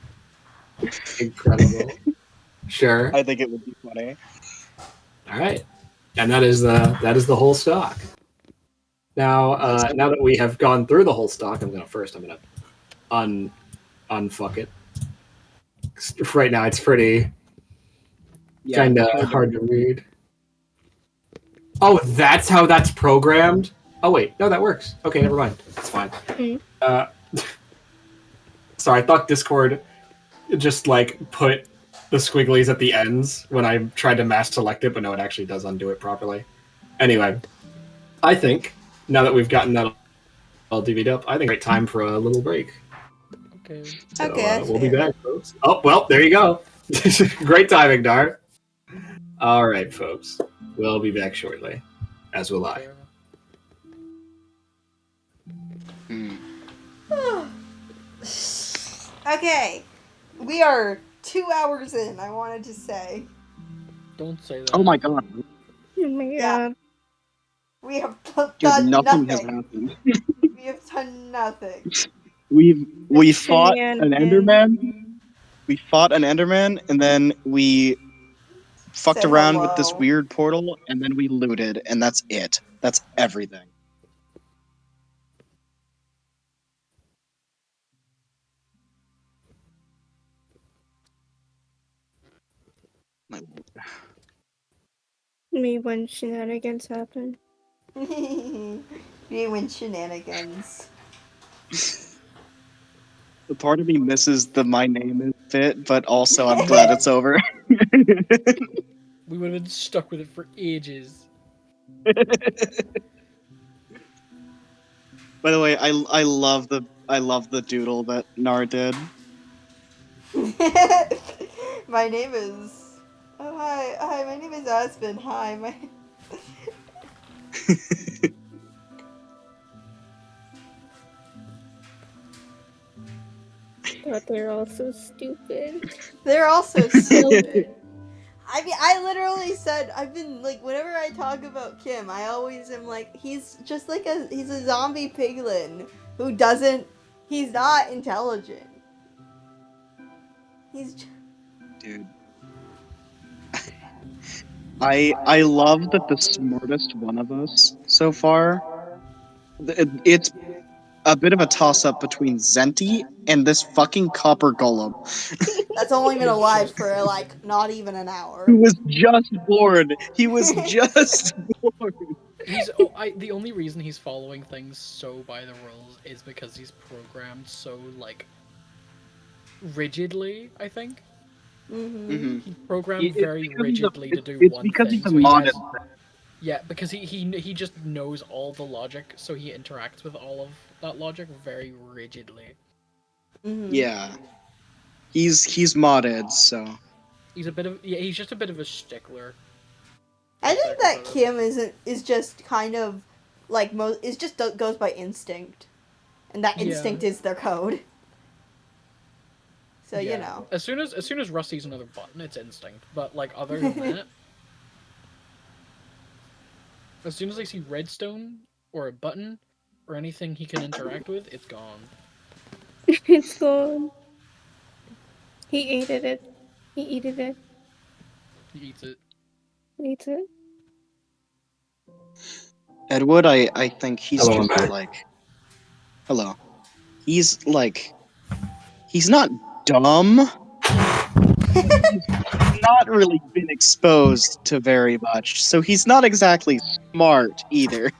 Incredible. Sure. I think it would be funny. All right, and that is the whole stock. Now, now that we have gone through the whole stock, I'm gonna unfuck it. Right now, it's pretty kind of hard to read. Oh, that's how that's programmed. Oh wait, no, that works. Okay, never mind. It's fine. Sorry, I thought Discord just like put the squigglies at the ends when I tried to mass select it, but no, it actually does undo it properly. Anyway, I think now that we've gotten that all divvied up, I think it's time for a little break. Okay. So, Okay, we'll be back, folks. Oh, well, there you go. Great timing, Dar. All right, folks. We'll be back shortly, as will I. Okay, we are 2 hours in. I wanted to say Don't say that. Oh my god. Oh my Yeah. god. we have Dude, done nothing has nothing. happened. We have done nothing. We fought an Shenanigans. Enderman. We fought an Enderman, and then we fucked Said around with this hello. weird portal, and then we looted, and that's it. That's everything. Me when shenanigans happen. We win shenanigans. The part of me misses the my name is bit, but also I'm glad it's over. We would have been stuck with it for ages. By the way, I love the doodle that Nar did. My name is. Oh hi, my name is Aspen. Hi, my. But they're all so stupid. They're also stupid. I mean, I literally said I've been like whenever I talk about Kim, I always am like he's just like he's a zombie piglin who doesn't. He's not intelligent. He's. Dude. I love that the smartest one of us so far. It's a bit of a toss-up between Zenti and this fucking copper golem. That's only been alive for like not even an hour. Who was just born. He was just born. The only reason he's following things so by the rules is because he's programmed so like rigidly, I think. Mm-hmm. He's programmed very rigidly to do it's one because thing. he's a So he modded. has, yeah, because he just knows all the logic, so he interacts with all of that logic very rigidly. Mm-hmm. Yeah. He's modded, so He's just a bit of a stickler. I think that Kim is just kind of like goes by instinct, and that instinct is their code. So you know. As soon as Russ sees another button, it's instinct. But like other than that, as soon as I see redstone or a button or anything he can interact with, it's gone. It's gone. He ate it. He eated it. He eats it. He eats it. Edward, I think he's Hello, just I'm back. like hello. He's like he's not dumb. He's not really been exposed to very much, so he's not exactly smart either.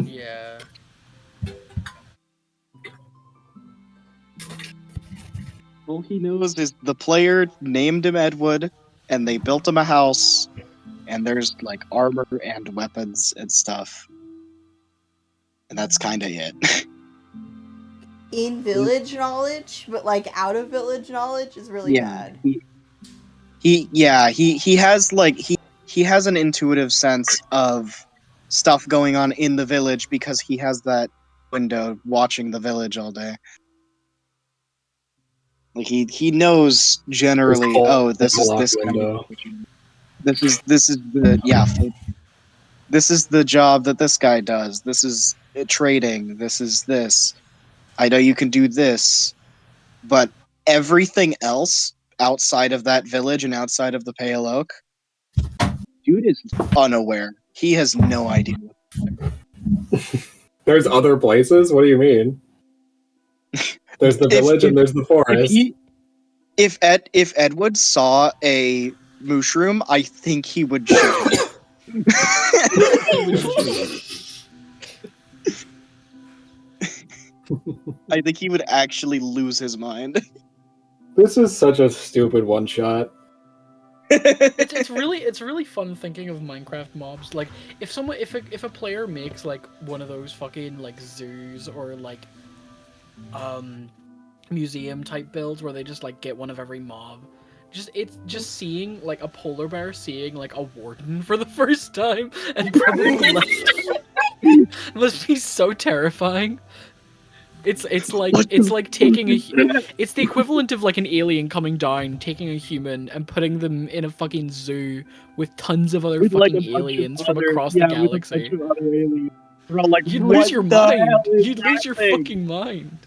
Yeah. All he knows is the player named him Edward, and they built him a house, and there's like armor and weapons and stuff. And that's kind of it. In village knowledge, but like out of village knowledge is really Yeah. bad. He has like he has an intuitive sense of stuff going on in the village because he has that window watching the village all day. Like he knows generally. This is locked this window. this is this is the job that this guy does. This is trading. This is this. I know you can do this, but everything else outside of that village and outside of the Pale Oak, dude is unaware. He has no idea. There's other places? What do you mean? There's the village and there's the forest. If Edward saw a mushroom, I think he would shoot him. I think he would actually lose his mind. This is such a stupid one shot. It's really fun thinking of Minecraft mobs. Like if a player makes like one of those fucking like zoos or like museum type builds where they just like get one of every mob. It's just seeing like a polar bear seeing like a warden for the first time and probably must be so terrifying. It's like taking it's the equivalent of like an alien coming down, taking a human and putting them in a fucking zoo with tons of other With, fucking like, aliens from across the galaxy. With a bunch of other aliens. We're all like, You'd lose your mind. You'd that lose your thing? fucking mind.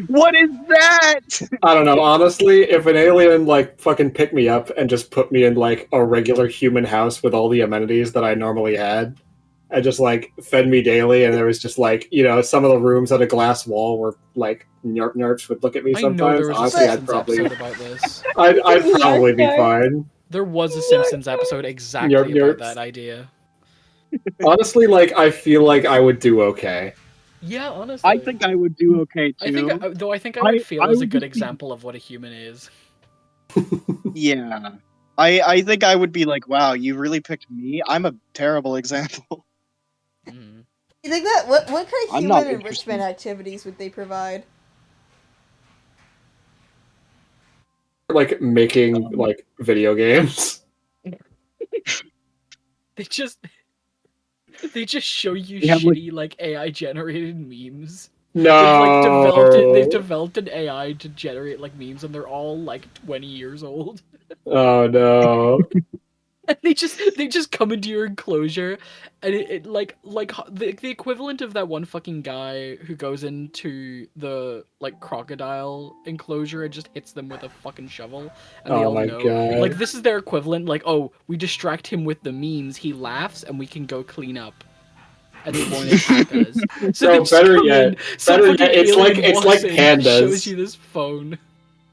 What is that? I don't know, honestly, if an alien like fucking picked me up and just put me in like a regular human house with all the amenities that I normally had, and just like fed me daily, and there was just like, you know, some of the rooms had a glass wall where like nerps would look at me I know sometimes. there was Honestly, a I'd Simpsons probably episode about this. I'd probably be fine. There was a Simpsons episode exactly about that idea. Honestly, like I feel like I would do okay. Yeah, honestly. I think I would do okay too. I think I would feel as a good example of what a human is. Yeah. I think I would be like, wow, you really picked me? I'm a terrible example. Mm. You think that what kind of I'm not human interested. enrichment activities would they provide? Like making like video games. They just show you They have, shitty like AI generated memes. No. They've developed an AI to generate like memes and they're all like 20 years old. Oh no. And they just come into your enclosure, and it like the equivalent of that one fucking guy who goes into the like crocodile enclosure and just hits them with a fucking shovel, and they Oh all my know. God. Like this is their equivalent. Like, oh, we distract him with the memes, he laughs, and we can go clean up. And they won't attack us. So No, they just better come yet. in, some Better fucking yet, it's alien like walks in, pandas. shows you this phone.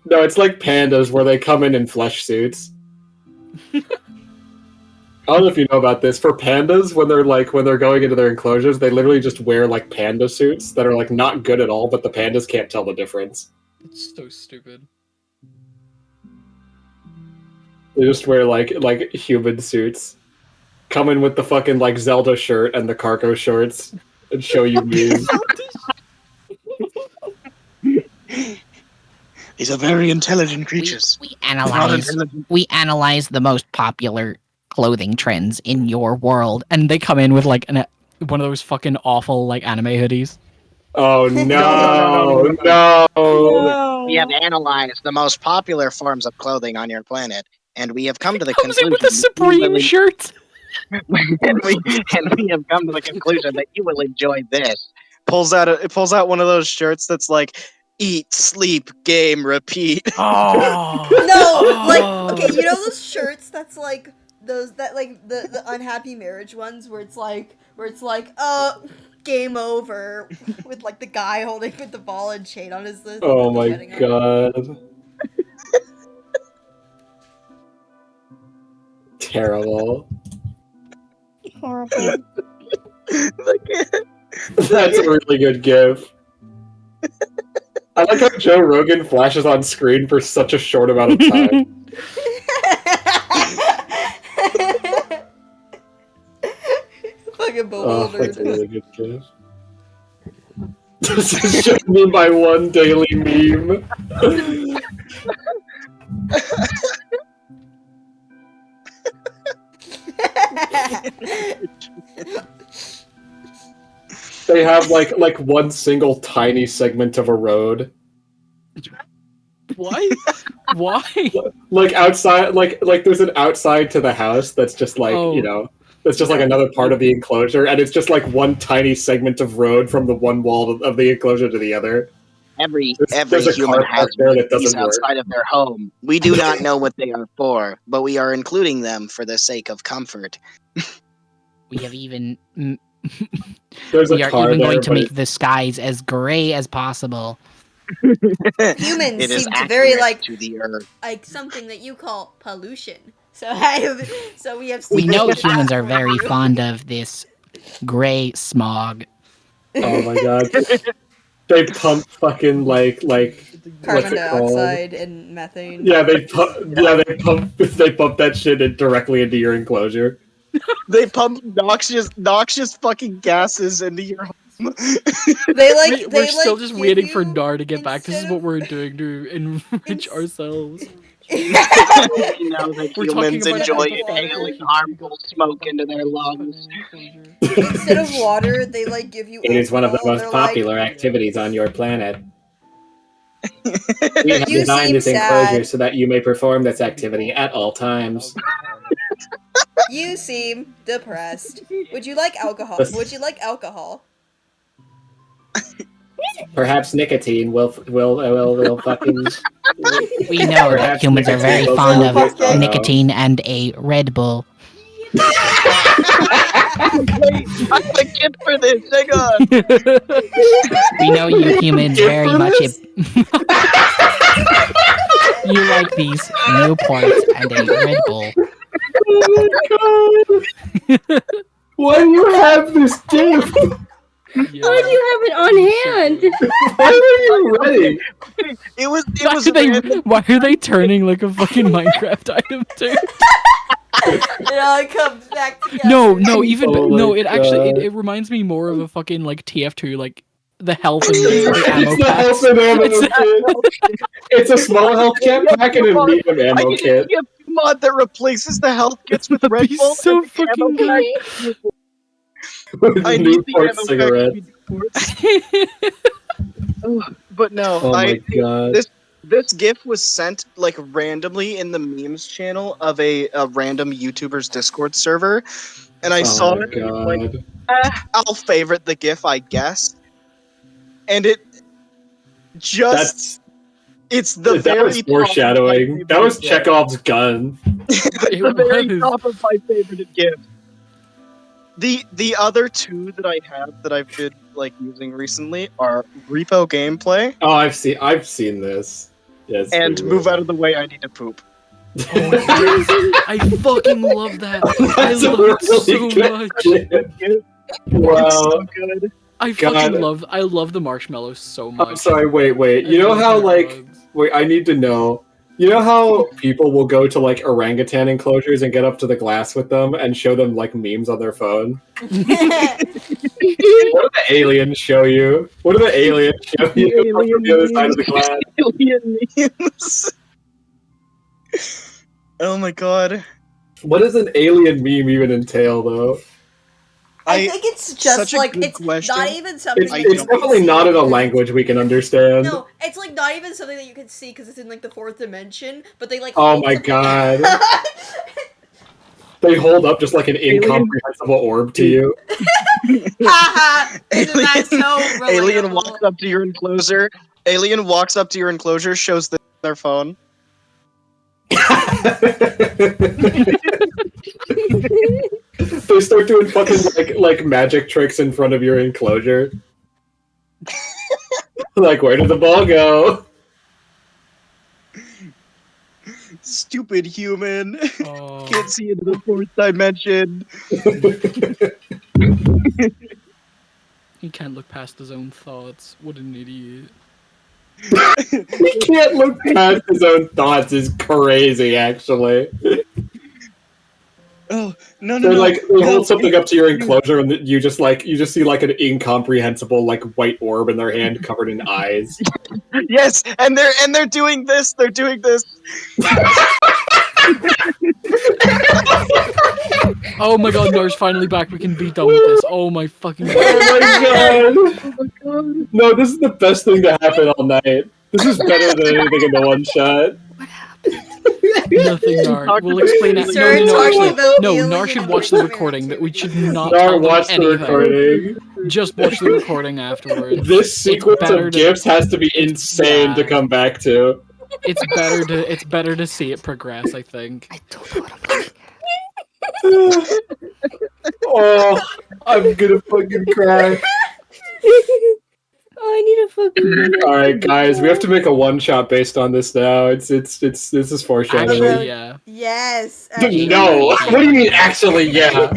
No, it's like pandas where they come in flesh suits. I don't know if you know about this. For pandas, when they're going into their enclosures, they literally just wear like panda suits that are like not good at all, but the pandas can't tell the difference. It's so stupid. They just wear like human suits, come in with the fucking like Zelda shirt and the cargo shorts, and show you memes. These are very intelligent creatures. We analyze the most popular clothing trends in your world. And they come in with like one of those fucking awful like anime hoodies. Oh no, no. We have analyzed the most popular forms of clothing on your planet, and we have come to the Comes in conclusion with a Supreme shirt. and we have come to the conclusion that you will enjoy this. Pulls out one of those shirts that's like eat, sleep, game, repeat. Oh No, like okay, you know those shirts that's like those that like the unhappy marriage ones where it's like game over with like the guy holding with the ball and chain on his list. Oh my God. terrible. Horrible. That's a really good gif. I like how Joe Rogan flashes on screen for such a short amount of time. Fucking Oh, that's bewildered. a really good gif. This is just me by one daily meme. They have like one single tiny segment of a road. Why? Why? Like outside, like there's an outside to the house that's just like, Oh. you know, that's just like another part of the enclosure, and it's just like one tiny segment of road from the one wall of the enclosure to the other. Every There's a human car has parked there and it these doesn't work. outside of their home. We do not know what they are for, but we are including them for the sake of comfort. We have even There's we a are car even there, going to but make the skies as gray as possible. Humans It is seem to very accurate to the earth. like something that you call pollution. So we have. We seen know that humans are for very you. fond of this gray smog. oh my god, they pump fucking like what's Carbon it called? dioxide and methane. Yeah, they pump that shit directly into your enclosure. They pump noxious fucking gases into your home. They like. We're they still like just give waiting for you- Nar to get back. This is instead what of- we're doing to enrich ourselves. You know that We're talking humans about enjoy it inhaling hypothetically. harmful smoke into their lungs. Instead of water, they like give you. It is one of the alcohol, and most they're popular activities on your planet. We have You designed seem this enclosure sad. so that you may perform this activity at all times. You seem depressed. Would you like alcohol? This- Would you like alcohol? Perhaps nicotine will fucking. We know that Perhaps humans are very nicotine will fond solve of your sorrow. nicotine and a Red Bull. Wait, I have a gift for this. Hang on. We know you humans Gift very for much. this? You like these Newports and a Red Bull. Oh my god! Why do you have this gift? Why do you have it on hand? Why are you ready? It was Why are they turning like a fucking Minecraft item too? It all comes back together. No, even Oh no. my It actually God. it reminds me more of a fucking like TF2, like the health and the ammo It's the packs. health and ammo It's- kit. It's a small health kit pack and a medium I ammo need kit. a mod that replaces the health kits with That'd Red be Bull. so and the ammo fucking pack. I need the Newport ammo cigarette. pack. But no, Oh my god. This GIF was sent like randomly in the memes channel of a random YouTuber's Discord server, and I saw Oh my it. And I'm like, god. I'll favorite the GIF, I guess. And it just. It's the That very was foreshadowing. top That was of my favorite Chekhov's gun. GIF. The very top of my favorite GIF. The other two that I have that I've been like using recently are Repo Gameplay Oh, I've seen this. Yes. and Move Out of the Way, I Need to Poop. Oh, yes. I fucking love that. I That's a love it so really good much. GIF. Wow. It's so good. I God. fucking love the marshmallows so much. I'm sorry, wait. You I know love how, their like, bugs. wait, I need to know. You know how people will go to, like, orangutan enclosures and get up to the glass with them and show them, like, memes on their phone? What do the aliens show you? What do the aliens show you from the other side of the glass? Alien memes. Oh my god. What does an alien meme even entail, though? I think it's just such a like good it's question. not even something. It's that you can definitely see not in a because- language we can understand. No, it's like not even something that you can see because it's in like the fourth dimension. But they like. Oh hold my something- god. They hold up just like an incomprehensible orb to you. Haha! Isn't that so Alien relatable? walks up to your enclosure. Alien walks up to your enclosure, shows their phone. They start doing fucking like magic tricks in front of your enclosure. Like, where did the ball go? Stupid human. Oh, Can't see into the fourth dimension. he can't look past his own thoughts. What an idiot. He can't look past his own thoughts is crazy, actually. Oh, no, They no, no. like they no, hold something up to your enclosure, and you just see like an incomprehensible like white orb in their hand covered in eyes. Yes, and they're doing this. They're doing this. Oh my god, Nar's finally back. We can be done with this. Oh my fucking god. Oh my god! No, this is the best thing to happen all night. This is better than anything in the one shot. What happened? Nothing, Nar. We'll explain it. Sir, No, talking actually, about no. alien Nar should watch the nightmare recording. That we should activities. not Nar, tell them watch the anything. recording. Just watch the recording afterwards. This sequence better of to- gifts has to be insane to yeah. come back to. It's better to see it progress. I think. I don't know what I'm looking at. Oh, I'm gonna fucking cry. Oh, I need a fucking minute. All right, guys, we have to make a one shot based on this now. This is foreshadowing. Actually, yeah. Yes. No, what do you mean? Actually, yeah.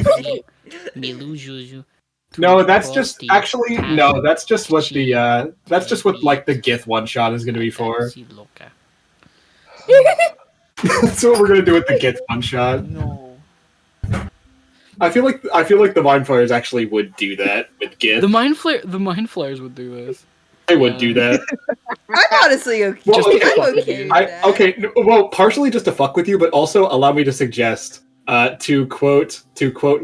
No, that's just actually no. That's just what the that's just what like the Gith one shot is gonna be for. That's what we're gonna do with the Gith one shot. No. I feel like the Mind Flayers actually would do that with Gith. The mind flayers would do this. They would do that. I'm honestly okay. Well, Just to okay. fuck with you. Okay, well, partially just to fuck with you, but also allow me to suggest, to quote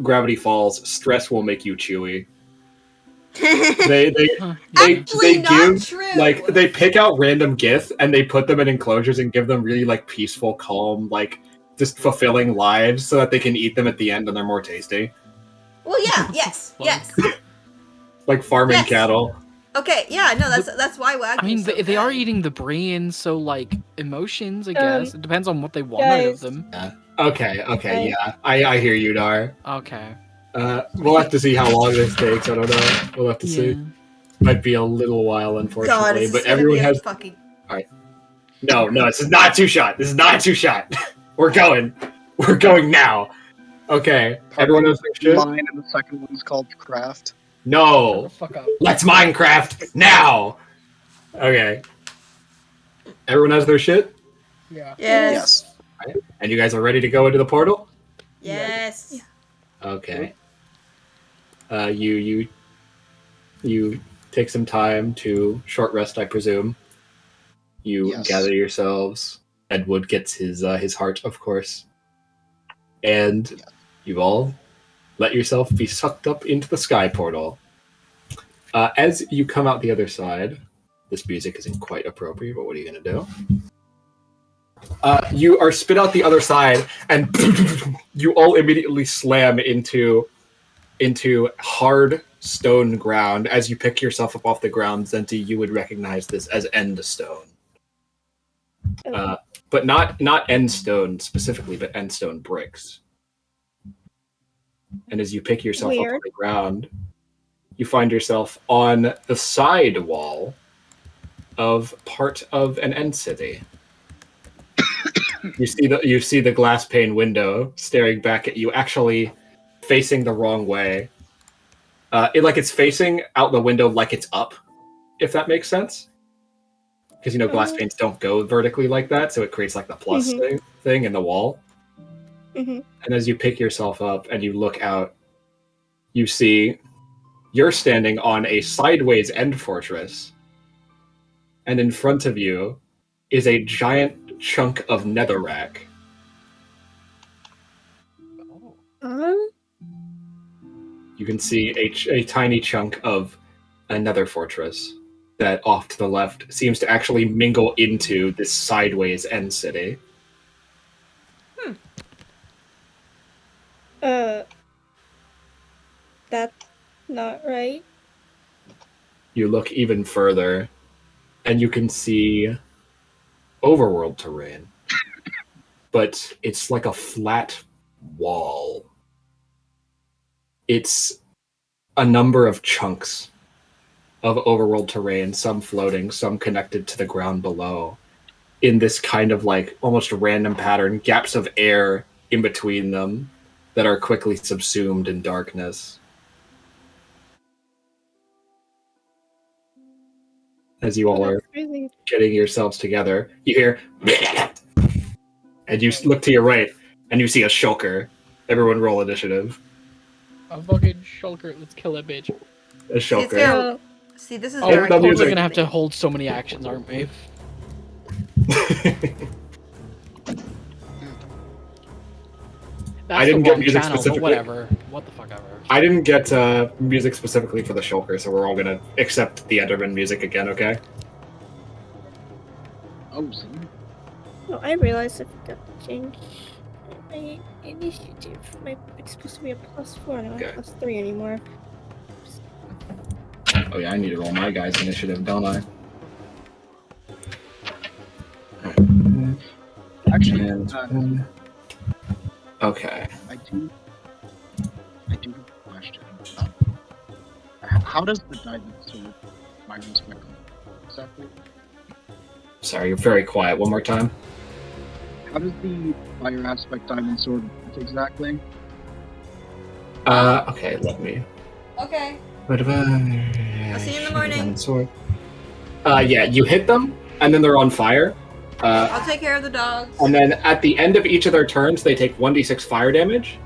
Gravity Falls, stress will make you chewy. They Actually, not give true. like they pick out random gifts and they put them in enclosures and give them really like peaceful, calm, like just fulfilling lives so that they can eat them at the end and they're more tasty. Well, yeah, yes, yes. Like farming Yes. cattle. Okay, yeah, no, that's why Wagyu. I mean, they are eating the brain, so like emotions. I guess it depends on what they want out of guys. them. Okay, Okay. yeah. I hear you, Dar. Okay. We'll have to see how long this takes. I don't know. We'll have to see. Yeah. Might be a little while, unfortunately. God, this is but gonna everyone be a has. fucking. No, this is not a two-shot. This is not a two-shot. We're going now. Okay, everyone knows their shit. Mine and the second one's called Craft. No, Fuck up. let's Minecraft now. Okay, everyone has their shit, Yeah. Yes. and you guys are ready to go into the portal. Yes. Yeah. Okay. You take some time to short rest, I presume. You Yes. gather yourselves. Edwood gets his heart, of course, and you all let yourself be sucked up into the sky portal. As you come out the other side, this music isn't quite appropriate, but what are you gonna do? You are spit out the other side, and you all immediately slam into hard stone ground. As you pick yourself up off the ground, Zenti, you would recognize this as end stone. But not end stone specifically, but end stone bricks. And as you pick yourself up Weird. on the ground, you find yourself on the side wall of part of an end city. You see the glass pane window staring back at you, actually facing the wrong way. It's facing out the window like it's up, if that makes sense. Because glass panes don't go vertically like that, so it creates like the plus thing in the wall. Mhm. And as you pick yourself up and you look out, you see you're standing on a sideways end fortress, and in front of you is a giant chunk of netherrack. You can see a tiny chunk of a nether fortress that off to the left seems to actually mingle into this sideways end city. That's not right. You look even further, and you can see overworld terrain. But it's like a flat wall. It's a number of chunks of overworld terrain, some floating, some connected to the ground below. in this kind of like almost random pattern, gaps of air in between them that are quickly subsumed in darkness. As you all are Really? getting yourselves together, you hear, and you look to your right, and you see a shulker. Everyone roll initiative. A fucking shulker. Let's kill that bitch. A See, it's shulker. gonna- see, this is Oh, And we're the totally music- gonna have to hold so many actions, aren't we? That's I didn't the get wrong music channel, specifically. but whatever. What the fuck ever. I didn't get music specifically for the shulker, so we're all gonna accept the Enderman music again, okay? Oh, see? No, I realized I forgot to change my initiative. It's supposed to be a +4, not Okay. a +3 anymore. Oh yeah, I need to roll my guy's initiative, don't I? Actually, And, okay. I do have a question. How does the diamond sword minus my exactly? Sorry, you're very quiet. One more time. How does the fire aspect diamond sword work exactly? Okay, let me. Okay. I'll see you in the morning. Sword. Yeah, you hit them, and then they're on fire. I'll take care of the dogs. And then at the end of each of their turns, they take 1d6 fire damage,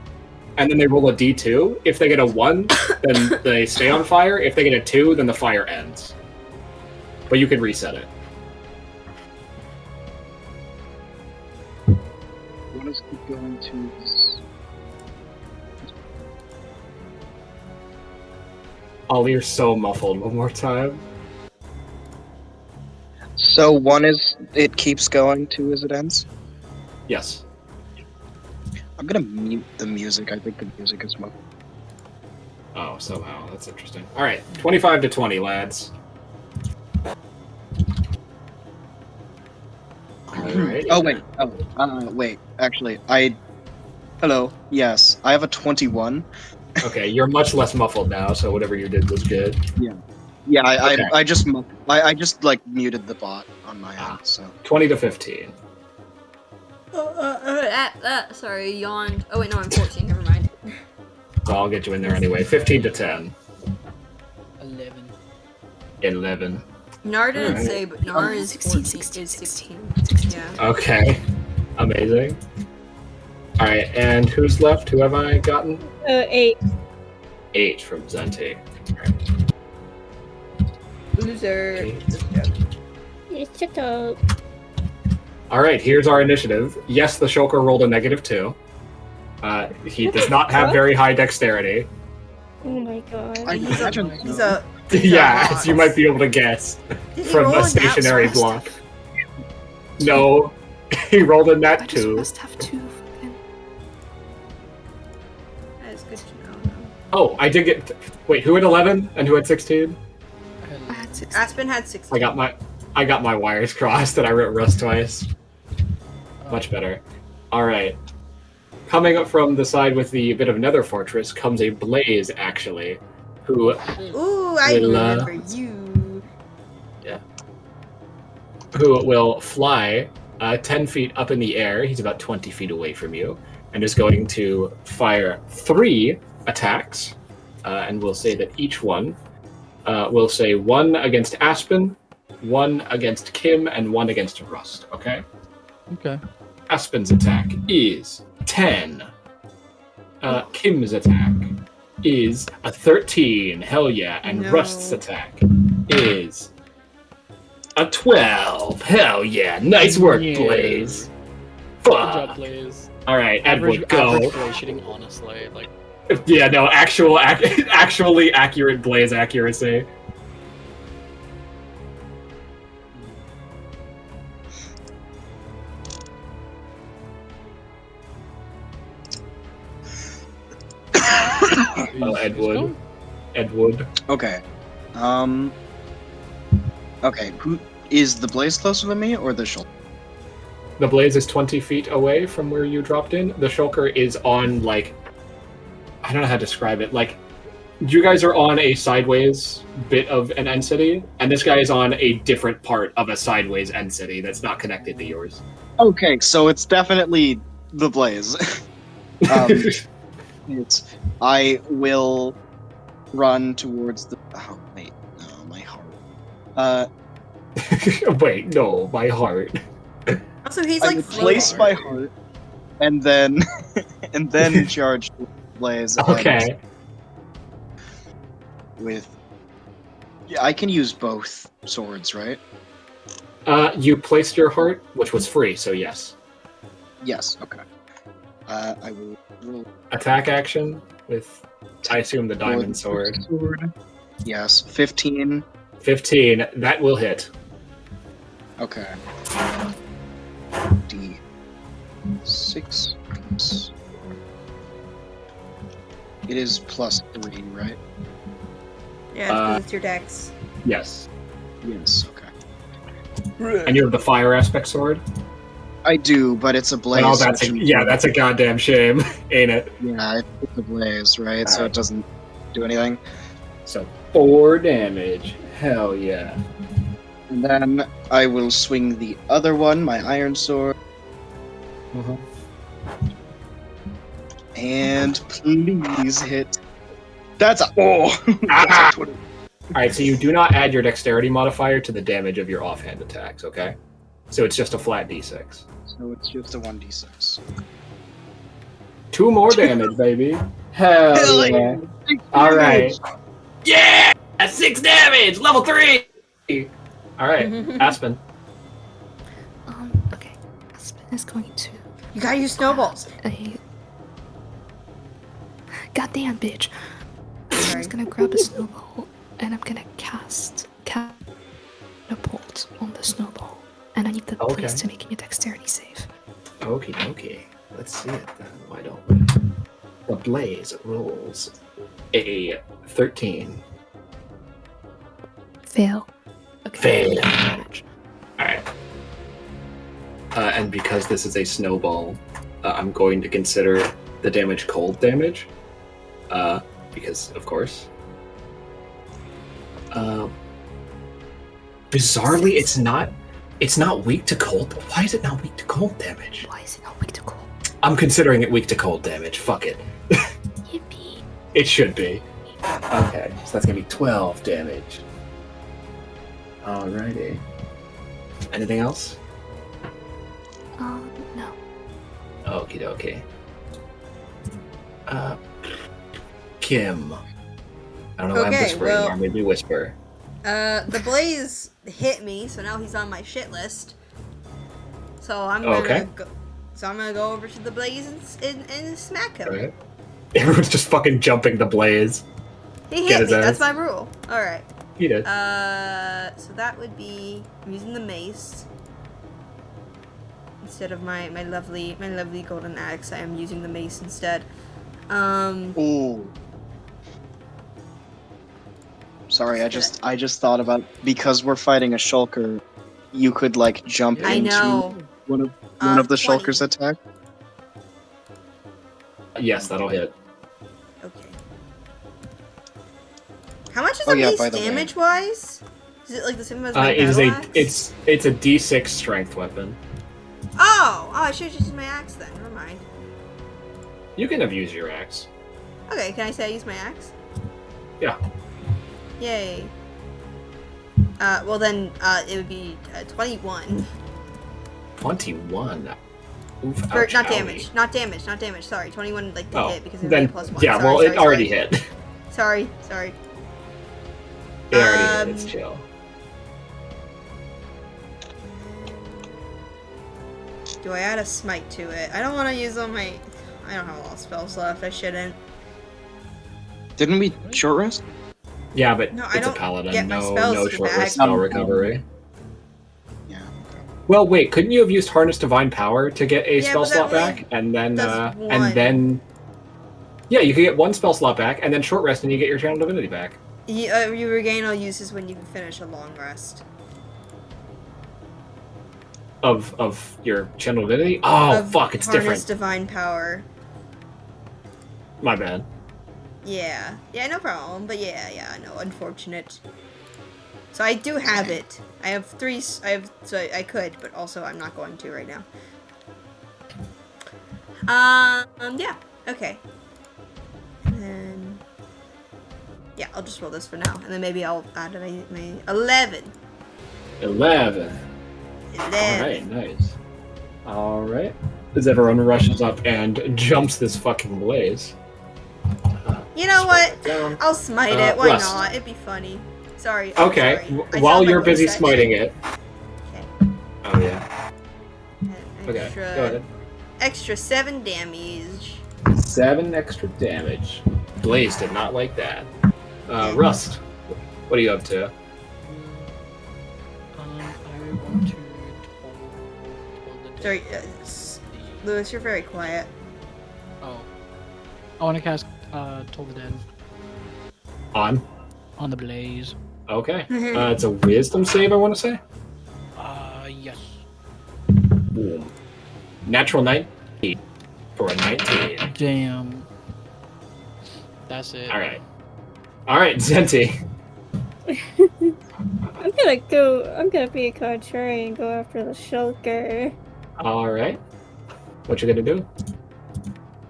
and then they roll a d2. If they get a 1, then they stay on fire. If they get a 2, then the fire ends. But you can reset it. What is it going to? Ollie, you're so muffled. One more time. So one is it keeps going, two is it ends. Yes. I'm gonna mute the music. I think the music is muffled. Oh, somehow. That's interesting. All right, 25 to 20, lads. Alrighty. Oh wait. Wait. Actually, Hello. Yes, I have a 21. Okay, you're much less muffled now, so whatever you did was good. Yeah, Okay. I just like muted the bot on my end. So 20 to 15. Sorry, yawned. Oh wait, no, I'm 14. Never mind. So I'll get you in there anyway. 15 to 10. 11. 11. Nar didn't Alright. say, but Nar is 16, 16. 16, 16. Yeah. Okay. Amazing. Alright, and who's left? Who have I gotten? 8. 8 from Zenti. Loser. Yeah, shut up. Alright, here's our initiative. Yes, the Shulker rolled a -2. He does not have very high dexterity. Oh my god. I imagine He's so. a. Yeah, as you might be able to guess Did he from roll a a nat stationary one? block. No, he rolled a I nat just 2. must have 2 fucking. That is good to know. Oh, I did get. Wait, who had 11 and who had 16? I had 6. Aspen had 16. I got my wires crossed and I wrote Rust twice. Much better. Alright. Coming up from the side with the bit of Nether Fortress comes a Blaze, actually, who Ooh, I Will, remember you. will fly 10 feet up in the air. He's about 20 feet away from you, and is going to fire 3 attacks. And we'll say that each one will say 1 against Aspen, 1 against Kim, and 1 against Rust. Okay? Okay. Aspen's attack is 10. Kim's attack is a 13. Hell yeah. And No. Rust's attack is a 12. Hell yeah. Nice work, Yeah. Blaze. Good job, Fuck. Blaze. Alright, Average, Edward, go. average Blaze shooting, honestly. Like, Yeah, no, actually accurate Blaze accuracy. Oh, Edward. Edward. Okay. Okay. Who is the Blaze closer than me or the shoulder? The Blaze is 20 feet away from where you dropped in. The Shulker is on, like, I don't know how to describe it. Like, you guys are on a sideways bit of an end city, and this guy is on a different part of a sideways end city that's not connected to yours. Okay, so it's definitely the blaze. I will run towards the. Oh wait, no, my heart. Wait, no, my heart. Also, he's I like will floating. place my heart, and then charge the blaze. Okay. Yeah, I can use both swords, right? You placed your heart, which was free, so yes. Yes. Okay. I will roll Attack action with, I assume, the diamond sword. Yes, 15. 15, that will hit. Okay. D6. It is +3, right? Yeah, because it's your dex. Yes. Yes. Okay. And you have the fire aspect sword? I do, but it's a blaze. Oh, that's a goddamn shame, ain't it? Yeah, it's a blaze, right? So it doesn't do anything. So 4 damage. Hell yeah. And then I will swing the other one, my iron sword. And please hit. That's a That's a 20. Alright, so you do not add your dexterity modifier to the damage of your offhand attacks, okay? So it's just a flat d6. So it's just a 1d6. 2 more damage, baby. Hell yeah. Alright. Yeah! That's 6 damage! Level 3! Alright, Aspen. Okay. Aspen is going to. You gotta use snowballs. Goddamn bitch. I'm just gonna grab a snowball and I'm gonna cast catapult on the snowball. And I need the place to make me a dexterity save. Okie dokie. Let's see it then. Why don't we? The blaze rolls a 13. Fail. Okay. Fail. Alright. And because this is a snowball, I'm going to consider the damage cold damage. Because, of course. Bizarrely, it's not weak to cold. Why is it not weak to cold damage? Why is it not weak to cold? I'm considering it weak to cold damage. Fuck it. Yippee. It should be. Okay, so that's gonna be 12 damage. Alrighty. Anything else? No. Okie dokie. Kim. I don't know why I'm whispering, or maybe whisper. The blaze hit me, so now he's on my shit list. So I'm gonna go over to the blaze and smack him. Alright. Everyone's just fucking jumping the blaze. He hit me, that's my rule. Alright. He did. So that would be, I'm using the mace. Instead of my lovely golden axe, I am using the mace instead. Ooh. Sorry, I just thought about, because we're fighting a shulker, you could like jump into one of the 20. Shulker's attack. Yes, that'll hit. Okay. How much is the mace damage wise? Is it like the same as my battle axe? It's a D6 strength weapon. Oh, I should have just used my axe then. Never mind. You can have used your axe. Okay, can I say I use my axe? Yeah. Yay. Well then, it would be 21. 21. Oof, ouch, not damage. Sorry, 21 like to hit because it would be a +1. Yeah, sorry, it already hit. Sorry. It already hit. It's chill. Do I add a smite to it? I don't want to use all my. I don't have a lot of spells left. I shouldn't. Didn't we short rest? Yeah, but no, it's a paladin. No short back. rest spell recovery. Yeah. Well, wait. Couldn't you have used Harness Divine Power to get a spell slot back, and then yeah, you could get 1 spell slot back, and then short rest, and you get your Channel Divinity back. You regain all uses when you can finish a long rest. Of your Channel Divinity? Oh, fuck, it's different. Harness Divine Power. My bad. Yeah. Yeah, no problem. But yeah, no, unfortunate. So I do have it. I have 3. So I could, but also I'm not going to right now. Yeah. Okay. And then, yeah, I'll just roll this for now, and then maybe I'll add my 11. 11. All right, nice. All right. As everyone rushes up and jumps this fucking blaze. You know what? Down. I'll smite it. Why Rust. not? It'd be funny. Sorry. Okay. Sorry. I While sound you're like busy Lisa. smiting it. Okay. Oh yeah. Okay. Extra, Go ahead. Extra 7 damage. 7 extra damage. Blaze did not like that. Rust, what are you up to? I want to toll the Sorry, Lewis, you're very quiet. Oh. I want to cast Toll the Dead On. on the blaze. Okay. It's a wisdom save, I want to say. Yes. Boom. Natural 19 for a 19. Damn. That's it. All right. All right, Zenti. I'm gonna be a contrarian and go after the shulker. All right. What you gonna do?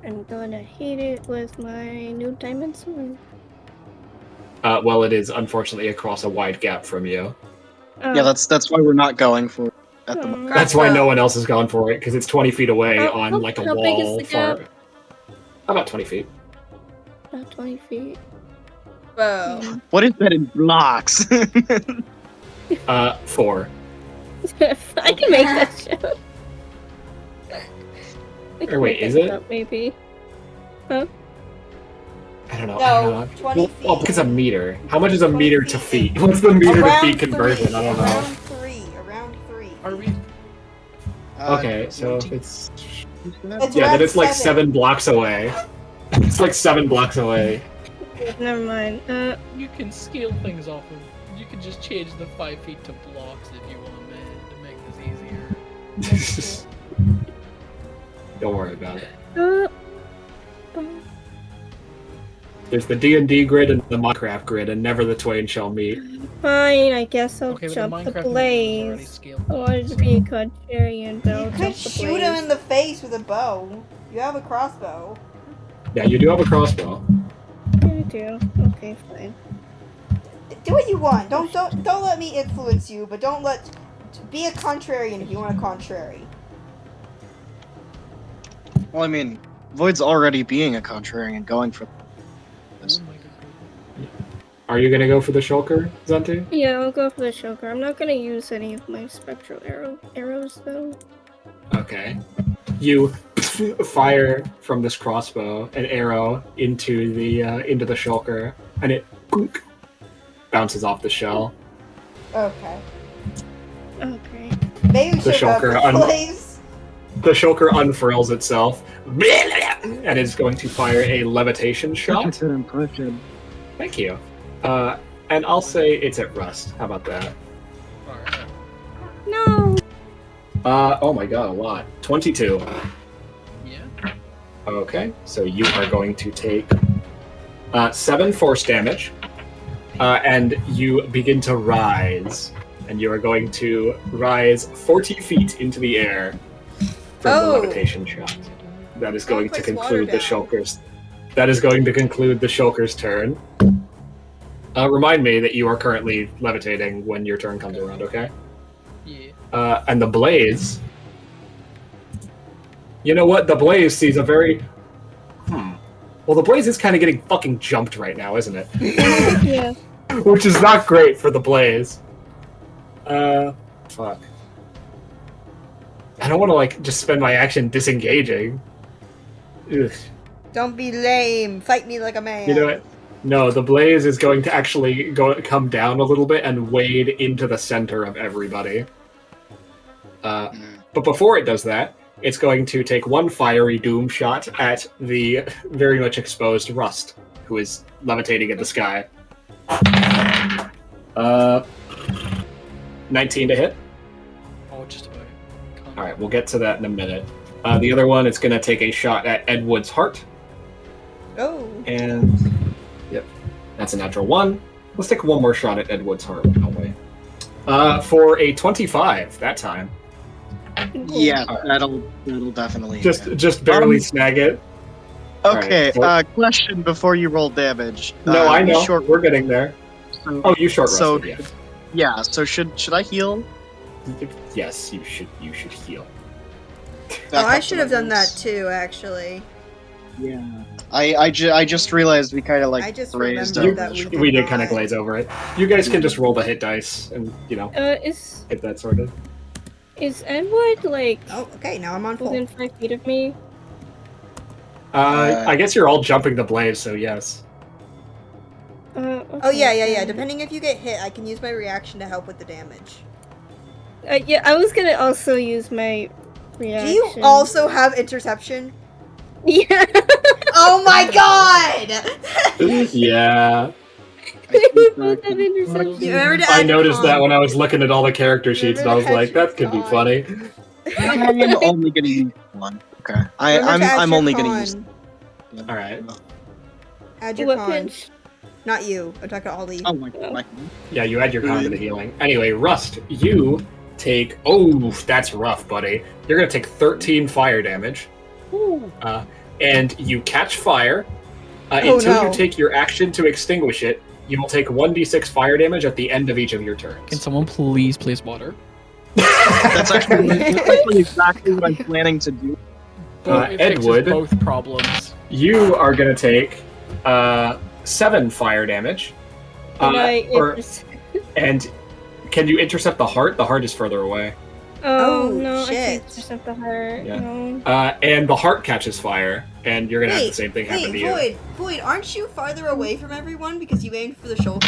I'm gonna hit it with my new diamond sword. Well, it is unfortunately across a wide gap from you. Yeah, that's why we're not going for it at the Oh. moment. That's why no one else has gone for it, because it's 20 feet away on like a how big is wall. the gap? About 20 feet. About 20 feet. Whoa. What is that in blocks? 4. I can make that joke. I can Or wait, make is that it? up, maybe. I don't know. No, I don't know. 20 feet. Well, because a meter. How much is a 20 meter to feet. feet? What's the meter to Around feet conversion? 3, I don't know. Around 3. Are we? Okay, so if it's It's yeah, around then it's like 7. 7 blocks away. It's like 7 blocks away. Never mind. You can scale things off of. You can just change the 5 feet to blocks if you want, man, to make this easier. Don't worry about it. uh, There's the D&D grid and the Minecraft grid, and never the twain shall meet. Fine, I guess I'll Okay, but jump the the Minecraft is already blaze. scaled. I wanted to be a contrarian, but You I'll jump could the shoot blaze. him in the face with a bow. You have a crossbow. Yeah, you do have a crossbow. I do. Okay, fine. Do what you want. Don't let me influence you, but don't let be a contrarian if you want a contrary. Well, I mean, Void's already being a contrarian, going for this. Oh my god. Are you gonna go for the shulker, Zenti? Yeah, I'll go for the shulker. I'm not gonna use any of my spectral arrows though. Okay. You fire from this crossbow an arrow into the shulker, and it bounces off the shell. Okay. Okay. Maybe we The should go shulker for place. The shulker unfurls itself and is going to fire a levitation shot. Thank you. And I'll say it's at Rust. How about that? Alright. No. Oh my god, a lot. 22. Yeah. Okay, so you are going to take 7 force damage, and you begin to rise. And you are going to rise 40 feet into the air from the levitation shot. That is going to conclude the shulker's. That is going to conclude the shulker's turn. Remind me that you are currently levitating when your turn comes around, okay? Yeah. And the blaze. You know what? The blaze sees a very. Well, the blaze is kind of getting fucking jumped right now, isn't it? Yeah. Which is not great for the blaze. Fuck. I don't want to like just spend my action disengaging. Ugh. Don't be lame. Fight me like a man. You know what? No, the blaze is going to actually come down a little bit and wade into the center of everybody. But before it does that, it's going to take one fiery doom shot at the very much exposed Rust, who is levitating in the sky. 19 to hit. Oh, just about. Alright, we'll get to that in a minute. The other one is going to take a shot at Ed Wood's heart. Oh. And That's a natural 1. Let's take one more shot at Ed Wood's heart. No way. For a 25 that time. Yeah, Alright. that'll definitely. Just barely snag it. Okay. Alright, so- Question before you roll damage. No, I know. Short. We're getting there. So, Oh, you short so rested, yeah. So should I heal? yeah. Yes, you should heal. Oh, I should have done that too, actually. Yeah. I just realized we kind of like I just raised remembered over that the We did not. kind of glaze over it. You guys can just roll the hit dice and, Is get that sorted. Edward like Oh, okay, now I'm on full. within 5 feet of me? I guess you're all jumping the blaze, so yes. Oh, Okay. yeah. Depending if you get hit, I can use my reaction to help with the damage. Yeah, I was gonna also use my reaction. Do you also have interception? Yeah. Oh my god! Yeah. We both have interception. You remember to I add noticed that con. when I was looking at all the character sheets, and I was like, that could be funny. I'm only gonna use one. Okay. Remember to add I'm your only con. gonna use. Alright. Add your What con. pinch? Not you. I'm talking to Ollie. Oh my god. Yeah, you add your con to the healing. Anyway, Rust, you take... Oh, that's rough, buddy. You're going to take 13 fire damage. And you catch fire. Until you take your action to extinguish it, you will take 1d6 fire damage at the end of each of your turns. Can someone please place water? That's actually exactly what I'm planning to do. It fixes Edward, both problems. you are going to take 7 fire damage. Can I or- intercept? and can you intercept the heart? The heart is further away. Oh, Oh, no, I shit. can't intercept the heart. Yeah. No. And the heart catches fire, and you're going to have the Wait, same thing happen to wait, you. Void, aren't you farther away from everyone because you aimed for the shoulder?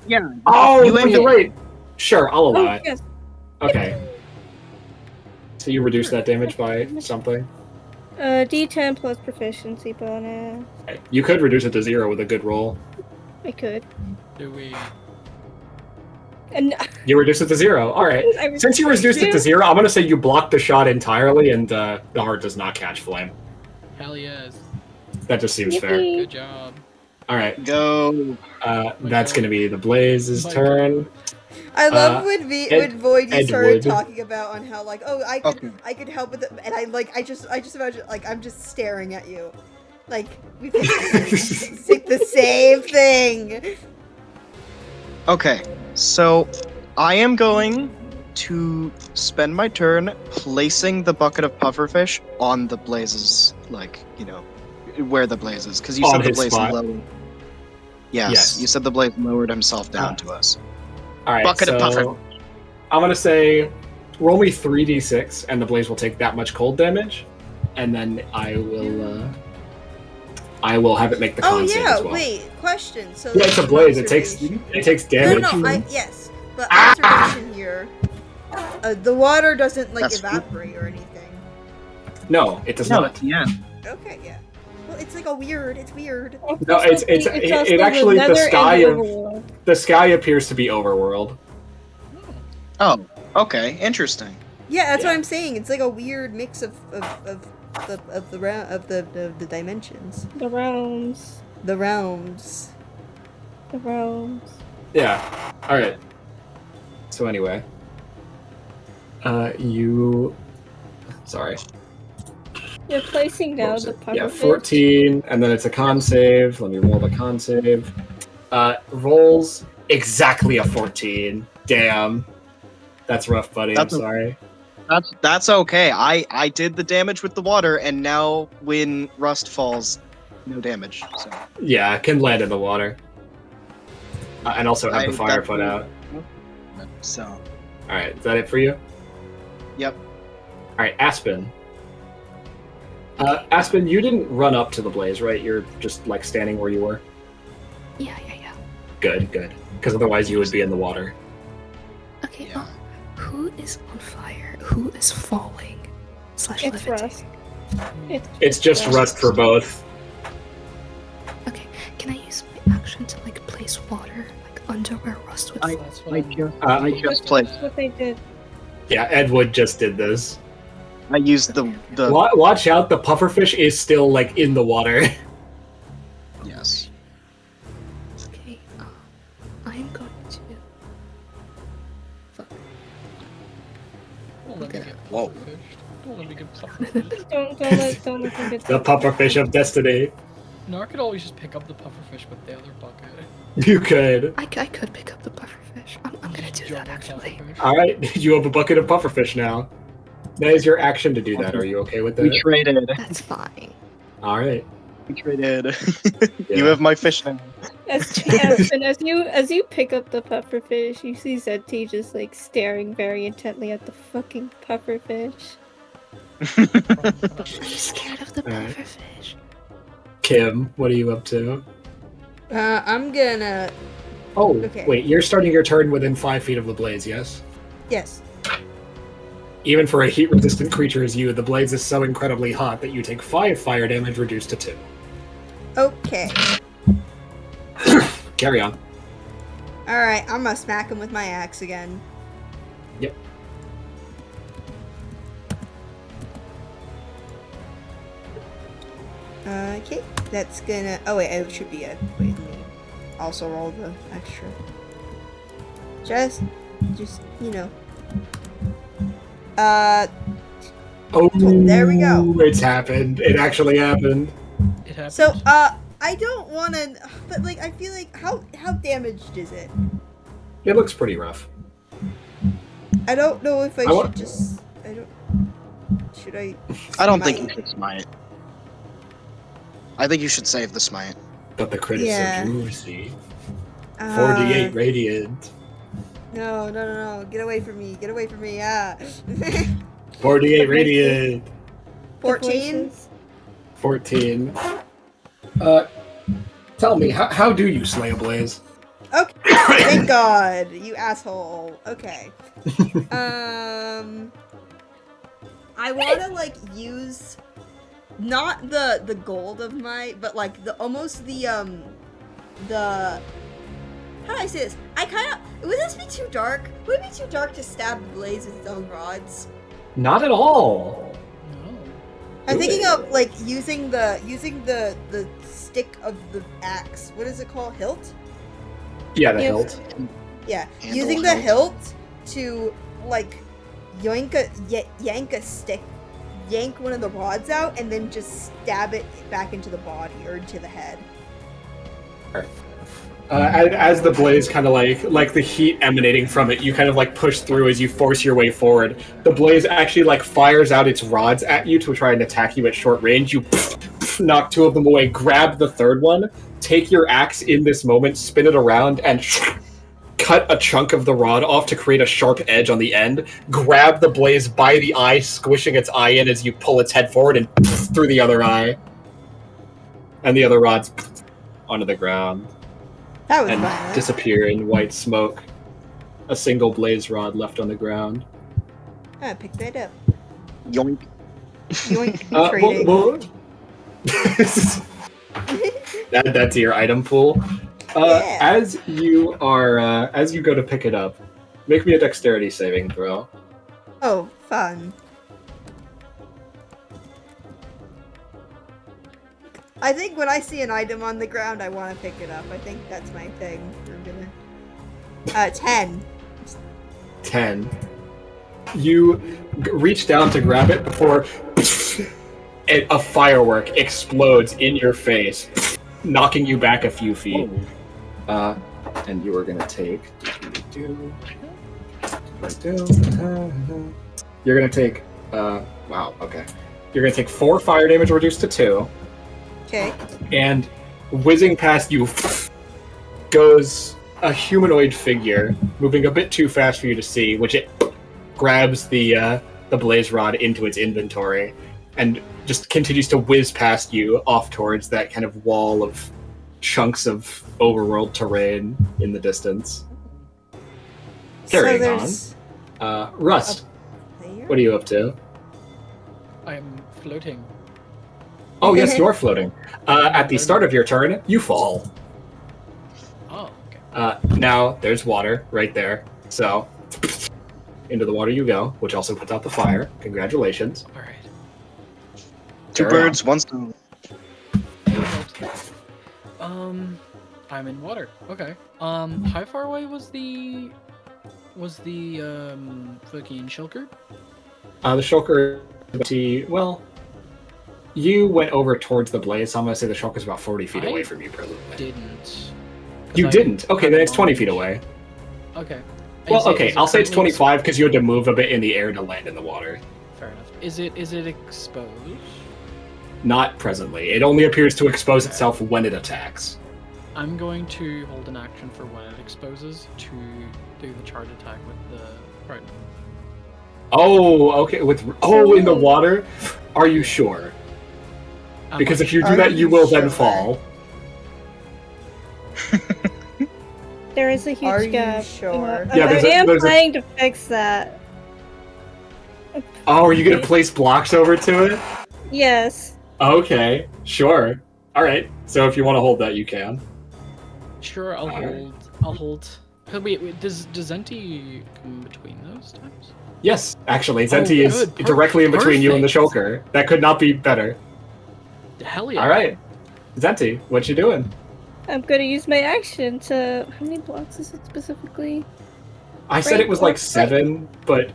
Yeah. Oh, You aimed you're it- right. Sure, I'll allow Oh, it. yes. Okay. So you reduce that damage by something? D10 plus proficiency bonus. Okay. You could reduce it to 0 with a good roll. I could. Do we? And You reduce it to 0. All right. I Since you reduced it to 0, I'm going to say you block the shot entirely, and the heart does not catch flame. Hell yes. That just seems fair. Yippee. Good job. All right. Go. That's going to be the Blaze's turn. I love when Void you started Edward. talking about on how like, oh, I Okay. could help with it, and I just imagine like I'm just staring at you, like we think the same thing. Okay. So, I am going to spend my turn placing the bucket of pufferfish on the blazes, like where the blaze is, because you On said the his blaze spot. lowered. Yes, you said the blaze lowered himself down to us. All right. Bucket of puffer. so I'm going to say roll me 3d6, and the Blaze will take that much cold damage, and then I will have it make the con Oh save yeah, as well. wait, question. So Yeah, it's a there's Blaze. an It takes observation. damage. No, yes, but observation here. The water doesn't like That's true. evaporate or anything. No, it does not. Yeah. Okay, yeah. Well, it's like it's weird. No, also it actually the nether sky and of overworld. the sky appears to be overworld. Oh, okay, interesting. Yeah, that's Yeah. what I'm saying. It's like a weird mix of the dimensions, The realms. the realms. The realms. Yeah. All right. So anyway, sorry. You're placing What down was the it? Yeah, pufferfish. 14, and then it's a con save. Let me roll the con save. Rolls exactly a 14. Damn. That's rough, buddy. That's I'm sorry. That's okay. I did the damage with the water, and now when rust falls, no damage. So Yeah, can land in the water. And also have I the fire put definitely- out. so All right, is that it for you? Yep. All right, Aspen. Aspen, you didn't run up to the blaze, right? You're just like standing where you were. Yeah. Good. Because otherwise you would be in the water. Okay, Yeah. who is on fire? Who is falling? / It's levitating? Rust. It's just rust for both. Okay, can I use my action to like place water like under where Rust would fall? That's what I just placed. That's what they did. Yeah, Ed Wood just did this. I used the Watch out, the pufferfish is still like in the water. yes. Okay. Don't let me get Whoa. pufferfished. Don't let me get pufferfished. Don't let them get The pufferfish of destiny. No, I could always just pick up the pufferfish with the other bucket. You could. I could pick up the pufferfish. I'm gonna do that actually. All right, you have a bucket of pufferfish now. That is your action to do that. Are you okay with We that? traded. That's fine. All right. We traded. Yeah. You have my fish now. And as you pick up the pufferfish, you see Zeti just like staring very intently at the fucking pufferfish. I'm scared of the Alright. pufferfish. Kim, what are you up to? I'm gonna. Oh, Okay. wait, you're starting your turn within 5 feet of the blaze, yes? Yes. Even for a heat-resistant creature as you, the blaze is so incredibly hot that you take 5 fire damage reduced to 2. Okay. Carry on. Alright, I'm gonna smack him with my axe again. Yep. Okay, that's gonna. Oh wait, it should be a. Wait, let me also roll the extra. Just, you know. Oh, There we go. It's happened. It actually happened. It happened. So, I don't want to, but like, I feel like how damaged is it? It looks pretty rough. I don't know if I want- should just. I don't. Should I? I don't think smite? you should smite. I think you should save the smite. But the crit is Yeah. so juicy. 48 radiant. No, get away from me, ah. 48 radiant. 14? 14. Tell me, how do you slay a blaze? Okay, thank God, you asshole. Okay. I want to like use not the gold of my, but like the almost the how do I say this? I kind of would this be too dark? Would it be too dark to stab the blaze with its own rods? Not at all. No. I'm Do thinking it. of like using the stick of the axe. What is it called? Hilt? Yeah, the Yes. hilt. Yeah, Handle using the hilt. hilt to like yank a stick, yank one of the rods out, and then just stab it back into the body or into the head. As the blaze kind of like the heat emanating from it, you kind of like push through as you force your way forward. The blaze actually like fires out its rods at you to try and attack you at short range. You knock 2 of them away, grab the 3rd one, take your axe in this moment, spin it around, and cut a chunk of the rod off to create a sharp edge on the end. Grab the blaze by the eye, squishing its eye in as you pull its head forward and through the other eye. And the other rods onto the ground. That was And violent. disappear in white smoke. A single blaze rod left on the ground. I picked that up. Yoink. Yoink. Trading. That's your item pool. Yeah. As you go to pick it up, make me a dexterity saving throw. Oh, fun. I think when I see an item on the ground, I want to pick it up. I think that's my thing. We're gonna. 10. 10. You reach down to grab it before a firework explodes in your face, knocking you back a few feet. And you are gonna take. You're gonna take. Wow. Okay. You're gonna take 4 fire damage reduced to 2. Okay. And whizzing past you goes a humanoid figure, moving a bit too fast for you to see, which it grabs the blaze rod into its inventory and just continues to whiz past you off towards that kind of wall of chunks of overworld terrain in the distance. Carrying so there's on. Rust, There? what are you up to? I'm floating. Oh, yes, you're floating. At the start of your turn, you fall. Oh, okay. Now, there's water right there. So, into the water you go, which also puts out the fire. Congratulations. All right. 2 Carry on. birds, 1 stone. I'm in water. Okay. How far away was the fucking shulker? The shulker, well, you went over towards the blaze, so I'm going to say the shulker's about 40 feet away from you, presently. Didn't. You didn't? Okay, then it's 20 feet away. Okay. Well, okay, I'll say it's 25 because you had to move a bit in the air to land in the water. Fair enough. Is it exposed? Not presently. It only appears to expose itself when it attacks. I'm going to hold an action for when it exposes to do the charge attack with the right. Oh, okay. In the water? Are you sure? Because if you do that, you will then fall. There is a huge Are gap. you sure? Yeah, I am planning to fix that. Oh, are you going to place blocks over to it? Yes. Okay, sure. Alright, so if you want to hold that, you can. Sure, I'll hold. Wait, does Zenti come between those times? Yes, actually, Zenti is good. directly in between you and the Perfect. shulker. That could not be better. Hell yeah. Alright. Zenti, what you doing? I'm gonna use my action to. How many blocks is it specifically? I said it was like 7, but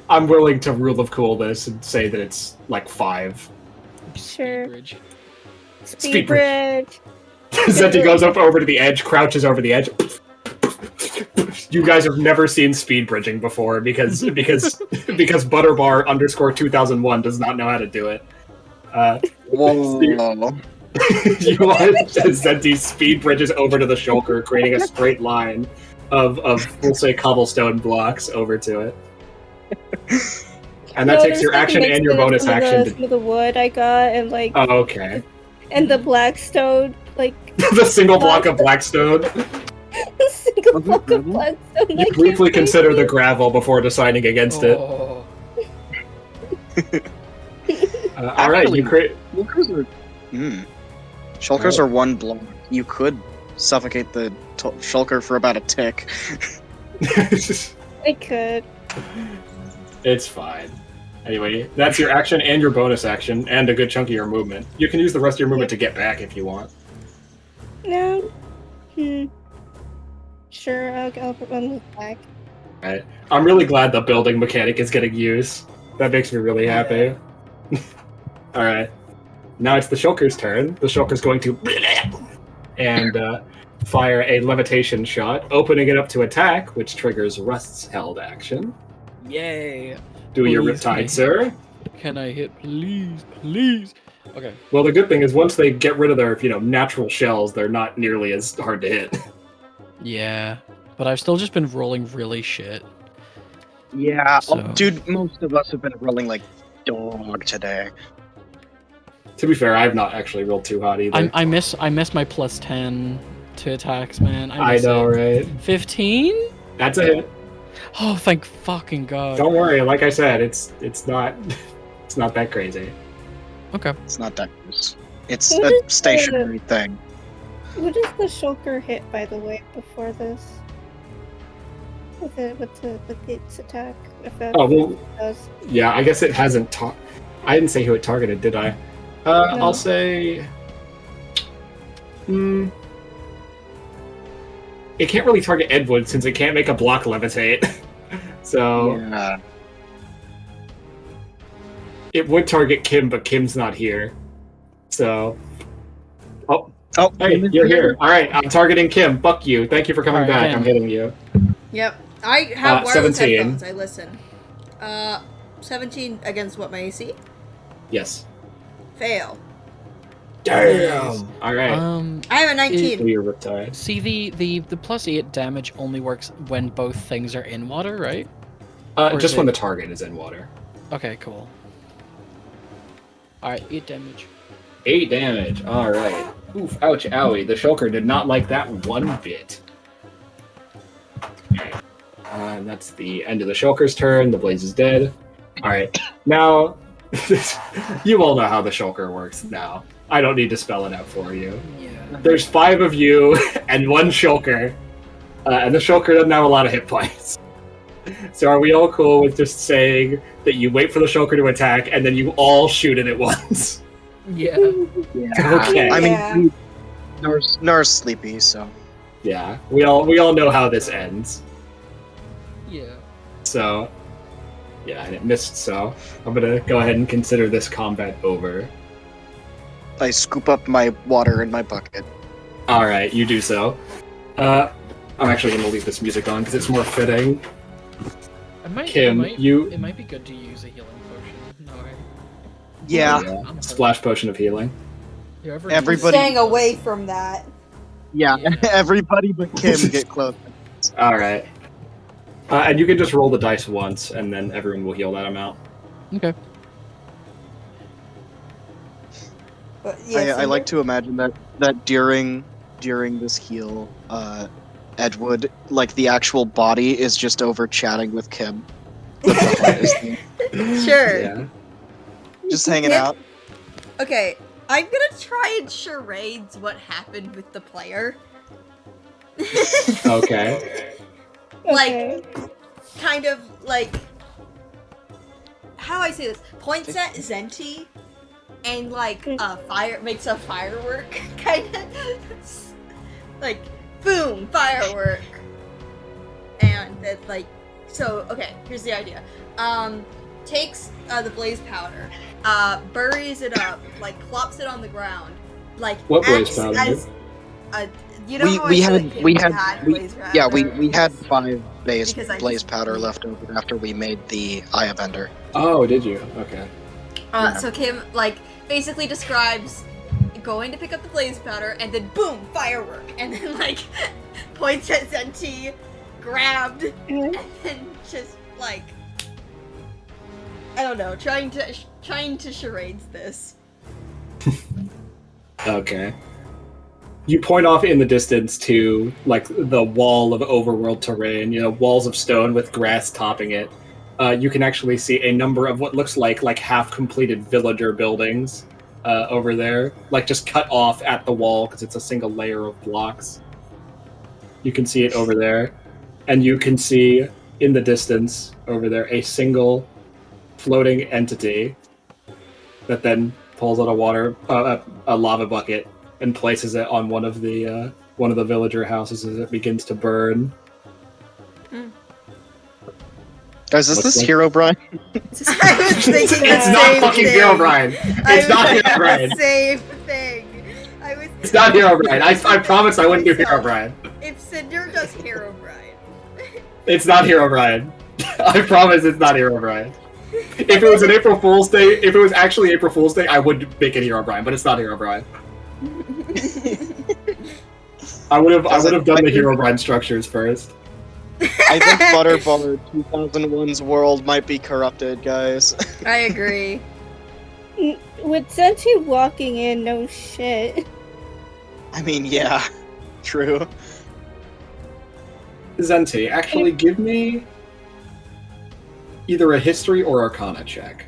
I'm willing to rule of cool this and say that it's like 5. Sure. Bridge. Speed bridge. Zenti goes up over to the edge, crouches over the edge. You guys have never seen speed bridging before because Butterbar _ 2001 does not know how to do it. Whoa. You want Zenti speed bridges over to the shulker, creating a straight line of we'll say cobblestone blocks over to it. And that takes your action and your bonus action. Some of the wood I got and like. Oh, okay. And the blackstone, like. The single block of blackstone. The single block of blackstone. You briefly consider the gravel before deciding against it. All right, you create. Shulkers are 1 block. You could suffocate the shulker for about a tick. I could. It's fine. Anyway, that's your action and your bonus action, and a good chunk of your movement. You can use the rest of your movement to get back if you want. No. Sure, I'll move back. Right. I'm really glad the building mechanic is getting used. That makes me really happy. Alright. Now it's the shulker's turn. The shulker's going to and fire a levitation shot, opening it up to attack, which triggers Rust's held action. Yay! Do your Please, Riptide, man. sir. Can I hit, please, please? Okay. Well, the good thing is once they get rid of their, natural shells, they're not nearly as hard to hit. Yeah, but I've still just been rolling really shit. Yeah, So- dude, most of us have been rolling like dog today. To be fair, I've not actually rolled too hot either. I miss my plus 10 to attacks, man. I miss know, it. right? 15? That's a hit. Oh, thank fucking god. Don't worry, like I said, it's not that crazy. Okay. It's not that close. It's a stationary thing. What does the shulker hit, by the way, before this? With its attack? Oh, well, does. yeah, I guess it hasn't I didn't say who it targeted, did I? No. I'll say... It can't really target Edwood since it can't make a block levitate. So... Yeah. It would target Kim, but Kim's not here. So... Oh, Hey, you're here. Alright, I'm targeting Kim. Fuck you. Thank you for coming Alright, back. Kim. I'm hitting you. Yep. I have wireless 17. headphones. I listen. 17 against what, my AC? Yes. Fail. Damn! Alright. I have a 19. Do your Riptide. See, the plus 8 damage only works when both things are in water, right? Just when the target is in water. Okay, cool. Alright, 8 damage. 8 damage. Alright. Oof, ouch, owie. The shulker did not like that one bit. Okay. And that's the end of the shulker's turn. The blaze is dead. Alright. Now, you all know how the shulker works now. I don't need to spell it out for you. Yeah. There's 5 of you and 1 shulker. And the shulker doesn't have a lot of hit points. So are we all cool with just saying that you wait for the shulker to attack and then you all shoot it at once? Yeah. Okay. I Yeah. mean, Nora's sleepy, so. Yeah, we all know how this ends. Yeah. So, Yeah, and it missed, so I'm gonna go ahead and consider this combat over. I scoop up my water in my bucket. Alright, you do so. I'm actually gonna leave this music on because it's more fitting. Kim, it might be good to use a healing potion. No, Yeah. Splash potion of healing. Everybody- Staying away from that. Yeah, everybody but Kim get close. Alright. And you can just roll the dice once, and then everyone will heal that amount. Okay. But yeah, I like to imagine that during this heal, Edward, like the actual body, is just over chatting with Kim. Sure. Yeah. Just hanging Kim? out. Okay, I'm gonna try and charades what happened with the player. Okay. Like, Okay. kind of like, how do I say this? Points at Zenti and like makes a firework kind of like boom firework, and then like so. Okay, here's the idea. Takes the blaze powder, buries it up, like plops it on the ground, like What blaze acts powder? as a. You know how We I said had we had blaze powder? yeah we had 5 Because I blaze just- powder left over after we made the Eye of Ender. Oh, did you? Okay. So Kim like basically describes going to pick up the blaze powder and then boom firework and then like points at Zenti, grabbed, and then just like I don't know, trying to charades this. Okay. You point off in the distance to, like, the wall of overworld terrain, walls of stone with grass topping it. You can actually see a number of what looks like half-completed villager buildings over there, like just cut off at the wall because it's a single layer of blocks. You can see it over there. And you can see, in the distance, over there, a single floating entity that then pulls out a lava bucket and places it on one of the villager houses as it begins to burn. Guys, is Looks this like- Hero Brian? I was thinking the It's same not fucking thing. Hero Brian. It's not Hero Brian. The same thing. I was. It's not Hero Brian. I promise I wouldn't do Hero Brian. If Cinder does Hero Brian. It's not Hero Brian. I promise it's not Hero Brian. If it was an April Fool's Day, if it was actually April Fool's Day, I would make it Hero Brian, but it's not Hero Brian. I would have done the Hero Brian structures first. I think Butterball 2001's world might be corrupted, guys. I agree. With Zenti walking in, no shit. I mean, yeah, true. Zenti, actually give me either a history or arcana check.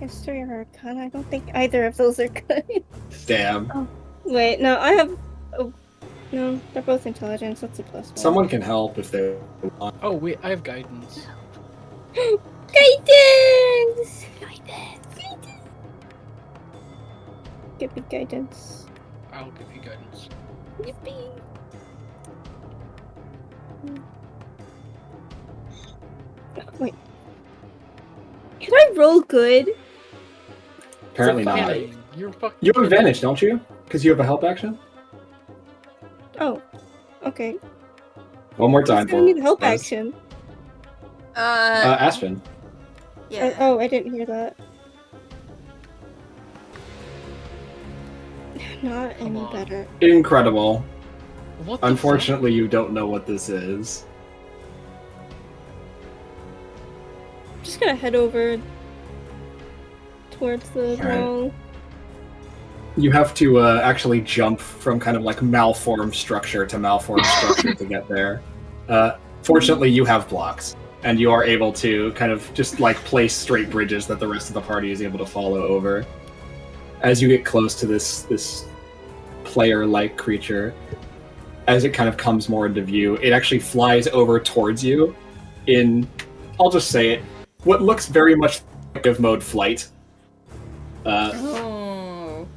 History or Arcana? I don't think either of those are good. Damn. Wait, no, I have. Oh, no, they're both intelligence. That's a +1. Someone can help if they want. Oh wait, I have guidance. Guidance! Give me guidance. I'll give you guidance. Yippee! Wait. Can I roll good? Apparently not. Kidding. You're fucking. You have advantage, don't you? Because you have a help action? Oh, okay. One more time I for need help us. action. Aspen. Yeah. Oh, I didn't hear that. Not Come any on. better. Incredible. What the Unfortunately, you don't know what this is. I'm just gonna head over towards the Alright. wall. You have to actually jump from kind of like malformed structure to malformed structure to get there. Fortunately, you have blocks, and you are able to kind of just like place straight bridges that the rest of the party is able to follow over. As you get close to this player-like creature, as it kind of comes more into view, it actually flies over towards you in, I'll just say it, what looks very much like of mode flight. Oh.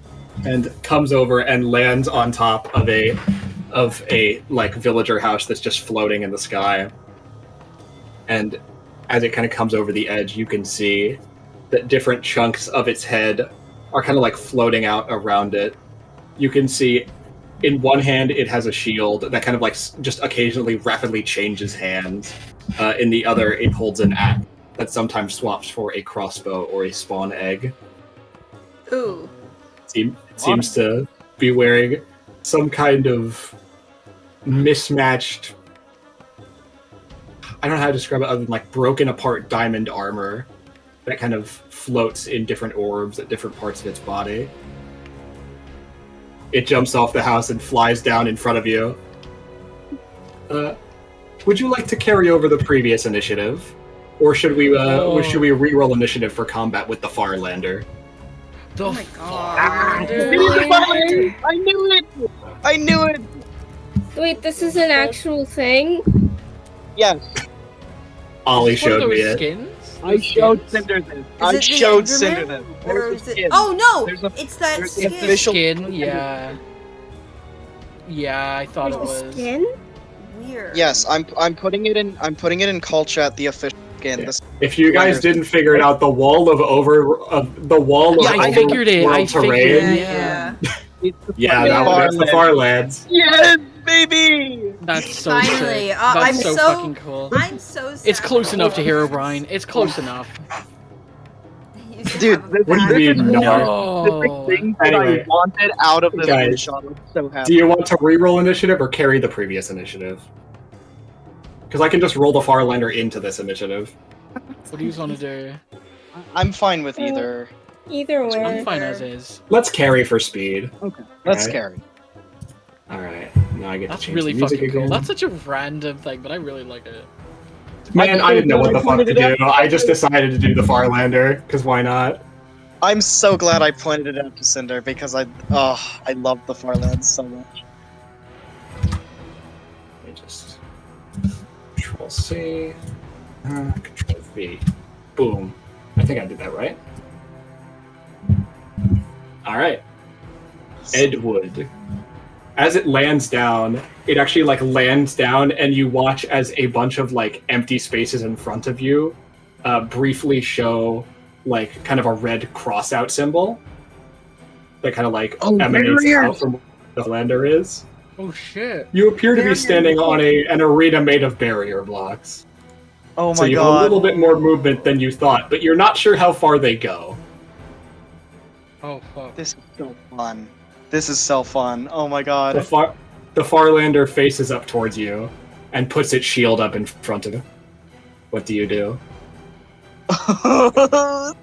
And comes over and lands on top of a like villager house that's just floating in the sky. And as it kind of comes over the edge, you can see that different chunks of its head are kind of like floating out around it. You can see in one hand it has a shield that kind of like just occasionally rapidly changes hands. In the other, it holds an axe that sometimes swaps for a crossbow or a spawn egg. Ooh. It seems to be wearing some kind of mismatched, I don't know how to describe it other than like broken apart diamond armor that kind of floats in different orbs at different parts of its body. It jumps off the house and flies down in front of you. Would you like to carry over the previous initiative? Or should we re-roll initiative for combat with the Farlander? Oh my god. I knew it! I knew it! Wait, this is an actual thing? Yes. Ollie Is this one of showed me those it. skins? I Those showed skins? Cinder this. Is I it the showed Enderman? Cinder this. Or There's is a it? skin. Oh no! There's a- It's that there's the skin. It's the official- skin, yeah. Yeah, I thought it was. Skin? Weird. Yes, I'm putting it in. I'm putting it in call chat. The official skin. Yeah. This- If you guys didn't figure it out, the wall of Yeah, I figured it. I overworld terrain. figured Yeah. yeah. It's the Yeah, fucking that's the Farlands. Yes, baby. That's so Finally, sick. I'm That's so so- fucking cool. I'm so sad. It's close enough to Herobrine. It's close enough. You should Dude, have a what do you bad- mean, This is no? the No. thing that Anyway. I wanted out of this Guys, one shot. I'm so happy. Do you want to re-roll initiative or carry the previous initiative? Because I can just roll the Farlander into this initiative. What do you want to do? I'm fine with either. Either way. I'm fine as is. Let's carry for speed. Okay, let's Alright. carry. Alright, now I get That's to change really the music fucking cool. again. That's such a random thing, but I really like it. Man, I didn't know what the fuck to pointed it do. I just decided to do the Farlander, because why not? I'm so glad I pointed it out to Cinder because I love the Farlands so much. Let me just Control C, Control V. Boom. I think I did that right. Alright. Ed Wood. As it lands down, it actually like lands down and you watch as a bunch of like empty spaces in front of you briefly show like kind of a red cross out symbol that kind of like emanates out from where the lander is. Oh shit. You appear to be standing on an arena made of barrier blocks. Oh So my you have a god. little bit more movement than you thought, but you're not sure how far they go. Oh fuck. This is so fun. This is so fun. Oh my god. The Farlander faces up towards you and puts its shield up in front of it. What do you do? Oh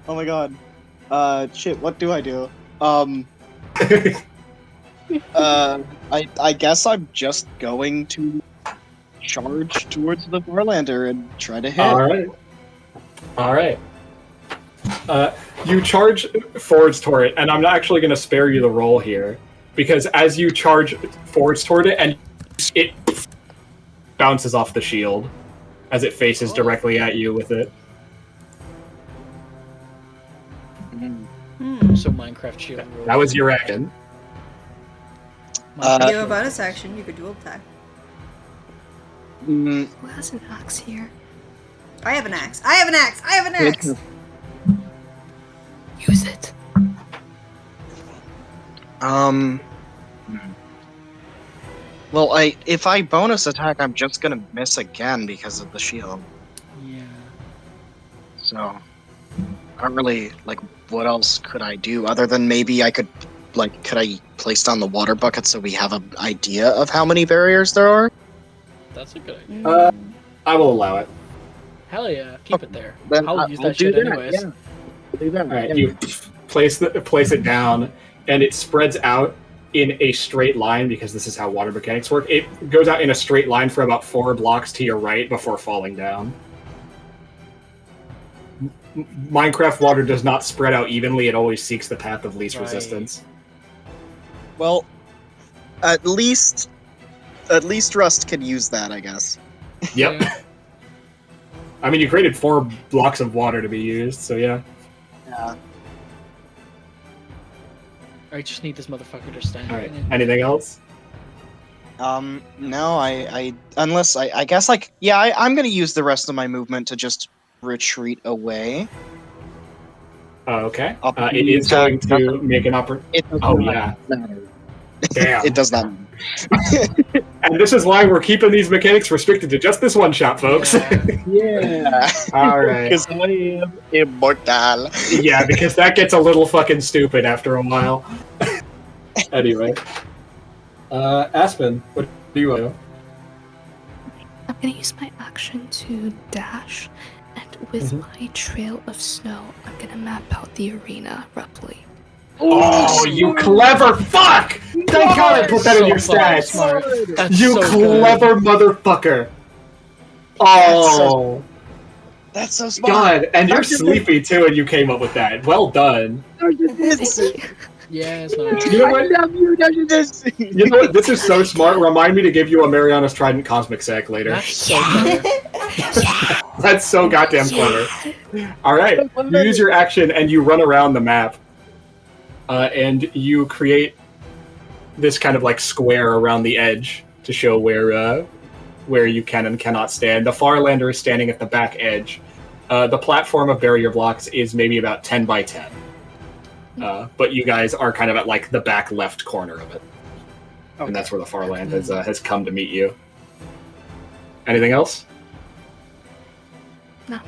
my god. Shit, what do I do? I guess I'm just going to charge towards the Farlander and try to hit. Alright. You charge forwards toward it, and I'm not actually going to spare you the roll here, because as you charge forwards toward it, and it bounces off the shield as it faces directly at you with it. So Minecraft shield roll. That was your action. If you have a bonus action, you could dual attack. Mm, Who has an axe here? I have an axe. I have an axe. I have an axe. Use it. Well, if I bonus attack, I'm just gonna miss again because of the shield. Yeah. So, I don't really like. What else could I do other than maybe I could, like, could I place down the water bucket so we have an idea of how many barriers there are? That's a good idea. I will allow it. Hell yeah. Keep it there. Then I'll use I'll that do shit that, anyways. yeah. I'll do that. Alright, yeah. you place it down, and it spreads out in a straight line, because this is how water mechanics work. It goes out in a straight line for about 4 blocks to your right before falling down. Minecraft water does not spread out evenly, it always seeks the path of least Right. resistance. Well, at least Rust can use that, I guess. Yep. Yeah. I mean, you created 4 blocks of water to be used, so yeah. Yeah. I just need this motherfucker to stand. Alright, anything else? No, I unless I guess like yeah, I'm gonna use the rest of my movement to just retreat away. Okay. It Opportunity is attack going to doesn't- make an opportunity. It does Oh not yeah. matter. Damn. It does not. And this is why we're keeping these mechanics restricted to just this one shot, folks. Yeah. All right. Because I am immortal. Yeah, because that gets a little fucking stupid after a while. Anyway. Aspen, what do you want? I'm gonna use my action to dash, and with my trail of snow, I'm gonna map out the arena roughly. Oh, you clever fuck! Thank God I put that in your stats! You clever motherfucker! Oh, That's so smart. God, and you're Dr. sleepy too, and you came up with that. Well done. Yes. You know what? Dr. Vince. You know what? This is so smart. Remind me to give you a Mariana's Trident Cosmic Sack later. That's so clever. That's so goddamn clever. All right, you use your action and you run around the map, and you create this kind of like square around the edge to show where you can and cannot stand. The Farlander is standing at the back edge. The platform of barrier blocks is maybe about 10 by 10. But you guys are kind of at like the back left corner of it. Okay. And that's where the Farland has come to meet you. Anything else? No.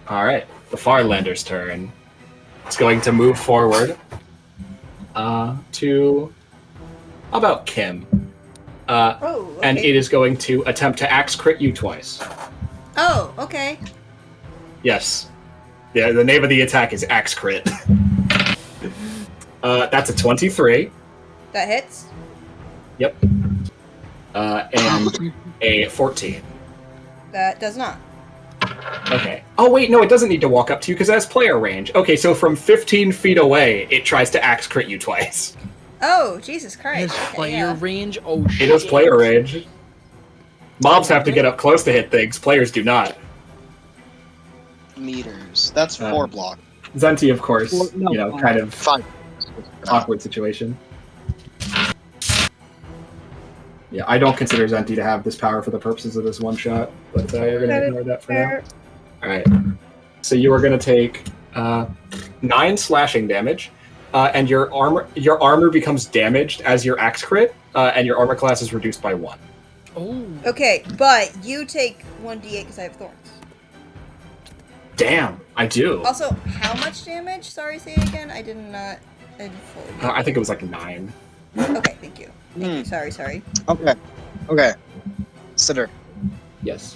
Alright, the Farlander's turn. It's going to move forward to... How about Kim? Okay. And it is going to attempt to axe crit you twice. Oh, okay. Yes. Yeah, the name of the attack is axe crit. That's a 23. That hits. Yep. And a 14. That does not. Okay. Oh, wait, no, it doesn't need to walk up to you because it has player range. Okay, so from 15 feet away, it tries to axe crit you twice. Oh, Jesus His Christ. Okay, player yeah. range? Oh, shit. It has player range. Mobs have to get up close to hit things. Players do not. Meters. That's 4 block. Zenti, of course, Well, no, you know, kind of 5. awkward situation. Yeah, I don't consider Zenti to have this power for the purposes of this one shot, but we're going to ignore that for now. Alright. So you are going to take 9 slashing damage, and your armor becomes damaged as your axe crit, and your armor class is reduced by 1. Oh. Okay, but you take 1d8 because I have thorns. Damn, I do. Also, how much damage? Sorry, say it again. I didn't fully. I think it was like 9. Okay, thank you. Thank you. Sorry. Okay. Sitter. Yes.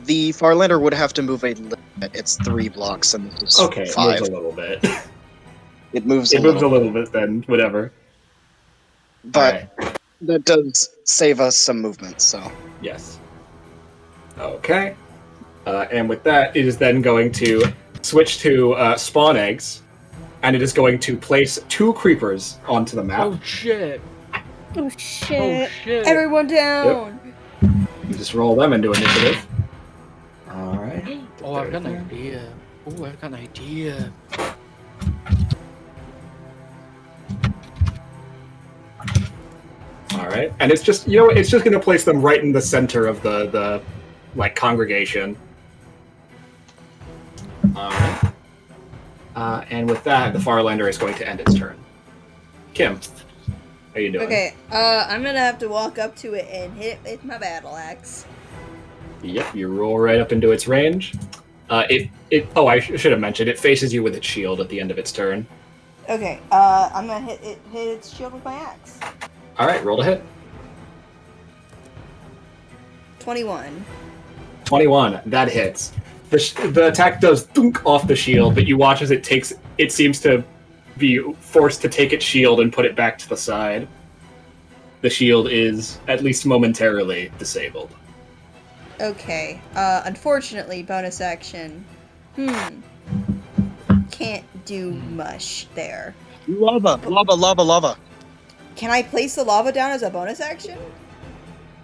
The Farlander would have to move a little bit. It's 3 blocks and this is Okay, it 5. moves a little bit. It moves It a moves a little. little bit then, whatever. But Alright. that does save us some movement, so. Yes. Okay. And with that, it is then going to switch to spawn eggs, and it is going to place 2 creepers onto the map. Oh, shit. Oh Oh, shit. shit. Everyone down. You just roll them into initiative. Alright. Oh, I've got an idea. Oh, I've got an idea. Alright. And it's just, you know, it's just going to place them right in the center of the like, congregation. Alright. And with that, the Farlander is going to end its turn. Kim, how you doing? Okay, I'm gonna have to walk up to it and hit it with my battle axe. Yep, you roll right up into its range. Oh, I should have mentioned, it faces you with its shield at the end of its turn. Okay, I'm gonna hit its shield with my axe. Alright, roll to hit. 21. 21, that hits. The attack does thunk off the shield, but you watch as it seems to be forced to take its shield and put it back to the side. The shield is, at least momentarily, disabled. Okay, unfortunately, bonus action. Can't do much there. Lava. Can I place the lava down as a bonus action?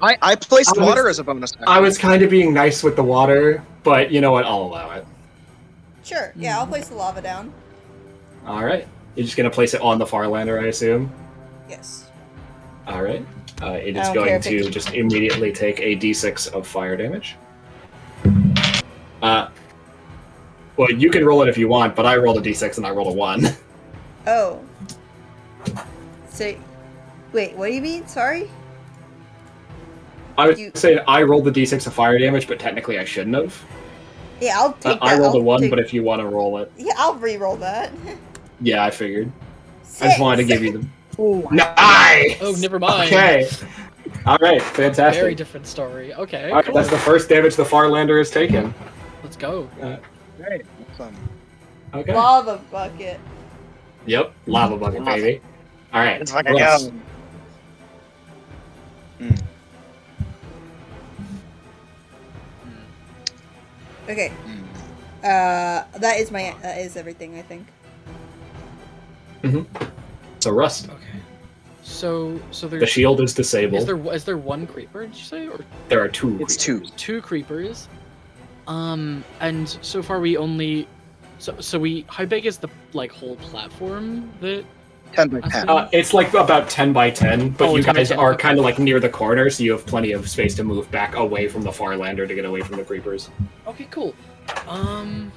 I placed water as a bonus action. I was kind of being nice with the water, but you know what, I'll allow it. Sure, yeah, I'll place the lava down. Alright. You're just going to place it on the Farlander, I assume? Yes. Alright. It I is don't care going if to it's- just immediately take a d6 of fire damage. Well, you can roll it if you want, but I rolled a d6 and I rolled a 1. Oh. So, wait, what do you mean? Sorry? I was saying I rolled the d6 of fire damage, but technically I shouldn't have. Yeah, I'll take that. I rolled a 1, take... but if you want to roll it. Yeah, I'll re-roll that. Yeah, I figured. 6. I just wanted to give you the... Oh, Nice! oh, never mind. Okay. Alright, fantastic. Very different story. Okay, Alright, cool. that's the first damage the Farlander has taken. Let's go. Great. Awesome. Okay. Lava bucket. Yep, lava bucket, baby. Alright, Let's fucking Russ. go. Okay. That is everything, I think. So, Rust. Okay. So there's The shield is disabled. is there one creeper? Did you say, or There are 2. It's 2. two creepers? And so far we only. So we. How big is the whole platform that? 10 by 10. It's like about 10 by 10, but Oh, you 10 by guys 10, are okay. kind of like near the corner, so you have plenty of space to move back away from the Farlander to get away from the creepers. Okay, cool. I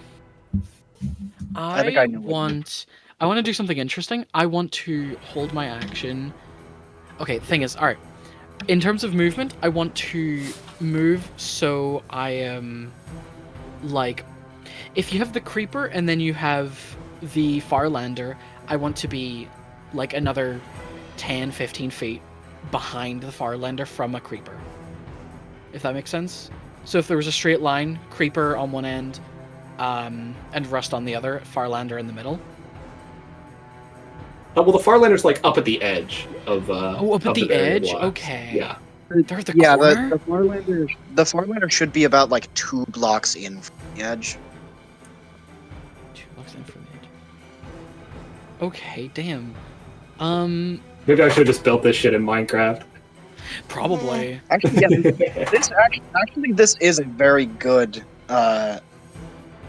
think I know what I want to do something interesting. I want to hold my action. Okay, thing is, alright. In terms of movement, I want to move so I am if you have the creeper and then you have the Farlander, I want to be another 10, 15 feet behind the Farlander from a creeper. If that makes sense? So if there was a straight line, creeper on one end, and Rust on the other, Farlander in the middle. Well, the Farlander's up at the edge of Up at of the very edge? blocks. Okay. Yeah. They're the Yeah, corner? the Farlander should be about 2 blocks in from the edge. 2 blocks in from the edge. Okay, damn. Maybe I should have just built this shit in Minecraft. Probably. Actually, yeah, this is a very good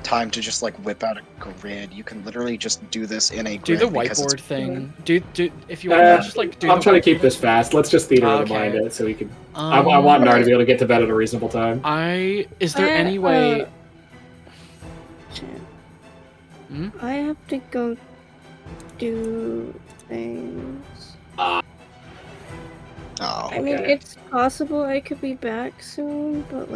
time to just whip out a grid. You can literally just do this in a Do grid. the because it's- whiteboard thing. Do if you want, just do. I'm the trying to keep whiteboard. this fast. Let's just theater Okay. mind it so we can. I want Nar to be able to get to bed at a reasonable time. Is there any way? Shit. Hmm? I have to go do things. Oh, I mean, Okay. it's possible I could be back soon, but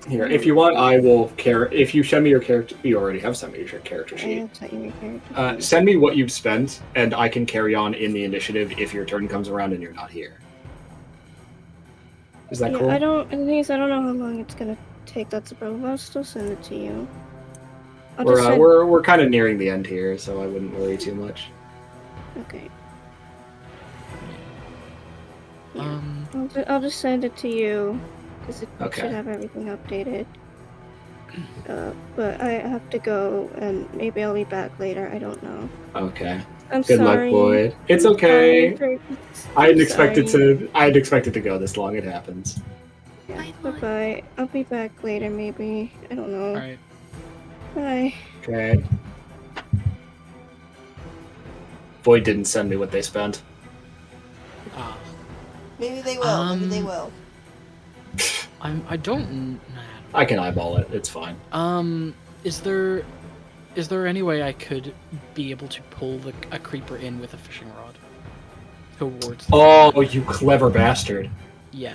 Here, if you want, I will if you send me your character, you already have sent me your character I sheet. have sent you your character. Send me what you've spent, and I can carry on in the initiative if your turn comes around and you're not here. Is that cool? The thing is, I don't know how long it's gonna take. That's a problem. I'll still send it to you. I'll just send... We're kind of nearing the end here, so I wouldn't worry too much. Okay. Um. I'll just send it to you, because it Okay. should have everything updated. But I have to go, and maybe I'll be back later. I don't know. Okay. I'm Good sorry. luck, Boyd. It's I'm okay. sorry. I hadn't I'm expected sorry. to. I had expected to go this long. It happens. Yeah, bye-bye. I'll be back later, maybe. I don't know. All right. Bye. Okay. Boyd didn't send me what they spent. Maybe they will. Maybe they Um, will. I don't. I can eyeball it. It's fine. Is there any way I could be able to pull a creeper in with a fishing rod towards? Oh, you clever bastard. Yeah.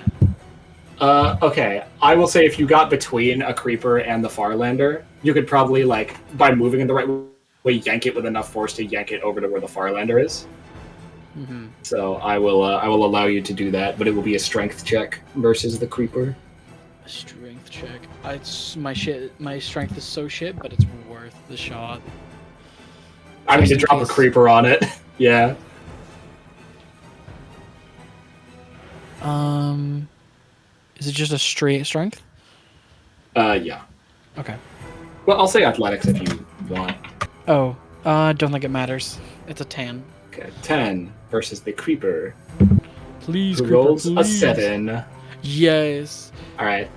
Okay. I will say if you got between a creeper and the Farlander, you could probably, by moving in the right way, yank it with enough force to yank it over to where the Farlander is. Mm-hmm. So I will allow you to do that, but it will be a strength check versus the creeper. A strength check. It's my strength is so shit, but it's worth the shot. I mean, Just to in drop a case. creeper on it. Yeah. Is it just a straight strength? Yeah. Okay. Well, I'll say athletics if you want. Oh, don't think it matters. It's a 10. Okay, 10 versus the creeper, Please, who creeper, rolls a please. 7. Yes. All right.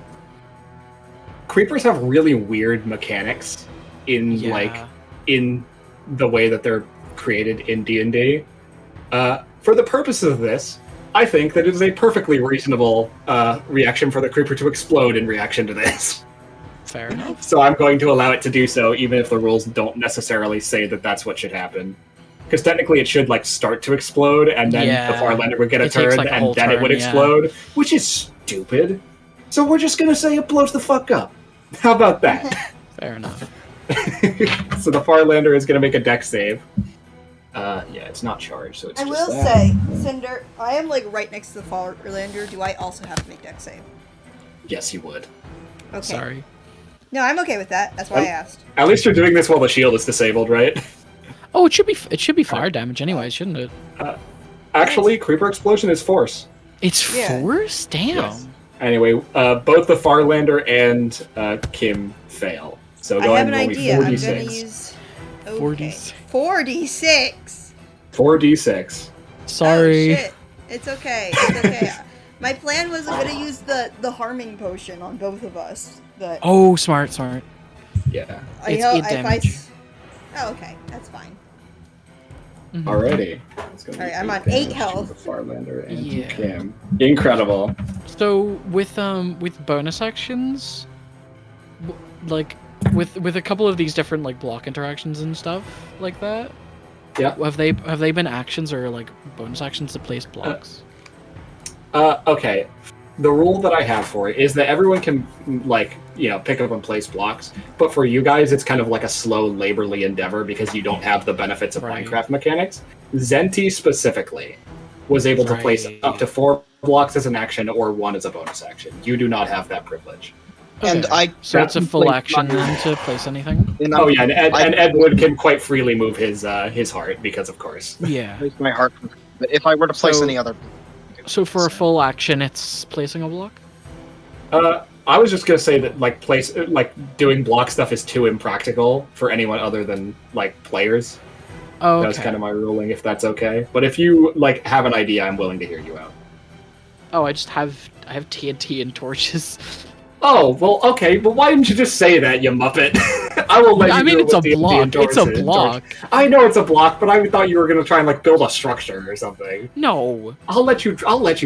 Creepers have really weird mechanics in Yeah. in the way that they're created in D&D. for the purposes of this, I think that it is a perfectly reasonable reaction for the creeper to explode in reaction to this. Fair enough. So I'm going to allow it to do so, even if the rules don't necessarily say that that's what should happen. Because technically it should like start to explode, and then the Farlander would get a It takes, turn, like, a and whole then it would turn, yeah. explode, which is stupid. So we're just going to say it blows the fuck up. How about that? Fair enough. So the Farlander is going to make a dex save. Yeah, it's not charged, so it's I just will that. say, Cinder, I am like right next to the Farlander. Do I also have to make dex save? Yes, you would. Okay. Sorry. No, I'm okay with that. That's why I asked. At least you're doing this while the shield is disabled, right? Oh, it should be fire damage anyway, shouldn't it? Actually, Creeper Explosion is force. It's Yeah. force? Damn. Yes. Anyway, both the Farlander and Kim fail. So I go have ahead an and roll me idea. I'm 4d6. gonna use. Okay. 4d6. 4d6. 4d6. Sorry. Oh, shit. It's okay. It's okay. My plan was I'm gonna use the harming potion on both of us, but Oh, smart. Yeah. It's 8 damage. Oh, okay. That's fine. Mhm. Alrighty. It's gonna be Alright, I'm on 8 damage to health. The Farlander and Yeah. Kim. Incredible. So with bonus actions, like with a couple of these different like block interactions and stuff like that. Yeah. Have they been actions or like bonus actions to place blocks? Okay. The rule that I have for it is that everyone can, like, pick up and place blocks, but for you guys, it's kind of like a slow, laborly endeavor because you don't have the benefits of Right. Minecraft mechanics. Zenti specifically was able to place Right. up to 4 blocks as an action or 1 as a bonus action. You do not have that privilege. And Okay. I So it's a full place action my- then to place anything. and Oh yeah, and Ed I Wood can quite freely move his heart because, of course. Yeah. place my heart. But if I were to place So- any other, So for a full action, it's placing a block. I was just gonna say that doing block stuff is too impractical for anyone other than players. Oh, That was kind of my ruling, if that's okay. But if you have an idea, I'm willing to hear you out. Oh, I have TNT and torches. Oh well, okay. But why didn't you just say that, you muppet? I will let you. I mean, do it it's a with the block. It's a torches. block. I know it's a block, but I thought you were gonna try and build a structure or something. No. I'll let you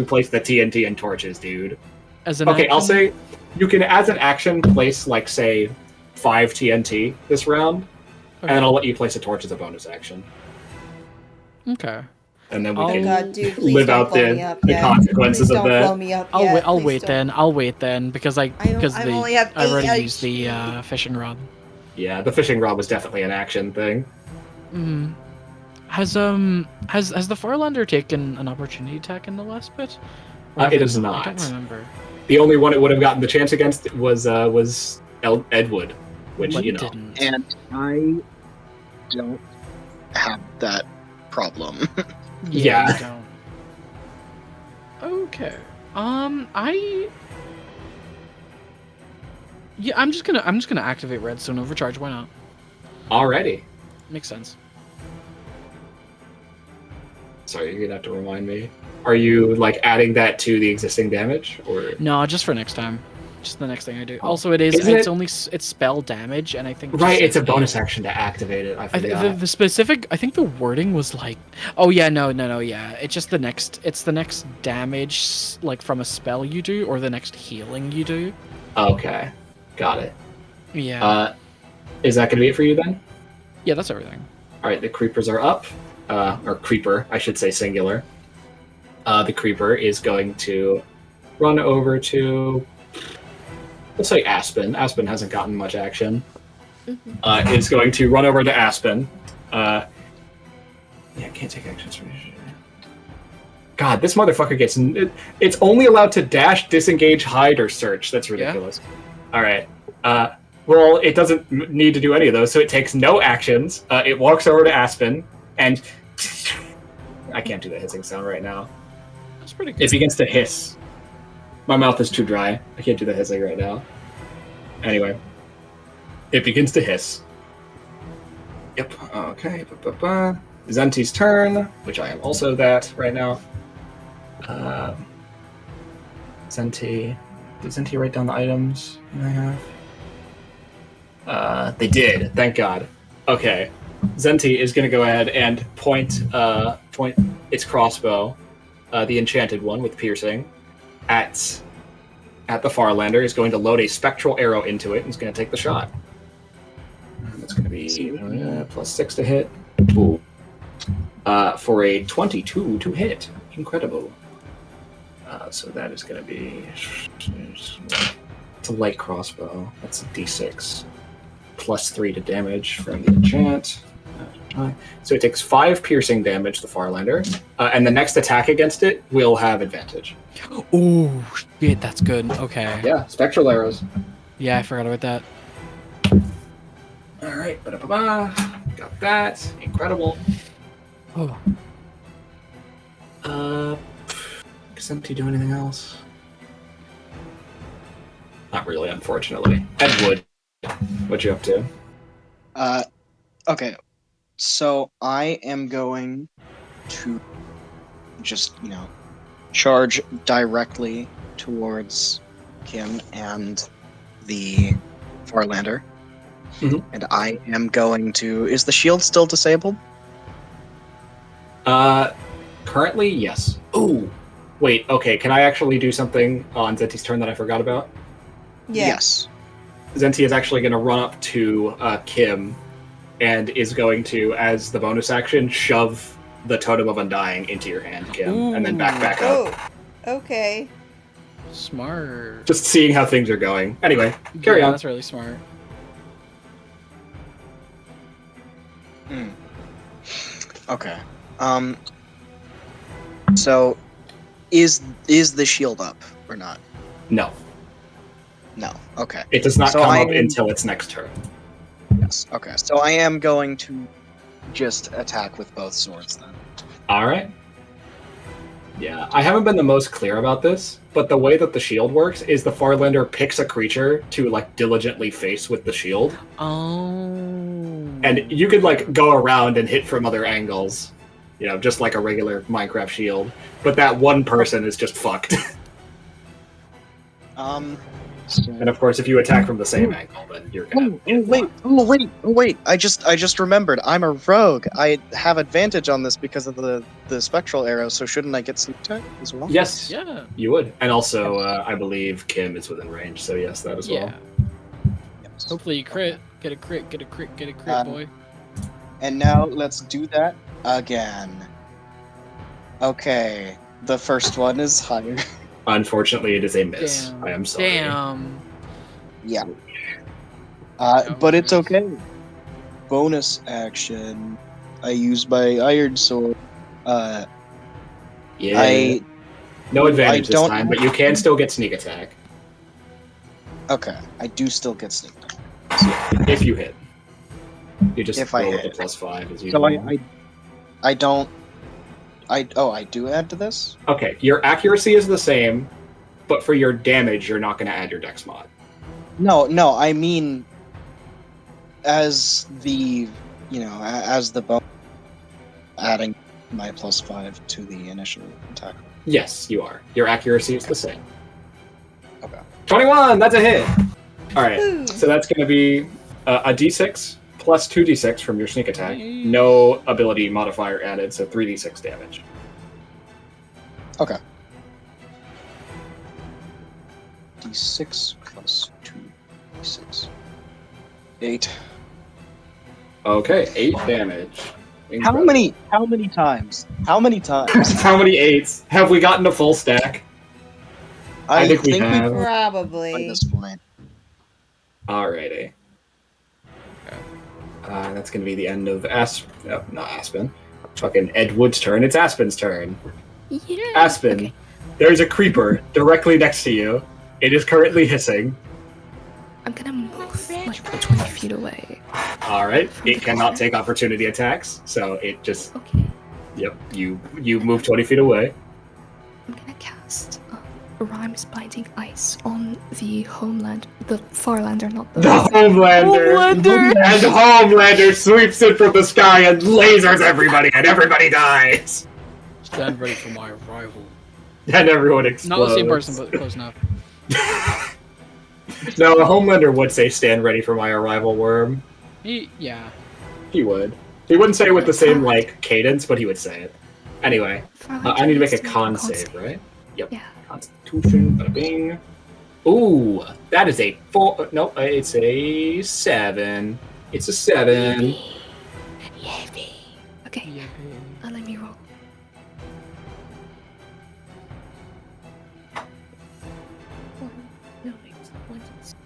place the TNT and torches, dude. As an Okay, I'll action? say you can, as an action, place say 5 TNT this round, Okay. and I'll let you place a torch as a bonus action, Okay. and then we Oh can God, dude, please live don't out blow me up the yet. consequences Please of don't that. blow me up I'll yet. wait. I'll Please wait don't. then. I'll wait then because I only have 8 already used the HP. fishing rod. Yeah, the fishing rod was definitely an action thing. Mm. Has the Farlander taken an opportunity attack in the last bit? Or have It they is I not. don't remember. The only one it would have gotten the chance against was Ed Wood, which But you know. didn't. and I don't have that problem. Yeah. You don't. Okay. I'm just gonna activate Redstone Overcharge. Why not? Already. Makes sense. Sorry, you're gonna have to remind me. Are you adding that to the existing damage, or? No, just for next time. Just the next thing I do. Oh. Also, it's Isn't only it's spell damage, and I think Right, just it's a like bonus action to activate it. I forgot. the specific. I think the wording was oh yeah, no, yeah. It's just the next. It's the next damage from a spell you do, or the next healing you do. Okay, got it. Yeah. Is that gonna be it for you then? Yeah, that's everything. All right, the creepers are up. Or creeper, I should say singular. The creeper is going to run over to, let's say Aspen. Aspen hasn't gotten much action. Is going to run over to Aspen. Yeah, can't take actions from. God, this motherfucker gets. It's only allowed to dash, disengage, hide, or search. That's ridiculous. All right. Well, it doesn't need to do any of those, so it takes no actions. It walks over to Aspen, and I can't do the hissing sound right now. That's pretty good. It begins to hiss. My mouth is too dry. I can't do the hissing right now. Anyway, it begins to hiss. Yep. Okay. Zenti's turn, which I am also that right now. Zenti. Did Zenti write down the items I have? They did. Thank God. Okay. Zenti is going to go ahead and point its crossbow, the enchanted one with piercing, at the Farlander. Is going to load a spectral arrow into it and is going to take the shot. That's going to be +6 to hit. Ooh. For a 22 to hit. Incredible. So that is going to be... It's a light crossbow. That's a d6. +3 to damage from the enchant. So it takes 5 piercing damage, the Farlander. And the next attack against it will have advantage. Ooh, shit, that's good. Okay. Yeah, spectral arrows. Yeah, I forgot about that. Alright, got that. Incredible. Oh. Doesn't he do anything else? Not really, unfortunately. Ed Wood, what you up to? Okay. So I am going to just, charge directly towards Kim and the Farlander. Mhm. And I am going to... Is the shield still disabled? Currently, yes. Ooh! Wait, okay, can I actually do something on Zenti's turn that I forgot about? Yeah. Yes. Zenti is actually going to run up to Kim and is going to, as the bonus action, shove the Totem of Undying into your hand, Kim, and then back up. Oh, okay. Smart. Just seeing how things are going. Anyway, carry on. That's really smart. Okay. So, is the shield up or not? No, No. Okay. it does not So come I up am- until its next turn. Yes. Okay. So I am going to just attack with both swords then. Alright. Yeah, I haven't been the most clear about this, but the way that the shield works is the Farlander picks a creature to, diligently face with the shield, Oh. and you could, go around and hit from other angles, just like a regular Minecraft shield, but that one person is just fucked. And of course, if you attack from the same angle, then you're gonna get blocked. Wait! I just remembered. I'm a rogue. I have advantage on this because of the spectral arrow. So shouldn't I get sneak attack as well? Yes, Yeah. you would. And also, I believe Kim is within range, so yes, that as well. Yeah. Yes. Hopefully you crit. Get a crit, boy. And now let's do that again. Okay, the first one is higher. Unfortunately, it is a miss. Damn. I am sorry. Damn. Yeah. But it's okay. Bonus action. I use my iron sword. Yeah. No advantage this don't- time, but you can still get sneak attack Okay, I do still get sneak attack. if you hit. You just If I roll with hit. the +5 as So usual. I don't. I do add to this. Okay, your accuracy is the same, but for your damage, you're not going to add your dex mod. No, I mean, as the as the bonus, adding my +5 to the initial attack. Yes, you are. Your accuracy is the same. Okay. 21! That's a hit! Alright, Woo. so that's going to be a d6 plus 2d6 from your sneak attack. No ability modifier added, so 3d6 damage. Okay. D6 plus 2d6. 8. Okay, 8 damage. How many times? How many times? How many 8s? Have we gotten a full stack? I think we have. by Probably. this point. Alrighty. That's going to be the end of not Aspen. Fucking Ed Wood's turn. It's Aspen's turn. Yeah. Aspen, Okay. there's a creeper directly next to you. It is currently hissing. I'm gonna move 20 feet away. Alright, it cannot take opportunity attacks, so it just, Okay. yep, you move 20 feet away. I'm gonna cast Rhymes Binding Ice on the Homeland, the Farlander, not the. The Homelander! And Homelander sweeps it from the sky and lasers everybody, and everybody dies! Stand ready for my arrival. And everyone explodes. Not the same person, but close enough. No, a Homelander would say, stand ready for my arrival, worm. Yeah. He would. He wouldn't say it with the same, cadence, but he would say it. Anyway, I need to make a con save, right? Yep. Yeah. Constitution, bada bing. Ooh, that is a 4. No, it's a 7. It's a 7. Okay, let me roll. No, it's 1,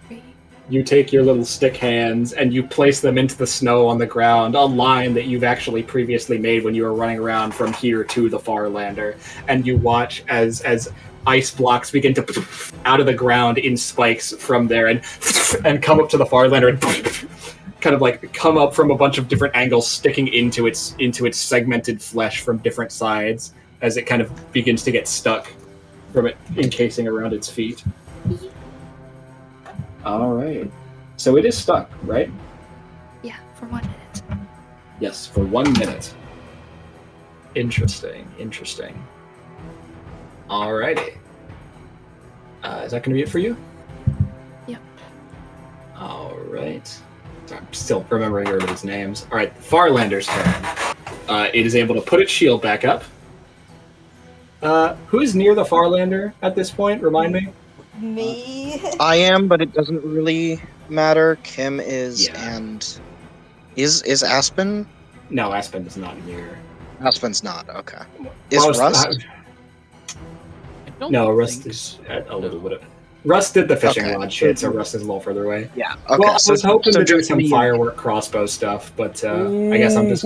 3. You take your little stick hands and you place them into the snow on the ground, a line that you've actually previously made when you were running around from here to the Farlander, and you watch as ice blocks begin to out of the ground in spikes from there and come up to the Farlander and kind of like come up from a bunch of different angles, sticking into its segmented flesh from different sides as it kind of begins to get stuck from it encasing around its feet. All right. So it is stuck, right? Yeah, for 1 minute. Yes, for 1 minute. Interesting. Alrighty. Is that going to be it for you? Yep. Alright. I'm still remembering everybody's names. Alright, Farlander's turn. It is able to put its shield back up. Who is near the Farlander at this point? Remind me. Me. I am, but it doesn't really matter. Kim is, Yeah. and is Aspen? No, Aspen is not near. Aspen's not. Okay. Is Well, Rust? I don't No, Rust think is at a little bit. Rust did the fishing Okay. rod shit, so Rust is a little further away. Yeah. Okay. Well, I was hoping to do just some me. firework crossbow stuff, but I guess I'm just.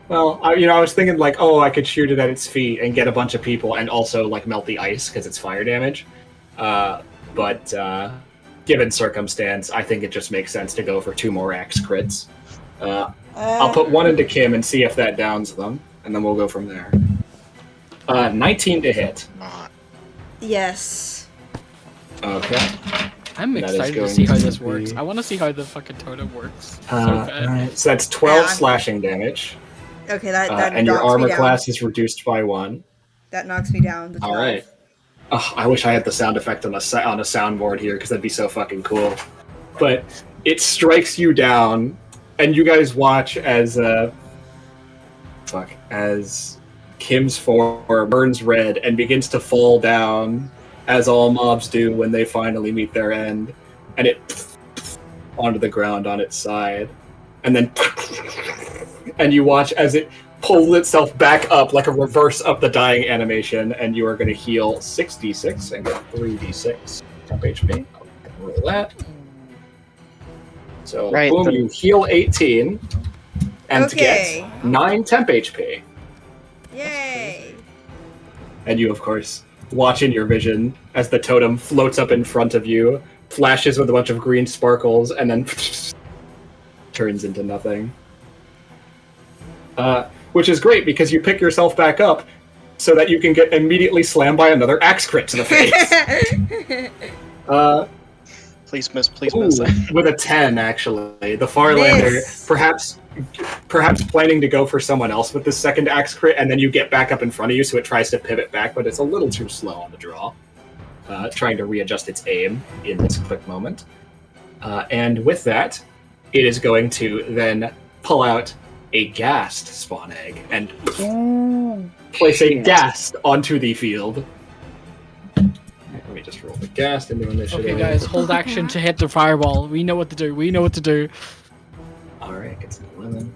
Well, I was thinking like, oh, I could shoot it at its feet and get a bunch of people, and also like melt the ice because it's fire damage. But given circumstance, I think it just makes sense to go for 2 more axe crits. I'll put 1 into Kim and see if that downs them, and then we'll go from there. 19 to hit. Not. Yes. Okay. I'm That is excited to going see how to this works. be- I want to see how the fucking totem works. So All bad. right. So that's 12 Yeah. slashing damage, Okay, that and your knocks armor me down. class is reduced by 1. That knocks me down. The 12. All right. Oh, I wish I had the sound effect on a soundboard here because that'd be so fucking cool. But it strikes you down, and you guys watch as as Kim's form burns red and begins to fall down, as all mobs do when they finally meet their end, and it onto the ground on its side, and then and you watch as it pulls itself back up like a reverse of the dying animation, and you are going to heal 6d6 and get 3d6 temp HP. I'll roll that. So Right, boom, the- you heal 18 and Okay. get 9 temp HP. Yay! And you, of course, watch in your vision as the totem floats up in front of you, flashes with a bunch of green sparkles, and then turns into nothing. Which is great because you pick yourself back up so that you can get immediately slammed by another axe crit to the face. Please miss. Please miss. With a 10, actually. The Farlander, Miss. perhaps planning to go for someone else with the second axe crit, and then you get back up in front of you, so it tries to pivot back, but it's a little too slow on the draw. Trying to readjust its aim in this quick moment. And with that, it is going to then pull out a ghast spawn egg and place a ghast onto the field. Let me just roll the ghast into initiative. Okay, guys, hold action to hit the fireball. We know what to do. Alright, gets an 11.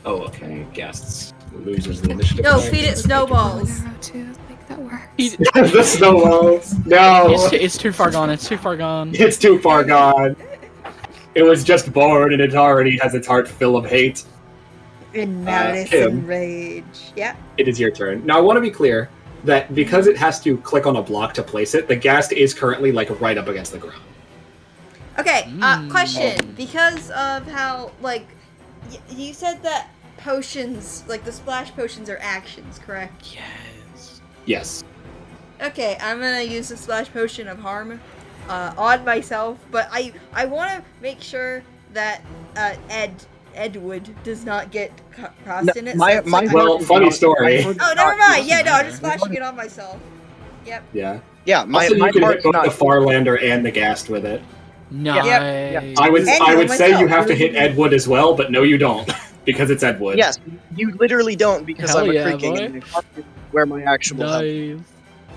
Oh, okay. Ghasts loses the initiative. No, point. feed it snowballs. Arrow too. Like that works. The snowballs. No! It's too far gone. It's too far gone. It's too far gone. It was just born and it already has its heart full of hate. In malice Kim. and rage. Yeah. It is your turn. Now, I want to be clear that because it has to click on a block to place it, the ghast is currently like right up against the ground. Okay, question. Because of how, like, you said that potions, like the splash potions are actions, correct? Yes. Yes. Okay, I'm gonna use the splash potion of harm on myself, but I want to make sure that Edward does not get crossed in it. So it's like Well, funny story. oh, never mind. Yeah, no, I'm just splashing it on myself. Yep. Yeah. Yeah, my Also, you can hit part's both not. the Farlander and the ghast with it. Nice. yeah. I would And I would myself. say you have to hit Edwood as well, but no, you don't. because it's Ed Wood. Yes, you literally don't because Hell I'm a yeah, creaking boy. and my heart is where my actual health is. Nice.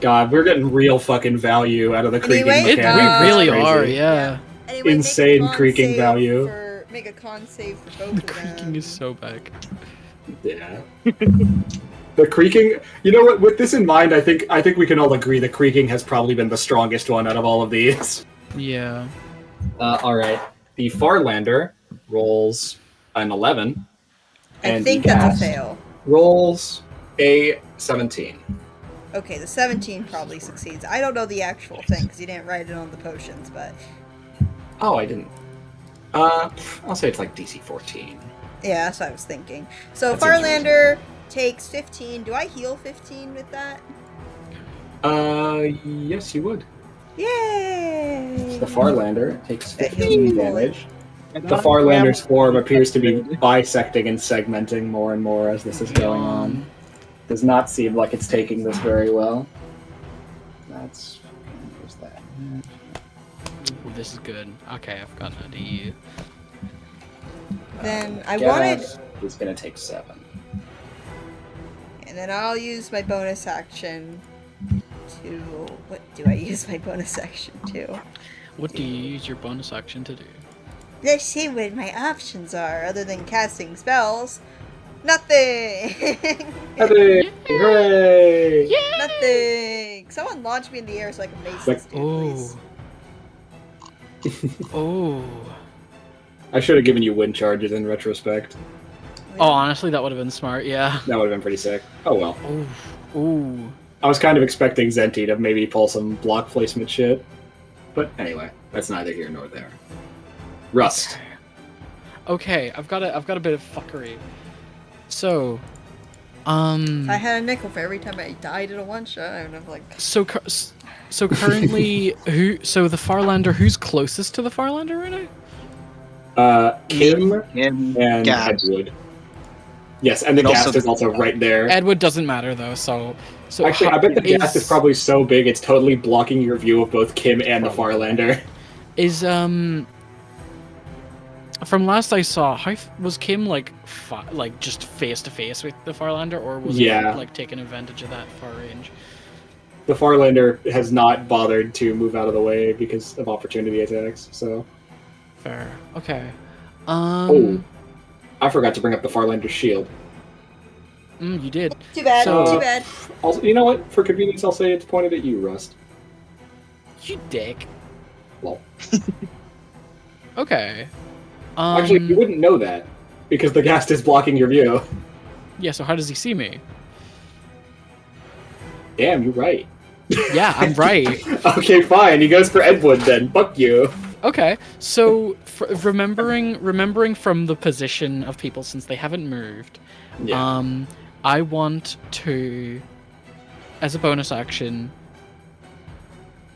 God, we're getting real fucking value out of the creaking Anyway, mechanic. We That's really crazy. are, yeah. Anyway, Insane make a con creaking save value. Make a con save for both The of them. creaking is so back. Yeah. The creaking. You know what? With this in mind, I think we can all agree the creaking has probably been the strongest one out of all of these. Yeah. All right. The Farlander rolls an 11, I and think the that's Ghast a fail. rolls a 17. Okay, the 17 probably succeeds. I don't know the actual thing because you didn't write it on the potions, but Oh, I didn't. I'll say it's like DC 14. yeah, that's what I was thinking. So That seems Farlander takes 15. Do I heal 15 with that? Yes, you would. Yay! The Farlander takes That heals 15 me fully. damage. The Farlander's form appears to be bisecting and segmenting more and more as this is going on. Does not seem like it's taking this very well. That's... Where's that? Ooh, this is good. Okay, I've got an idea. Then I wanted... He's gonna take 7. And then I'll use my bonus action to... What do I use my bonus action to? What do you use your bonus action to do? Let's see what my options are, other than casting spells. Nothing! Hooray! Hooray! Nothing! Someone launch me in the air so I can mace this dude, please. Oh. I should have given you wind charges in retrospect. Oh, honestly, that would have been smart, yeah. That would have been pretty sick. Oh well. Ooh. Ooh. I was kind of expecting Zenti to maybe pull some block placement shit. But anyway, that's neither here nor there. Rust. Okay, I've got a bit of fuckery. So, If I had a nickel for every time I died in a one shot, I would have like. So currently, So the Farlander. Who's closest to the Farlander right now? Kim And and Ghast. Edwood. Yes, and the And also Ghast is the- also right there. Edward doesn't matter though. So Actually, I bet the Ghast is probably so big it's totally blocking your view of both Kim and the Farlander. Is from last I saw, was Kim like just face to face with the Farlander, or was he like taking advantage of that far range? The Farlander has not bothered to move out of the way because of opportunity attacks. So. Fair. Okay. Oh, I forgot to bring up the Farlander's shield. You did. Too bad. So- Too bad. Also, you know what? For convenience, I'll say it's pointed at you, Rust. You dick. Well, Okay. actually, you wouldn't know that because the Ghast is blocking your view. Yeah. So how does he see me? Damn, you're right. Yeah, I'm right. Okay, fine. He goes for Edwood then. Fuck you. Okay, so remembering from the position of people since they haven't moved, Yeah. I want to, as a bonus action,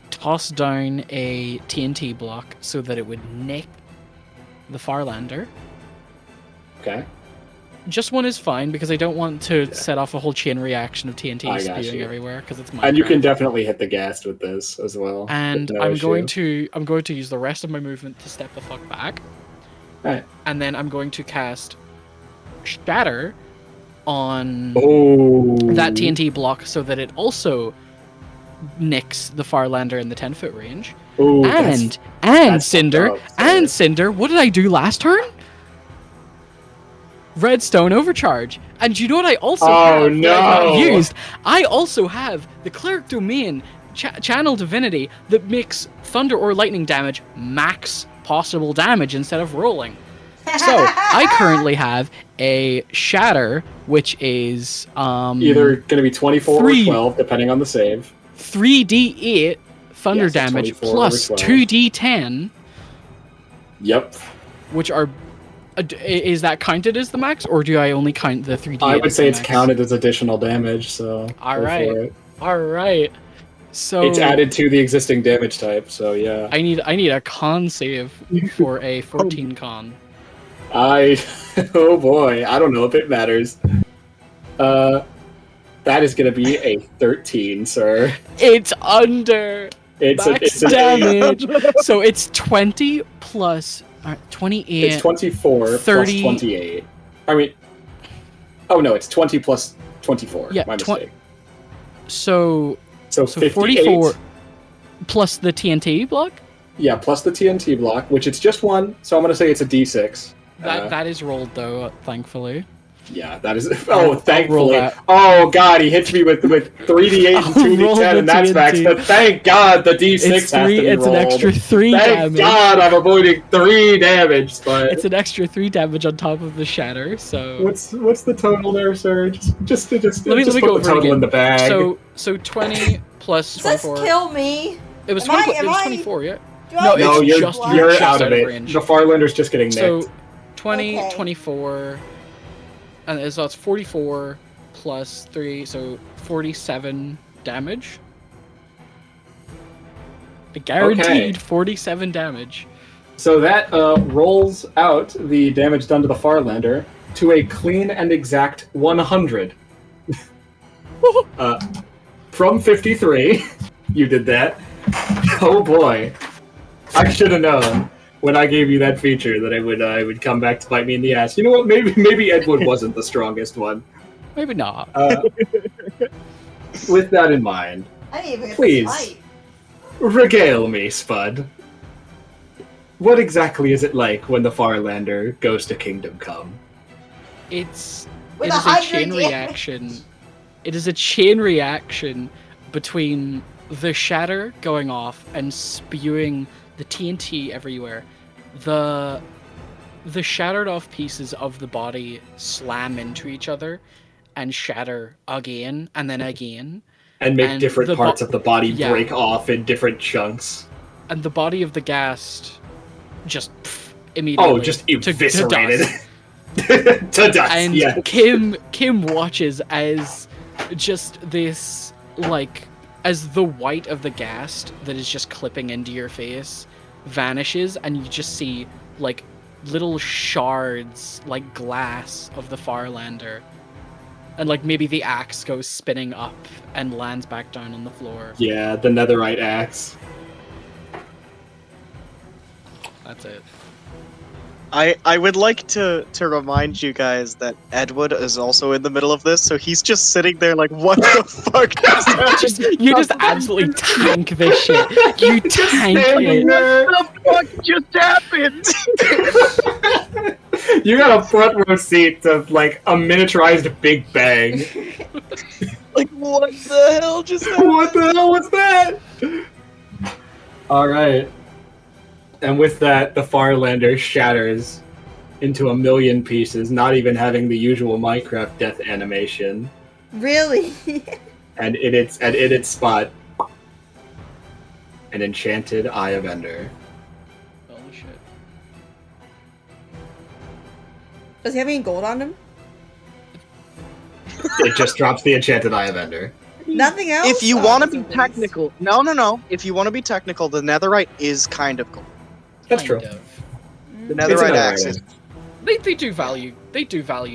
toss down a TNT block so that it would nick the Farlander. Okay. Just one is fine because I don't want to set off a whole chain reaction of TNT I got spewing you. everywhere because it's Minecraft. And you can definitely hit the Ghast with this as well. And with no I'm issue. going to use the rest of my movement to step the fuck back. Alright. And then I'm going to cast Shatter on that TNT block so that it also nicks the Farlander in the 10-foot range. Ooh, and that's Cinder, fucked up, and so- Cinder, what did I do last turn? Redstone overcharge. And you know what I also have that I've not no. used? I also have the Cleric Domain Channel Divinity that makes thunder or lightning damage max possible damage instead of rolling. So I currently have a Shatter, which is either going to be 24 3. or 12, depending on the save. 3d8 thunder Yes, it's damage 24 plus over 12. 2d10, Yep. which are. Is that counted as the max, or do I only count the 3d8? I would as say the it's max? counted as additional damage, so. All go right. for it. All right. So It's added to the existing damage type, so yeah. I need a con save for a 14 con. Oh boy, I don't know if it matters. That is going to be a 13, sir. It's under It's max an 8. damage. So it's 20 plus 28. It's 24 30. plus 28. I mean, oh no, it's 20 plus 24. Yeah, my mistake. So So 58. 44 plus the TNT block? Yeah, plus the TNT block, which it's just one, so I'm gonna say it's a D6. That is rolled though, thankfully. Yeah, that is. I'll roll Thankfully. that. Oh god, he hits me with 3d8 and I'll roll 2d10, the and that's max. TNT. But thank God the d6 It's has three. to be It's rolled. an extra 3 Thank damage. God I'm avoiding 3 damage. But It's an extra 3 damage on top of the shatter. So what's the total there, sir? Just let me put go the over it total again. in the bag. So 20 plus It says 24. kill me. It was Am 20, I- it was am I- 24, yeah. Do I No, no, it's you're just- you're just out of it. range. The Farlander's just getting nicked. So 20, Okay. 24, and so it's 44 plus 3, so 47 damage. Guaranteed Okay. 47 damage. So that rolls out the damage done to the Farlander to a clean and exact 100. From 53, you did that. Oh boy, I should have known when I gave you that feature that it would come back to bite me in the ass. You know what? Maybe Edward wasn't the strongest one. Maybe not. With that in mind, I didn't even get Please. this fight. regale me, Spud. What exactly is it like when the Farlander goes to Kingdom Come? It With is a 100 chain damage. reaction. It is a chain reaction between the shatter going off and spewing the TNT everywhere. The shattered off pieces of the body slam into each other and shatter again and then again. And make And different the parts of the body yeah. break off in different chunks. And the body of the ghast just immediately Just to eviscerated. dust. To dust, And yes. Kim watches as just this, like, as the white of the ghast that is just clipping into your face vanishes, and you just see, like, little shards, like glass, of the Farlander. And, like, maybe the axe goes spinning up and lands back down on the floor. Yeah, the netherite axe. That's it. I would like to remind you guys that Edward is also in the middle of this, so he's just sitting there like, what the fuck just happened? You just absolutely tank this shit. You tank Standing it. there. What the fuck just happened? You got a front row seat to like a miniaturized Big Bang. Like, what the hell just happened? What the hell was that? Alright. And with that, the Farlander shatters into a million pieces, not even having the usual Minecraft death animation. Really? And in its spot, an enchanted Eye of Ender. Holy shit. Does he have any gold on him? It just drops the enchanted Eye of Ender. Nothing else? If you Oh, want to that's be a waste. technical, no. If you want to be technical, the netherite is kind of gold. That's true. Kind of. The It's netherite another axe item. is. They do value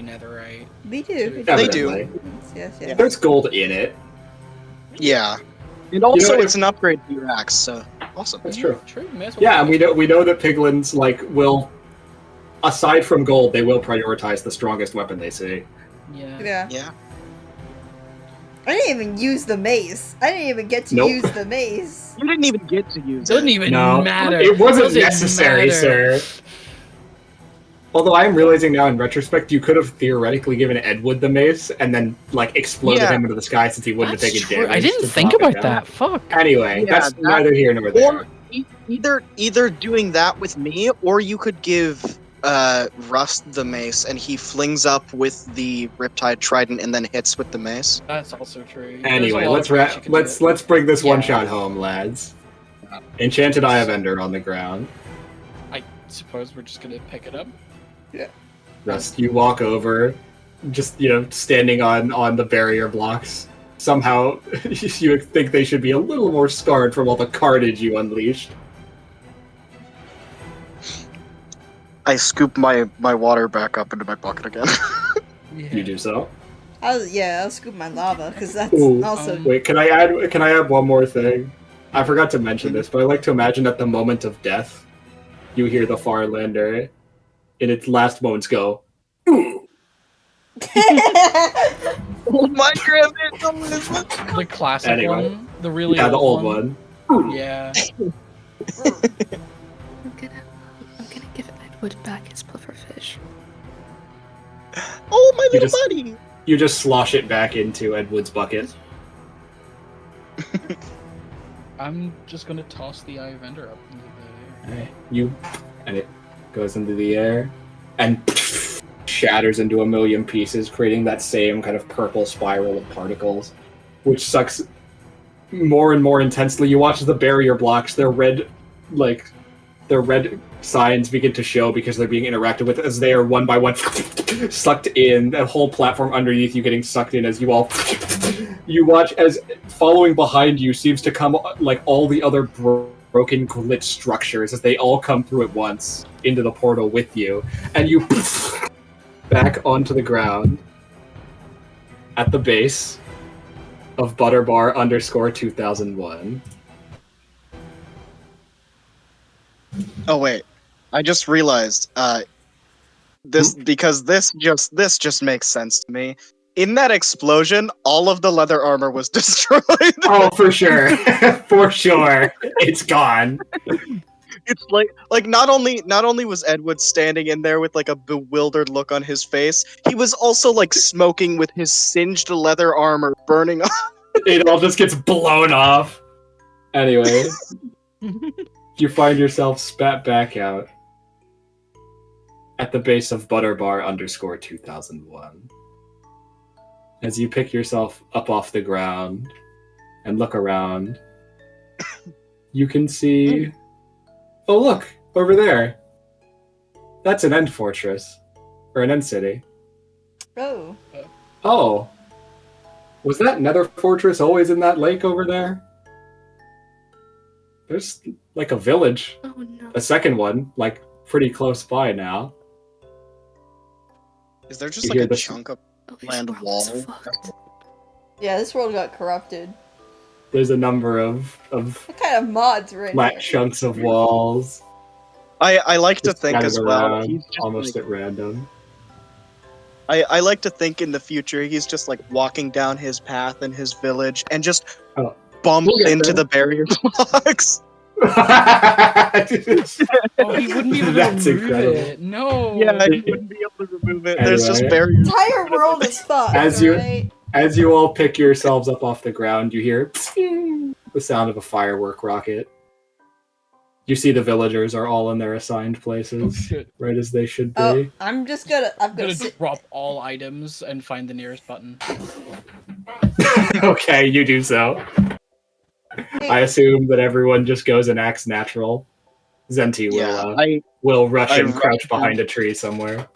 netherite. We do. They do. Evidently. Yes. There's gold in it. Yeah. And also, know, it's an upgrade to your axe, so awesome. That's true. True. May as well Yeah, and we know that piglins will, aside from gold, they will prioritize the strongest weapon they see. Yeah. Yeah. I didn't even use the mace. I didn't even get to Nope. use the mace. You didn't even get to use Doesn't it. even No, matter. it wasn't Doesn't necessary, matter. sir. Although I am realizing now in retrospect, you could have theoretically given Edward the mace and then like exploded Yeah. him into the sky since he wouldn't That's have taken true. damage. I didn't to think drop it about down. that. Fuck. Anyway, Yeah, that's that- neither here nor there. Or either doing that with me, or you could give Rust the mace, and he flings up with the Riptide Trident and then hits with the mace. That's also true. Anyway, There's a lot of ways you can do it. let's bring this Yeah. one shot home, lads. Enchanted Eye of Ender on the ground. I suppose we're just gonna pick it up. Rust, you walk over, just standing on the barrier blocks. Somehow, you think they should be a little more scarred from all the carnage you unleashed. I scoop my water back up into my bucket again. You do so. I'll scoop my lava because that's Ooh. also. Wait, can I add one more thing? I forgot to mention this, but I like to imagine at the moment of death, you hear the Farlander in its last moments go, "Ooh," Oh my grandma! The classic Anyway. one, the really Yeah, old the old one. Yeah. I'm gonna give Edward back his pufferfish. Oh, my You little just- buddy! You just slosh it back into Edward's bucket. I'm just gonna toss the eye of Ender up into the air. Alright, and it goes into the air and shatters into a million pieces, creating that same kind of purple spiral of particles, which sucks more and more intensely. You watch the barrier blocks, their red signs begin to show because they're being interacted with as they are one by one sucked in. That whole platform underneath you getting sucked in as you all you watch as following behind you seems to come like all the other broken glitch structures as they all come through at once into the portal with you, and you back onto the ground at the base of Butterbar _2001. Oh wait, I just realized. This just makes sense to me. In that explosion, all of the leather armor was destroyed. Oh, for sure. For sure. It's gone. It's like not only was Edward standing in there with like a bewildered look on his face, he was also like smoking with his singed leather armor burning off. It all just gets blown off. Anyway, you find yourself spat back out at the base of Butterbar _2001. As you pick yourself up off the ground and look around, you can see... Oh, look! Over there! That's an end fortress. Or an end city. Oh. Oh! Was that nether fortress always in that lake over there? There's, like, a village. Oh no. A second one, like, pretty close by now. Is there just You like hear a the- chunk of Oh, this land world is wall? fucked. Yeah, this world got corrupted. There's a number of What kind of mods were in flat here? chunks of walls. I like to just think scattered as well. around, He's just almost like, at random. I like to think in the future he's just like walking down his path in his village and just Oh. bumps We'll get into there. the barrier blocks. Oh, he wouldn't be able to That's remove incredible. it. No. Yeah, he wouldn't be able to remove it. There's just Anyway. barriers. The entire world is fucked, As you- alright? As you all pick yourselves up off the ground, you hear the sound of a firework rocket. You see the villagers are all in their assigned Oh places, shit. right as they should be. Oh, I'm I'm gonna gonna sit. drop all items and find the nearest button. Okay, you do so. I assume that everyone just goes and acts natural. Zenti will rush I and rush crouch back. behind a tree somewhere.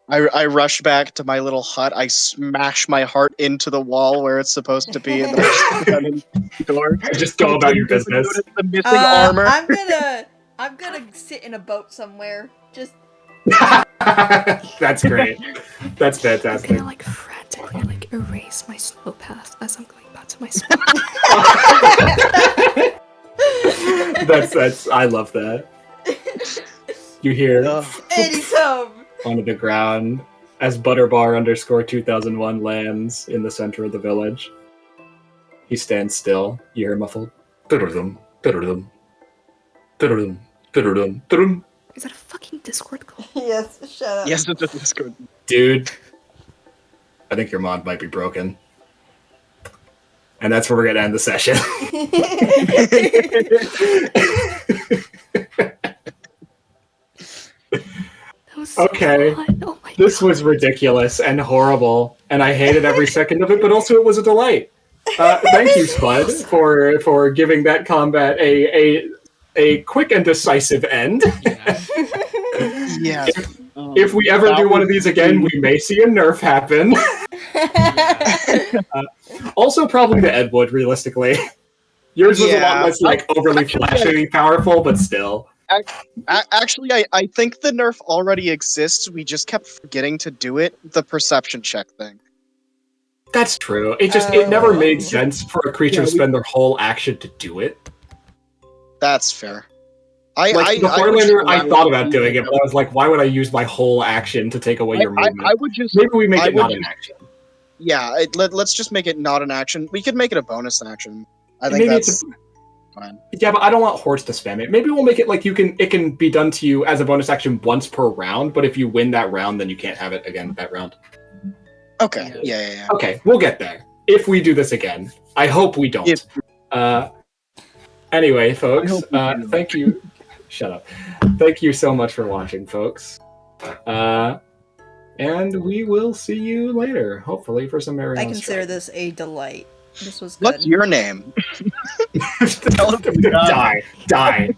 I rush back to my little hut. I smash my heart into the wall where it's supposed to be, and then I run in the door. Just go about your business. Notice the missing armor. I'm gonna sit in a boat somewhere. Just That's great. That's I'm fantastic. gonna like frantically like erase my snow path as I'm going back to my spot. That's I love that. You hear Eddie's home. onto the ground as Butterbar _2001 lands in the center of the village. He stands still. You hear muffled. "Tudum, tudum, tudum, tudum, tudum." Is that a fucking Discord call? Yes, shut up. Yes, it's a Discord. Dude, I think your mod might be broken. And that's where we're gonna end the session. That was so Okay. fun. Oh my This god. was ridiculous and horrible, and I hated every second of it, but also it was a delight. Thank you, Spud, for giving that combat a quick and decisive end. Yeah. Yeah. If we ever do one of these again, we may see a nerf happen. Also, probably to Edwood, realistically. Yours was a lot Yeah. less like overly flashy, powerful, but still. Actually, I think the nerf already exists. We just kept forgetting to do it. The perception check thing. That's true. It never made Oh. sense for a creature Yeah, to spend their whole action to do it. That's fair. Before would later, I allow thought it to about be doing it, but I was like, why would I use my whole action to take away your movement? I would just. Maybe we make I it would not an just- action. Yeah, let's just make it not an action. We could make it a bonus action. I think Maybe that's fine. Yeah, but I don't want Horse to spam it. Maybe we'll make it like it can be done to you as a bonus action once per round, but if you win that round, then you can't have it again that round. Okay. Yeah. Okay, we'll get there. If we do this again. I hope we don't. Anyway, folks, thank you. Shut up. Thank you so much for watching, folks. And we will see you later, hopefully, for some Marion I consider this a delight. This was good. What's your name? Die.